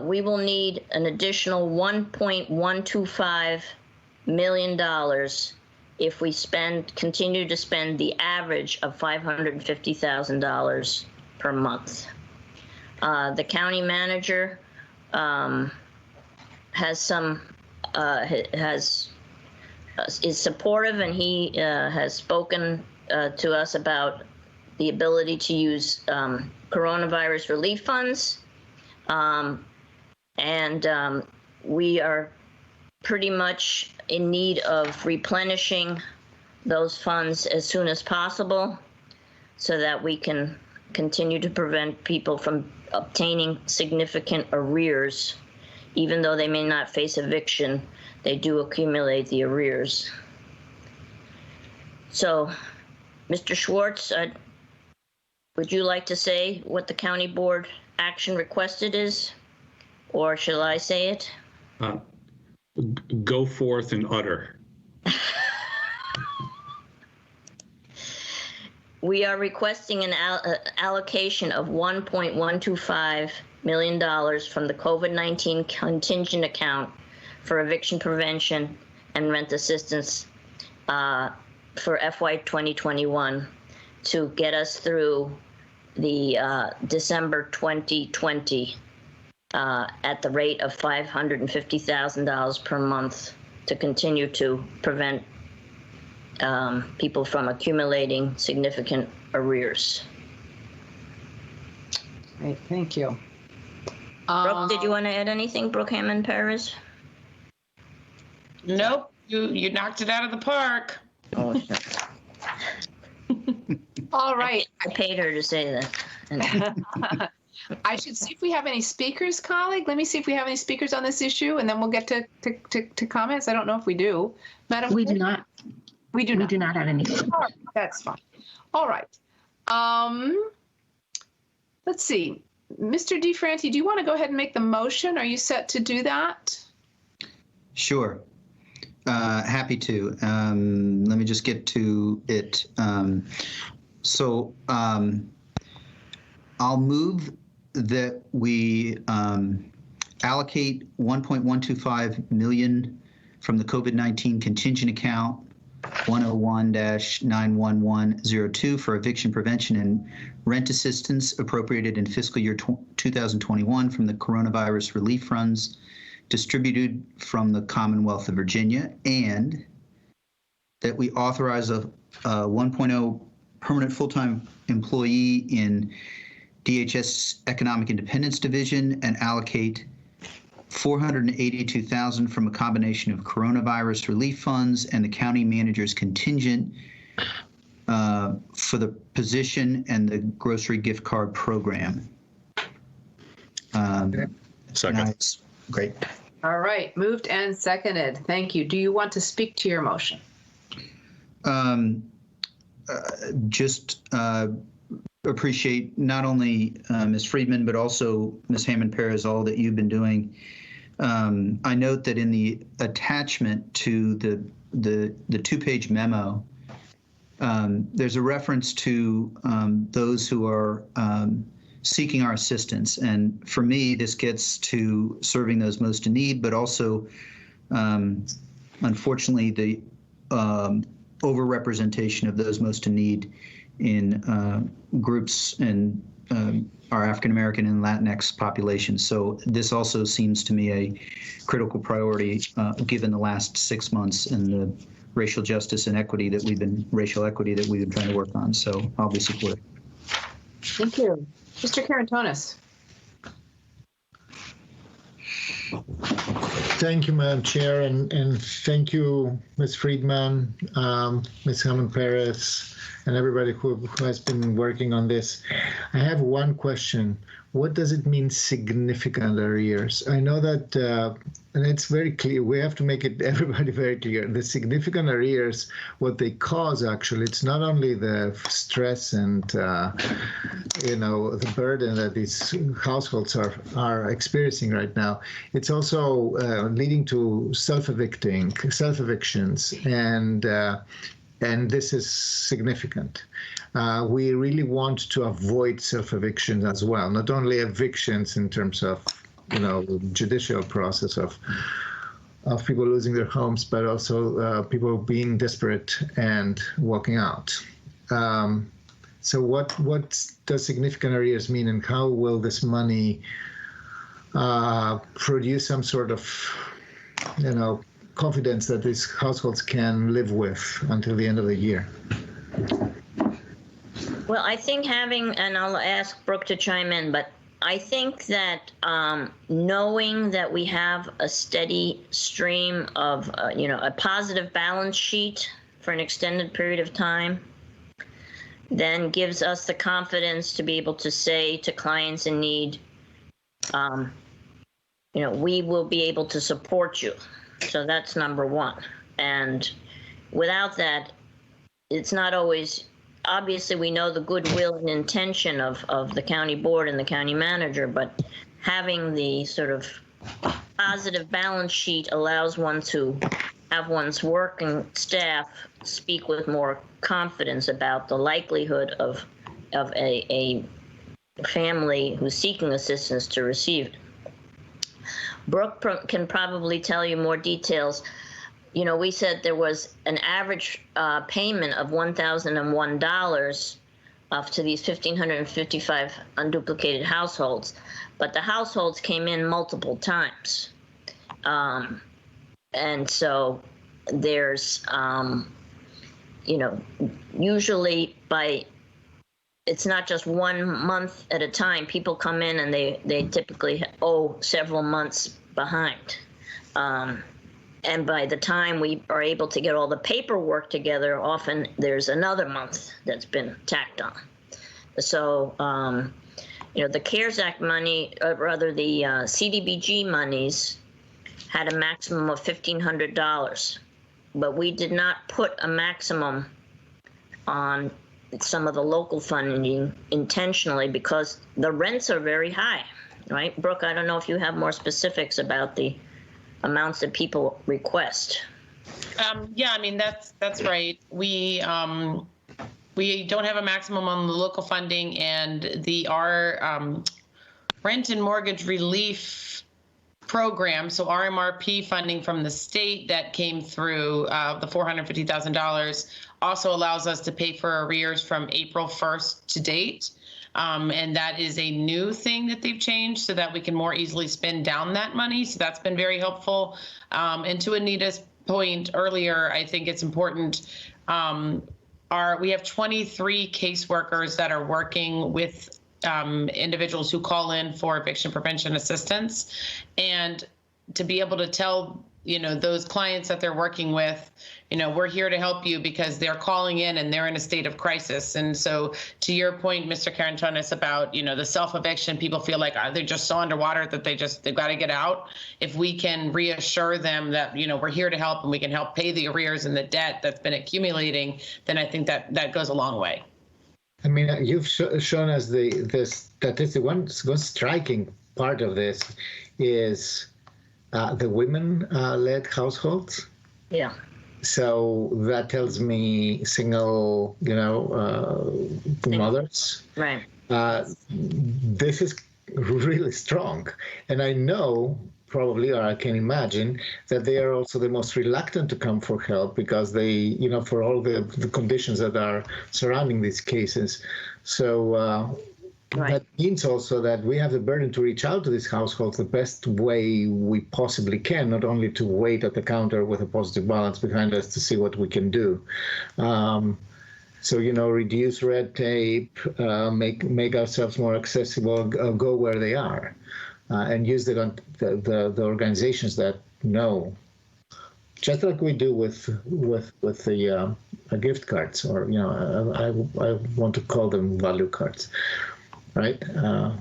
we will need an additional $1.125 million if we continue to spend the average of $550,000 per month. The county manager is supportive, and he has spoken to us about the ability to use coronavirus relief funds. We are pretty much in need of replenishing those funds as soon as possible so that we can continue to prevent people from obtaining significant arrears. Even though they may not face eviction, they do accumulate the arrears. So, Mr. Schwartz, would you like to say what the county board action requested is? Or shall I say it? Go forth and utter. We are requesting an allocation of $1.125 million from the COVID-19 contingent account for eviction prevention and rent assistance for FY 2021 to get us through the December 2020 at the rate of $550,000 per month to continue to prevent people from accumulating significant arrears. Great, thank you. Brooke, did you want to add anything, Brooke Hammond Perez? Nope, you knocked it out of the park. Oh, all right. I paid her to say that. I should see if we have any speakers, colleague. Let me see if we have any speakers on this issue, and then we'll get to comments. I don't know if we do. Madam We Clerk? do not. We do not. We do not have any. All right, that's fine. All right. Let's see. Mr. DeFranti, do you want to go ahead and make the motion? Are you set to do that? Sure. Happy to. Let me just get to it. I'll move that we allocate $1.125 million from the COVID-19 contingent account 101-91102 for eviction prevention and rent assistance appropriated in fiscal year 2021 from the coronavirus relief funds distributed from the Commonwealth of Virginia, and that we authorize a 1.0 permanent full-time employee in DHS Economic Independence Division and allocate $482,000 from a combination of coronavirus relief funds and the county manager's contingent for the position and the grocery gift card program. Second. Great. All right, moved and seconded. Thank you. Do you want to speak to your motion? Appreciate not only Ms. Friedman, but also Ms. Hammond-Perez, all that you've been doing. I note that in the attachment to the two-page memo, there's a reference to those who are seeking our assistance. And for me, this gets to serving those most in need, but also, unfortunately, the overrepresentation of those most in need in groups and our African American and Latinx population. So this also seems to me a critical priority given the last 6 months and the racial justice and equity that racial equity that we've been trying to work on. So I'll be supportive. Thank you. Mr. Karantonis. Thank you, Madam Chair, and thank you, Ms. Friedman, Ms. Hammond-Perez, and everybody who has been working on this. I have one question. What does it mean, significant arrears? I know that, and it's very clear, we have to make it everybody very clear. The significant arrears, what they cause actually, it's not only the stress and, the burden that these households are experiencing right now. It's also leading to self-evictions and and this is significant. We really want to avoid self-evictions as well, not only evictions in terms of, judicial process of people losing their homes, but also people being desperate and walking out. So what does significant arrears mean, and how will this money produce some sort of, confidence that these households can live with until the end of the year? Well, I think and I'll ask Brooke to chime in, but I think that knowing that we have a steady stream of, a positive balance sheet for an extended period of time, then gives us the confidence to be able to say to clients in need, we will be able to support you. So that's number one. And without that, it's not always, obviously we know the goodwill and intention of the county board and the county manager, but having the sort of positive balance sheet allows one to have one's working staff speak with more confidence about the likelihood of a family who's seeking assistance to receive it. Brooke can probably tell you more details. We said there was an average payment of $1,001 to these 1,555 unduplicated households, but the households came in multiple times. And so there's, usually it's not just 1 month at a time. People come in and they typically owe several months behind. And by the time we are able to get all the paperwork together, often there's another month that's been tacked on. So, the CARES Act money, or rather the CDBG monies, had a maximum of $1,500, but we did not put a maximum on some of the local funding intentionally because the rents are very high, right? Brooke, I don't know if you have more specifics about the amounts that people request. Yeah, that's right. We don't have a maximum on the local funding, and our rent and mortgage relief program, so RMRP funding from the state that came through, the $450,000, also allows us to pay for arrears from April 1st to date. And that is a new thing that they've changed so that we can more easily spend down that money. So that's been very helpful. And to Anita's point earlier, I think it's important. We have 23 caseworkers that are working with individuals who call in for eviction prevention assistance, and to be able to tell those clients that they're working with, we're here to help you because they're calling in and they're in a state of crisis. And so to your point, Mr. Karantonis, about, the self-eviction, people feel like they're just so underwater that they've got to get out. If we can reassure them that, we're here to help and we can help pay the arrears and the debt that's been accumulating, then I think that goes a long way. You've shown us the statistic. One striking part of this is the women-led households. Yeah. So that tells me single, mothers. Right. This is really strong. And I know probably, or I can imagine, that they are also the most reluctant to come for help because they, for all the conditions that are surrounding these cases. So that means also that we have the burden to reach out to these households the best way we possibly can, not only to wait at the counter with a positive balance behind us to see what we can do. So, reduce red tape, make ourselves more accessible, go where they are, and use the organizations that know, just like we do with the gift cards, or I want to call them value cards. Right. All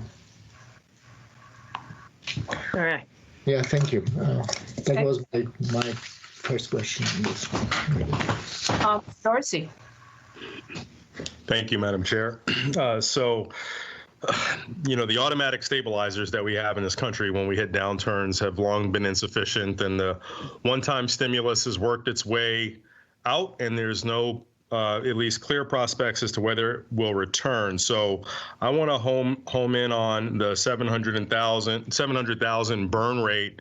right. Yeah, thank you. That was my first question. Darcy. Thank you, Madam Chair. The automatic stabilizers that we have in this country when we hit downturns have long been insufficient, and the one-time stimulus has worked its way out, and there's no at least clear prospects as to whether it will return. So I want to home in on the 700,000 burn rate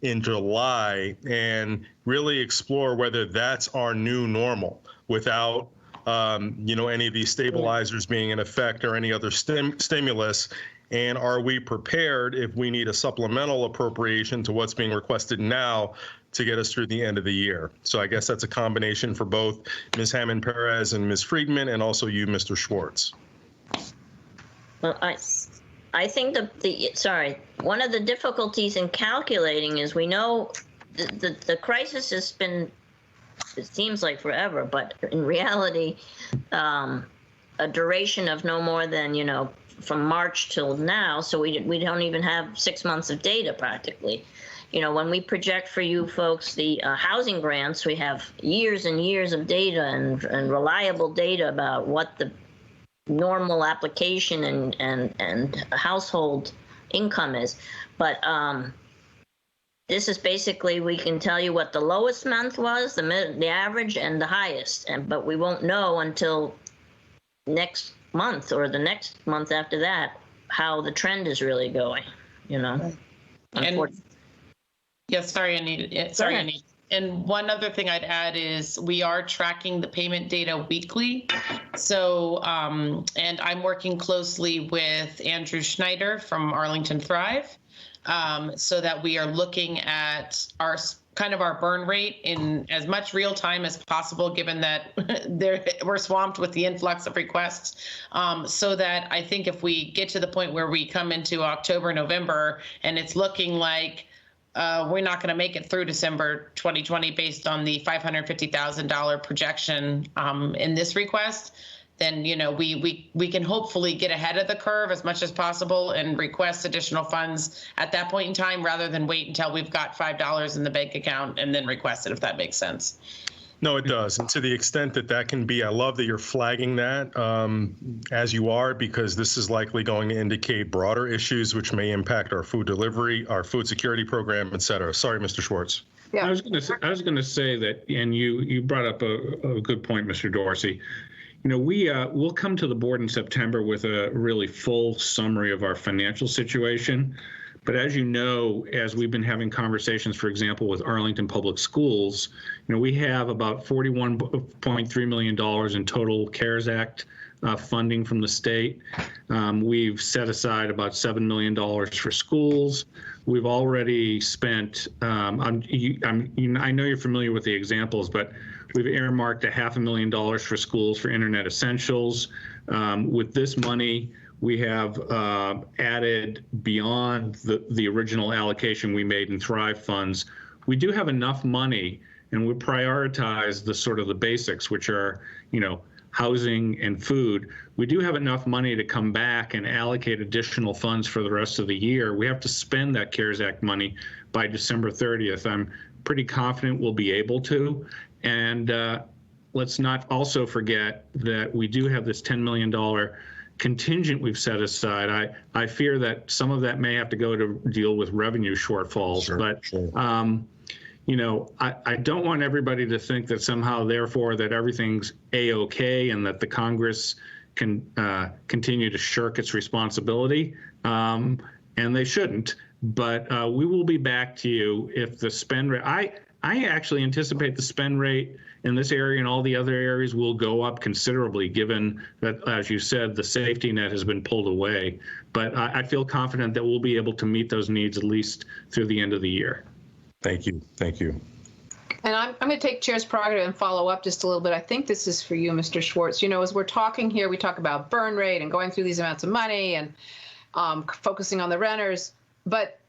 in July and really explore whether that's our new normal without any of these stabilizers being in effect or any other stimulus. And are we prepared if we need a supplemental appropriation to what's being requested now to get us through the end of the year? So I guess that's a combination for both Ms. Hammond-Perez and Ms. Friedman, and also you, Mr. Schwartz. Well, I think one of the difficulties in calculating is we know the crisis has been, it seems like forever, but in reality, a duration of no more than, from March till now. So we don't even have 6 months of data practically. When we project for you folks the housing grants, we have years and years of data and reliable data about what the normal application and household income is. But this is basically, we can tell you what the lowest month was, the average, and the highest, but we won't know until next month or the next month after that how the trend is really going, And yes, sorry, Anita. And one other thing I'd add is we are tracking the payment data weekly. So, and I'm working closely with Andrew Schneider from Arlington Thrive, so that we are looking at our burn rate in as much real time as possible, given that we're swamped with the influx of requests. So that I think if we get to the point where we come into October, November, and it's looking like we're not going to make it through December 2020 based on the $550,000 projection in this request, then we can hopefully get ahead of the curve as much as possible and request additional funds at that point in time, rather than wait until we've got $5 in the bank account and then request it, if that makes sense. No, it does. And to the extent that can be, I love that you're flagging that as you are, because this is likely going to indicate broader issues which may impact our food delivery, our food security program, et cetera. Sorry, Mr. Schwartz. Yeah. I was going to say that, and you brought up a good point, Mr. Dorsey. We'll come to the board in September with a really full summary of our financial situation. But as you know, as we've been having conversations, for example, with Arlington Public Schools, we have about $41.3 million in total CARES Act funding from the state. We've set aside about $7 million for schools. We've already spent, I know you're familiar with the examples, but we've earmarked $500,000 for schools for internet essentials. With this money, we have added beyond the original allocation we made in Thrive funds. We do have enough money, and we prioritize the basics, which are, housing and food. We do have enough money to come back and allocate additional funds for the rest of the year. We have to spend that CARES Act money by December 30th. I'm pretty confident we'll be able to. And let's not also forget that we do have this $10 million contingent we've set aside. I fear that some of that may have to go to deal with revenue shortfalls. Sure, but sure. I don't want everybody to think that somehow, therefore, that everything's A-OK and that the Congress can continue to shirk its responsibility, and they shouldn't. But we will be back to you if the spend rate. I actually anticipate the spend rate in this area and all the other areas will go up considerably, given that, as you said, the safety net has been pulled away. But I feel confident that we'll be able to meet those needs at least through the end of the year. Thank you. Thank you. And I'm going to take Chair's prerogative and follow up just a little bit. I think this is for you, Mr. Schwartz. As we're talking here, we talk about burn rate and going through these amounts of money and focusing on the renters. But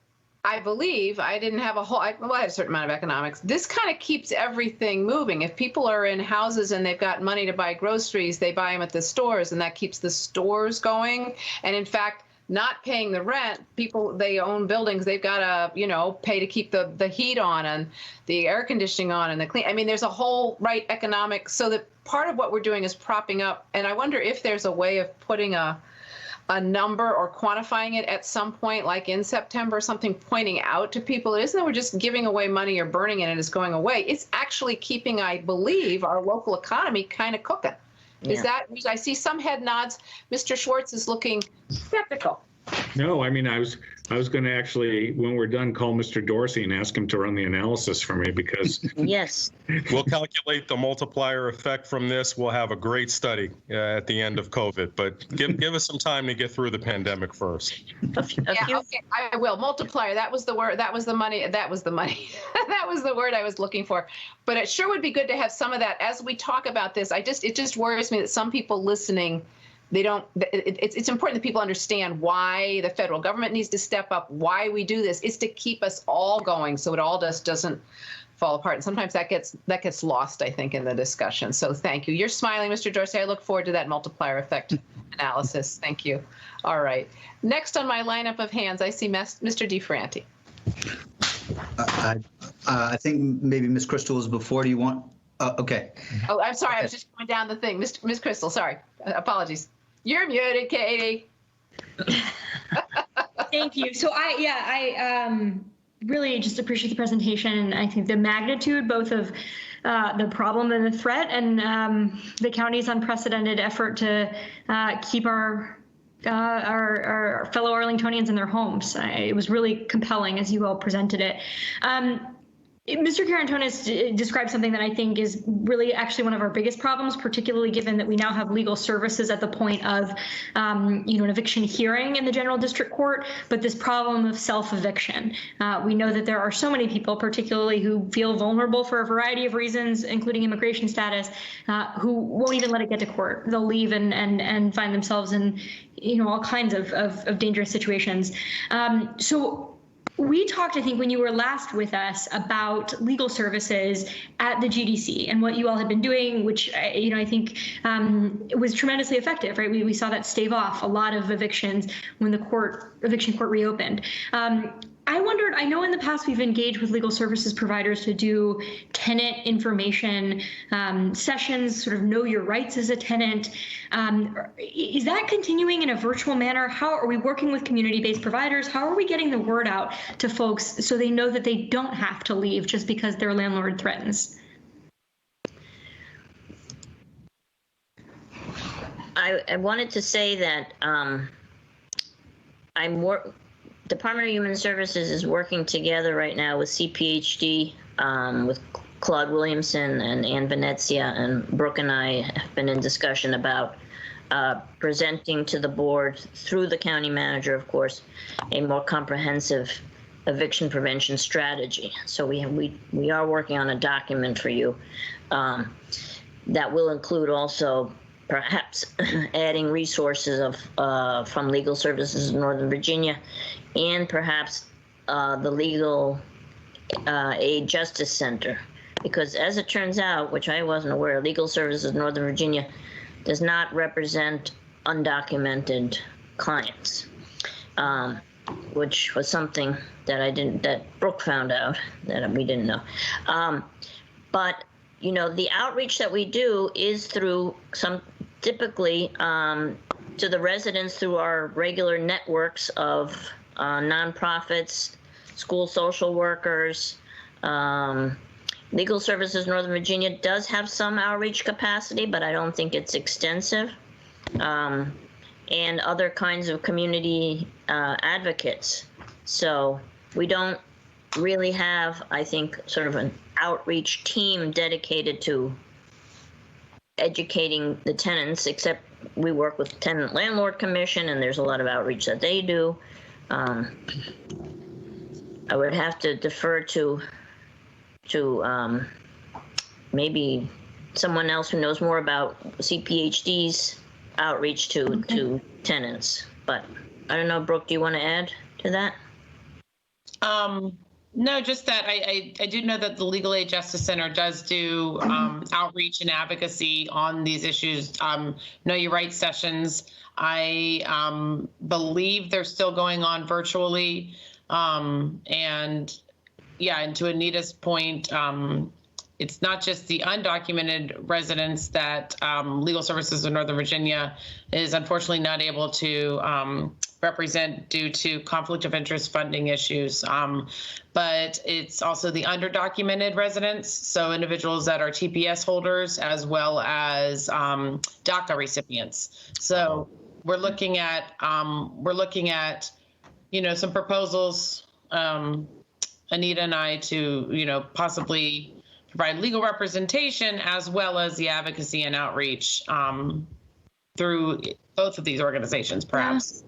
I believe I didn't have I had a certain amount of economics. This kind of keeps everything moving. If people are in houses and they've got money to buy groceries, they buy them at the stores, and that keeps the stores going. And in fact, not paying the rent, they own buildings, they've got to, pay to keep the heat on and the air conditioning on and the clean. I mean, there's a whole economic, so that part of what we're doing is propping up. And I wonder if there's a way of putting a a number or quantifying it at some point, like in September, something pointing out to people, it isn't that we're just giving away money or burning it and it's going away. It's actually keeping, I believe, our local economy kind of cooking. Is that, I see some head nods. Mr. Schwartz is looking skeptical. No, I mean, I was going to actually, when we're done, call Mr. Dorsey and ask him to run the analysis for me because. Yes. We'll calculate the multiplier effect from this. We'll have a great study at the end of COVID, but give us some time to get through the pandemic first. Okay, I will. Multiplier, that was the word, that was the money, that was the money. That was the word I was looking for. But it sure would be good to have some of that as we talk about this. It just worries me that some people listening, they don't, it's important that people understand why the federal government needs to step up, why we do this. It's to keep us all going so it all just doesn't fall apart. And sometimes that gets lost, I think, in the discussion. So thank you. You're smiling, Mr. Dorsey. I look forward to that multiplier effect analysis. Thank you. All right. Next on my lineup of hands, I see Mr. DeFranti. I think maybe Ms. Crystal is before. Do you want? Okay. Oh, I'm sorry. I was just going down the thing. Ms. Crystal, sorry. Apologies. You're muted, Katie. Thank you. So I really just appreciate the presentation. I think the magnitude both of the problem and the threat and the county's unprecedented effort to keep our fellow Arlingtonians in their homes. It was really compelling as you all presented it. Mr. Carantonis described something that I think is really actually one of our biggest problems, particularly given that we now have legal services at the point of, an eviction hearing in the general district court, but this problem of self-eviction. We know that there are so many people, particularly who feel vulnerable for a variety of reasons, including immigration status, who won't even let it get to court. They'll leave and find themselves in, all kinds of dangerous situations. So we talked, I think, when you were last with us about legal services at the GDC and what you all had been doing, which, I think was tremendously effective, right? We saw that stave off a lot of evictions when the eviction court reopened. I wondered, I know in the past we've engaged with legal services providers to do tenant information sessions, sort of know your rights as a tenant. Is that continuing in a virtual manner? How are we working with community-based providers? How are we getting the word out to folks so they know that they don't have to leave just because their landlord threatens? I wanted to say that Department of Human Services is working together right now with CPHD, with Claude Williamson and Ann Venezia, and Brooke and I have been in discussion about presenting to the board, through the county manager, of course, a more comprehensive eviction prevention strategy. So we are working on a document for you that will include also perhaps adding resources from Legal Services in Northern Virginia, and perhaps the Legal Aid Justice Center. Because as it turns out, which I wasn't aware, Legal Services Northern Virginia does not represent undocumented clients, which was something that Brooke found out that we didn't know. But the outreach that we do is through typically to the residents through our regular networks of nonprofits, school social workers. Legal Services Northern Virginia does have some outreach capacity, but I don't think it's extensive. And other kinds of community advocates. So we don't really have, I think, sort of an outreach team dedicated to educating the tenants, except we work with Tenant Landlord Commission, and there's a lot of outreach that they do. I would have to defer to maybe someone else who knows more about CPHD's outreach to tenants. But I don't know, Brooke, do you want to add to that? No, just that I do know that the Legal Aid Justice Center does do outreach and advocacy on these issues. Know Your Rights sessions. I believe they're still going on virtually. And to Anita's point, it's not just the undocumented residents that Legal Services of Northern Virginia is unfortunately not able to represent due to conflict of interest funding issues, but it's also the underdocumented residents, so individuals that are TPS holders as well as DACA recipients. So we're looking at some proposals, Anita and I, to possibly provide legal representation as well as the advocacy and outreach through both of these organizations, perhaps.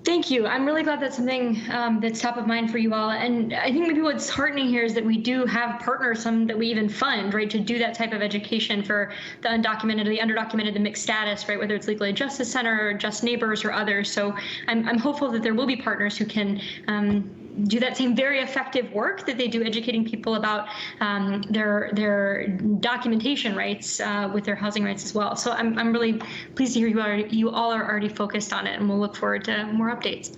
Thank you. I'm really glad that's something that's top of mind for you all. And I think maybe what's heartening here is that we do have partners, some that we even fund, right, to do that type of education for the undocumented, the underdocumented, the mixed status, right, whether it's Legal Aid Justice Center or Just Neighbors or others. So I'm hopeful that there will be partners who can do that same very effective work that they do educating people about their documentation rights with their housing rights as well. So I'm really pleased to hear you all are already focused on it, and we'll look forward to more updates.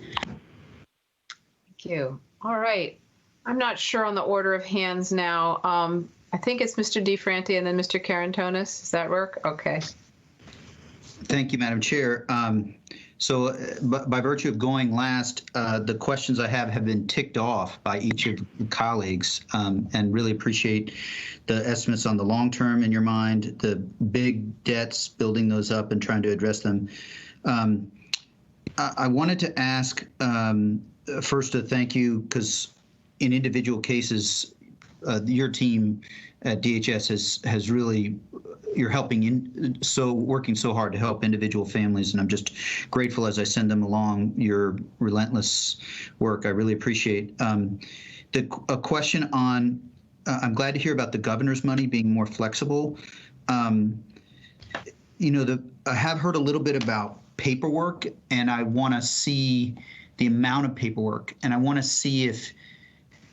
Thank you. All right. I'm not sure on the order of hands now. I think it's Mr. DeFranti and then Mr. Carantonis. Does that work? Okay. Thank you, Madam Chair. So by virtue of going last, the questions I have been ticked off by each of the colleagues, and really appreciate the estimates on the long term in your mind, the big debts, building those up and trying to address them. I wanted to ask first to thank you, because in individual cases, your team at DHS has really, you're helping working so hard to help individual families, and I'm just grateful as I send them along your relentless work. I really appreciate a question on. I'm glad to hear about the governor's money being more flexible. I have heard a little bit about paperwork, and I want to see the amount of paperwork, and I want to see if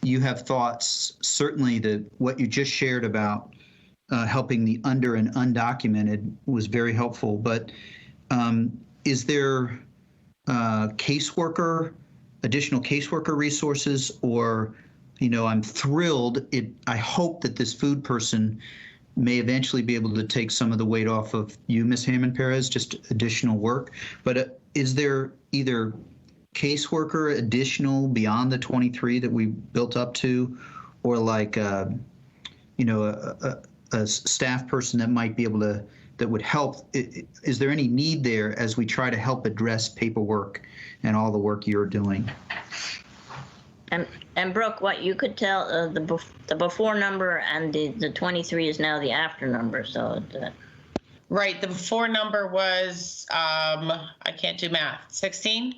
you have thoughts. Certainly, what you just shared about helping the under and undocumented was very helpful. But is there additional caseworker resources, or I'm thrilled. I hope that this food person may eventually be able to take some of the weight off of you, Ms. Hammond-Perez, just additional work. But is there either caseworker additional beyond the 23 that we built up to, or like a staff person that might be able to, that would help? Is there any need there as we try to help address paperwork and all the work you're doing? And Brooke, what you could tell, the before number and the 23 is now the after number. So right, the before number was I can't do math. 16.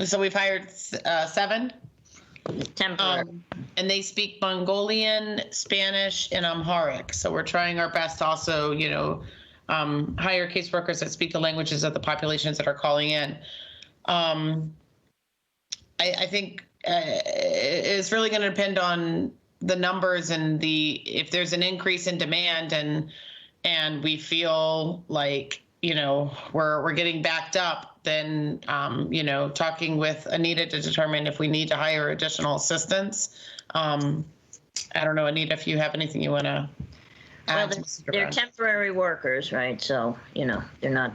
So we've hired 7. Temporary. And they speak Mongolian, Spanish, and Amharic. So we're trying our best to also, hire caseworkers that speak the languages of the populations that are calling in. I think it's really going to depend on the numbers and if there's an increase in demand and we feel like we're getting backed up, then talking with Anita to determine if we need to hire additional assistance. I don't know, Anita, if you have anything you want to add. Well, they're temporary workers, right? So they're not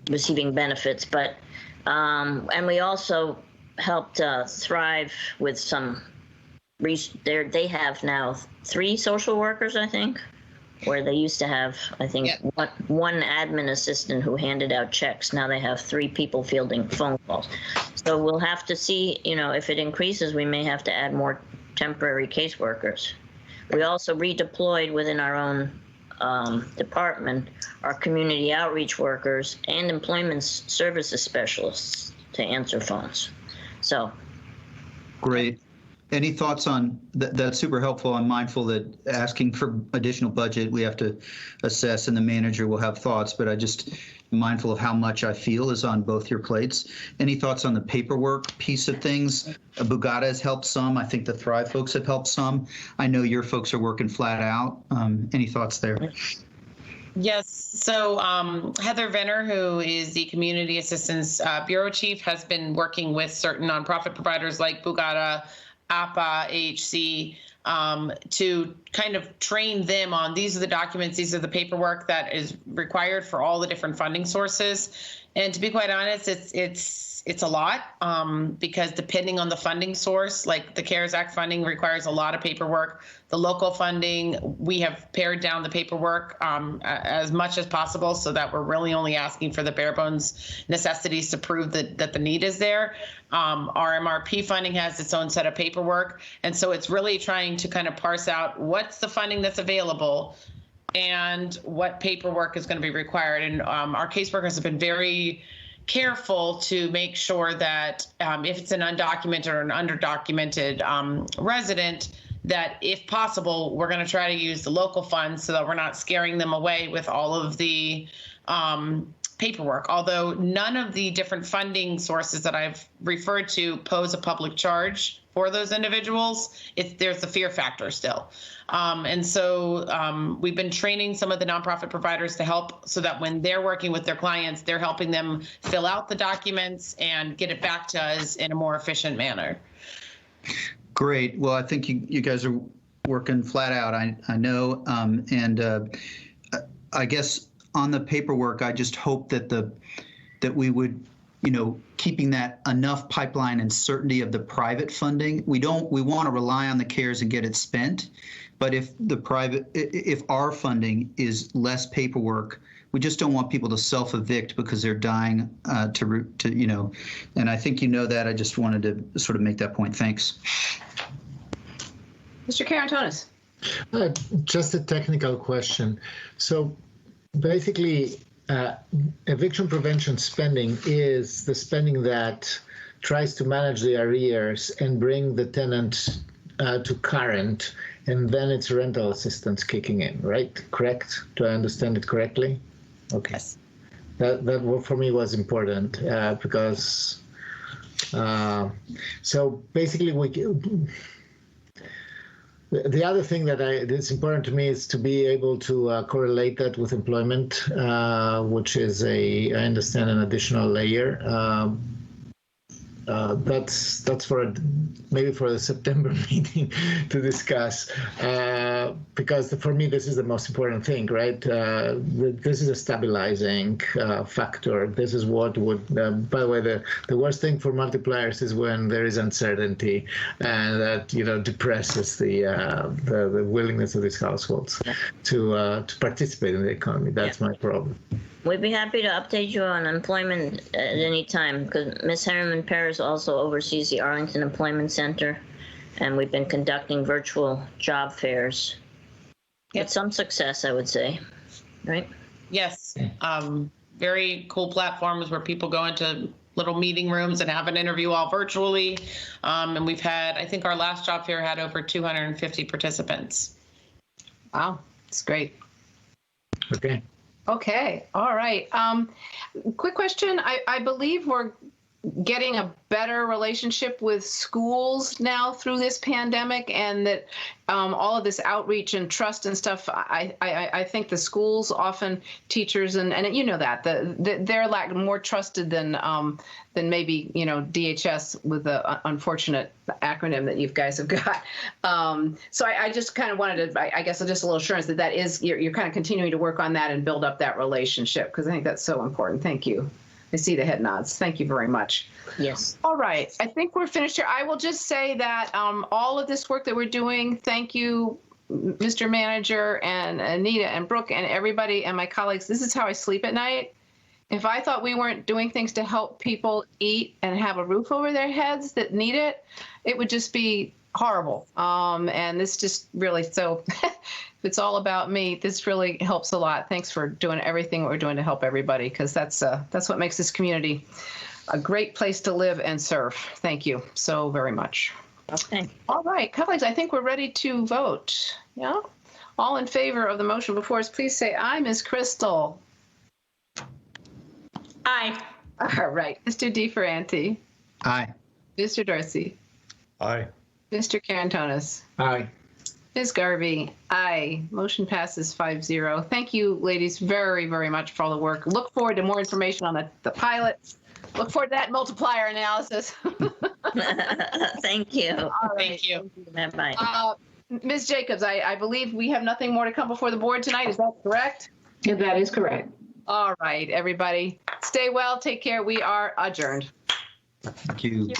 receiving benefits, but. And we also helped Thrive with some. They have now 3 social workers, I think, where they used to have, I think, one admin assistant who handed out checks. Now they have 3 people fielding phone calls. So we'll have to see, if it increases, we may have to add more temporary caseworkers. We also redeployed within our own department our community outreach workers and employment services specialists to answer phones. So great. Any thoughts on that? That's super helpful. I'm mindful that asking for additional budget, we have to assess, and the manager will have thoughts, but I just am mindful of how much I feel is on both your plates. Any thoughts on the paperwork piece of things? Bugatti has helped some. I think the Thrive folks have helped some. I know your folks are working flat out. Any thoughts there? Yes. So Heather Venner, who is the Community Assistance Bureau Chief, has been working with certain nonprofit providers like Bugatti APA, AHC, to kind of train them on these are the documents, these are the paperwork that is required for all the different funding sources. And to be quite honest, it's a lot because depending on the funding source, like the CARES Act funding requires a lot of paperwork. The local funding, we have pared down the paperwork as much as possible so that we're really only asking for the bare bones necessities to prove that the need is there. Our MRP funding has its own set of paperwork. And so it's really trying to kind of parse out what's the funding that's available and what paperwork is going to be required. And our caseworkers have been very careful to make sure that if it's an undocumented or an underdocumented resident, that if possible, we're going to try to use the local funds so that we're not scaring them away with all of the paperwork. Although none of the different funding sources that I've referred to pose a public charge for those individuals, there's the fear factor still. And so we've been training some of the nonprofit providers to help so that when they're working with their clients, they're helping them fill out the documents and get it back to us in a more efficient manner. Great. Well, I think you guys are working flat out. I know. I guess on the paperwork, I just hope that we would, keeping that enough pipeline and certainty of the private funding. We want to rely on the CARES and get it spent. But if our funding is less paperwork, we just don't want people to self-evict because they're dying and I think that. I just wanted to sort of make that point. Thanks. Mr. Karantonis. Just a technical question. So basically, eviction prevention spending is the spending that tries to manage the arrears and bring the tenant to current, and then it's rental assistance kicking in, right? Correct? Do I understand it correctly? Okay. Yes. That for me was important because so basically the other thing that's important to me is to be able to correlate that with employment, which is I understand, an additional layer. That's maybe for the September meeting to discuss, because for me this is the most important thing, right? This is a stabilizing factor. This is what would, by the way, the worst thing for multipliers is when there is uncertainty, and that depresses the willingness of these households to participate in the economy. That's my problem. We'd be happy to update you on employment at any time, because Ms. Harriman Perez also oversees the Arlington Employment Center, and we've been conducting virtual job fairs with some success, I would say, right? Yes. Very cool platforms where people go into little meeting rooms and have an interview all virtually. And we've had, I think our last job fair had over 250 participants. Wow, that's great. Okay. Okay. All right. Quick question. I believe we're getting a better relationship with schools now through this pandemic, and that all of this outreach and trust and stuff. I think the schools often, teachers and they're more trusted than maybe DHS with the unfortunate acronym that you guys have got. So I just kind of wanted to, I guess, just a little assurance that is you're kind of continuing to work on that and build up that relationship, because I think that's so important. Thank you. I see the head nods. Thank you very much. Yes. All right. I think we're finished here. I will just say that all of this work that we're doing, thank you, Mr. Manager and Anita and Brooke and everybody and my colleagues. This is how I sleep at night. If I thought we weren't doing things to help people eat and have a roof over their heads that need it, it would just be horrible. And this just really, so if it's all about me, this really helps a lot. Thanks for doing everything we're doing to help everybody, because that's what makes this community a great place to live and serve. Thank you so very much. Okay. All right, colleagues, I think we're ready to vote. Yeah? All in favor of the motion before us, please say aye. Ms. Crystal. Aye. All right. Mr. DeFerranti. Aye. Mr. Dorsey. Aye. Mr. Karantonis. Aye. Ms. Garvey. Aye. Motion passes 5-0. Thank you, ladies, very, very much for all the work. Look forward to more information on the pilot. Look forward to that multiplier analysis. Thank you. All right. Thank you. Bye-bye. Ms. Jacobs, I believe we have nothing more to come before the board tonight. Is that correct? Yeah, that is correct. All right, everybody. Stay well. Take care. We are adjourned. Thank you.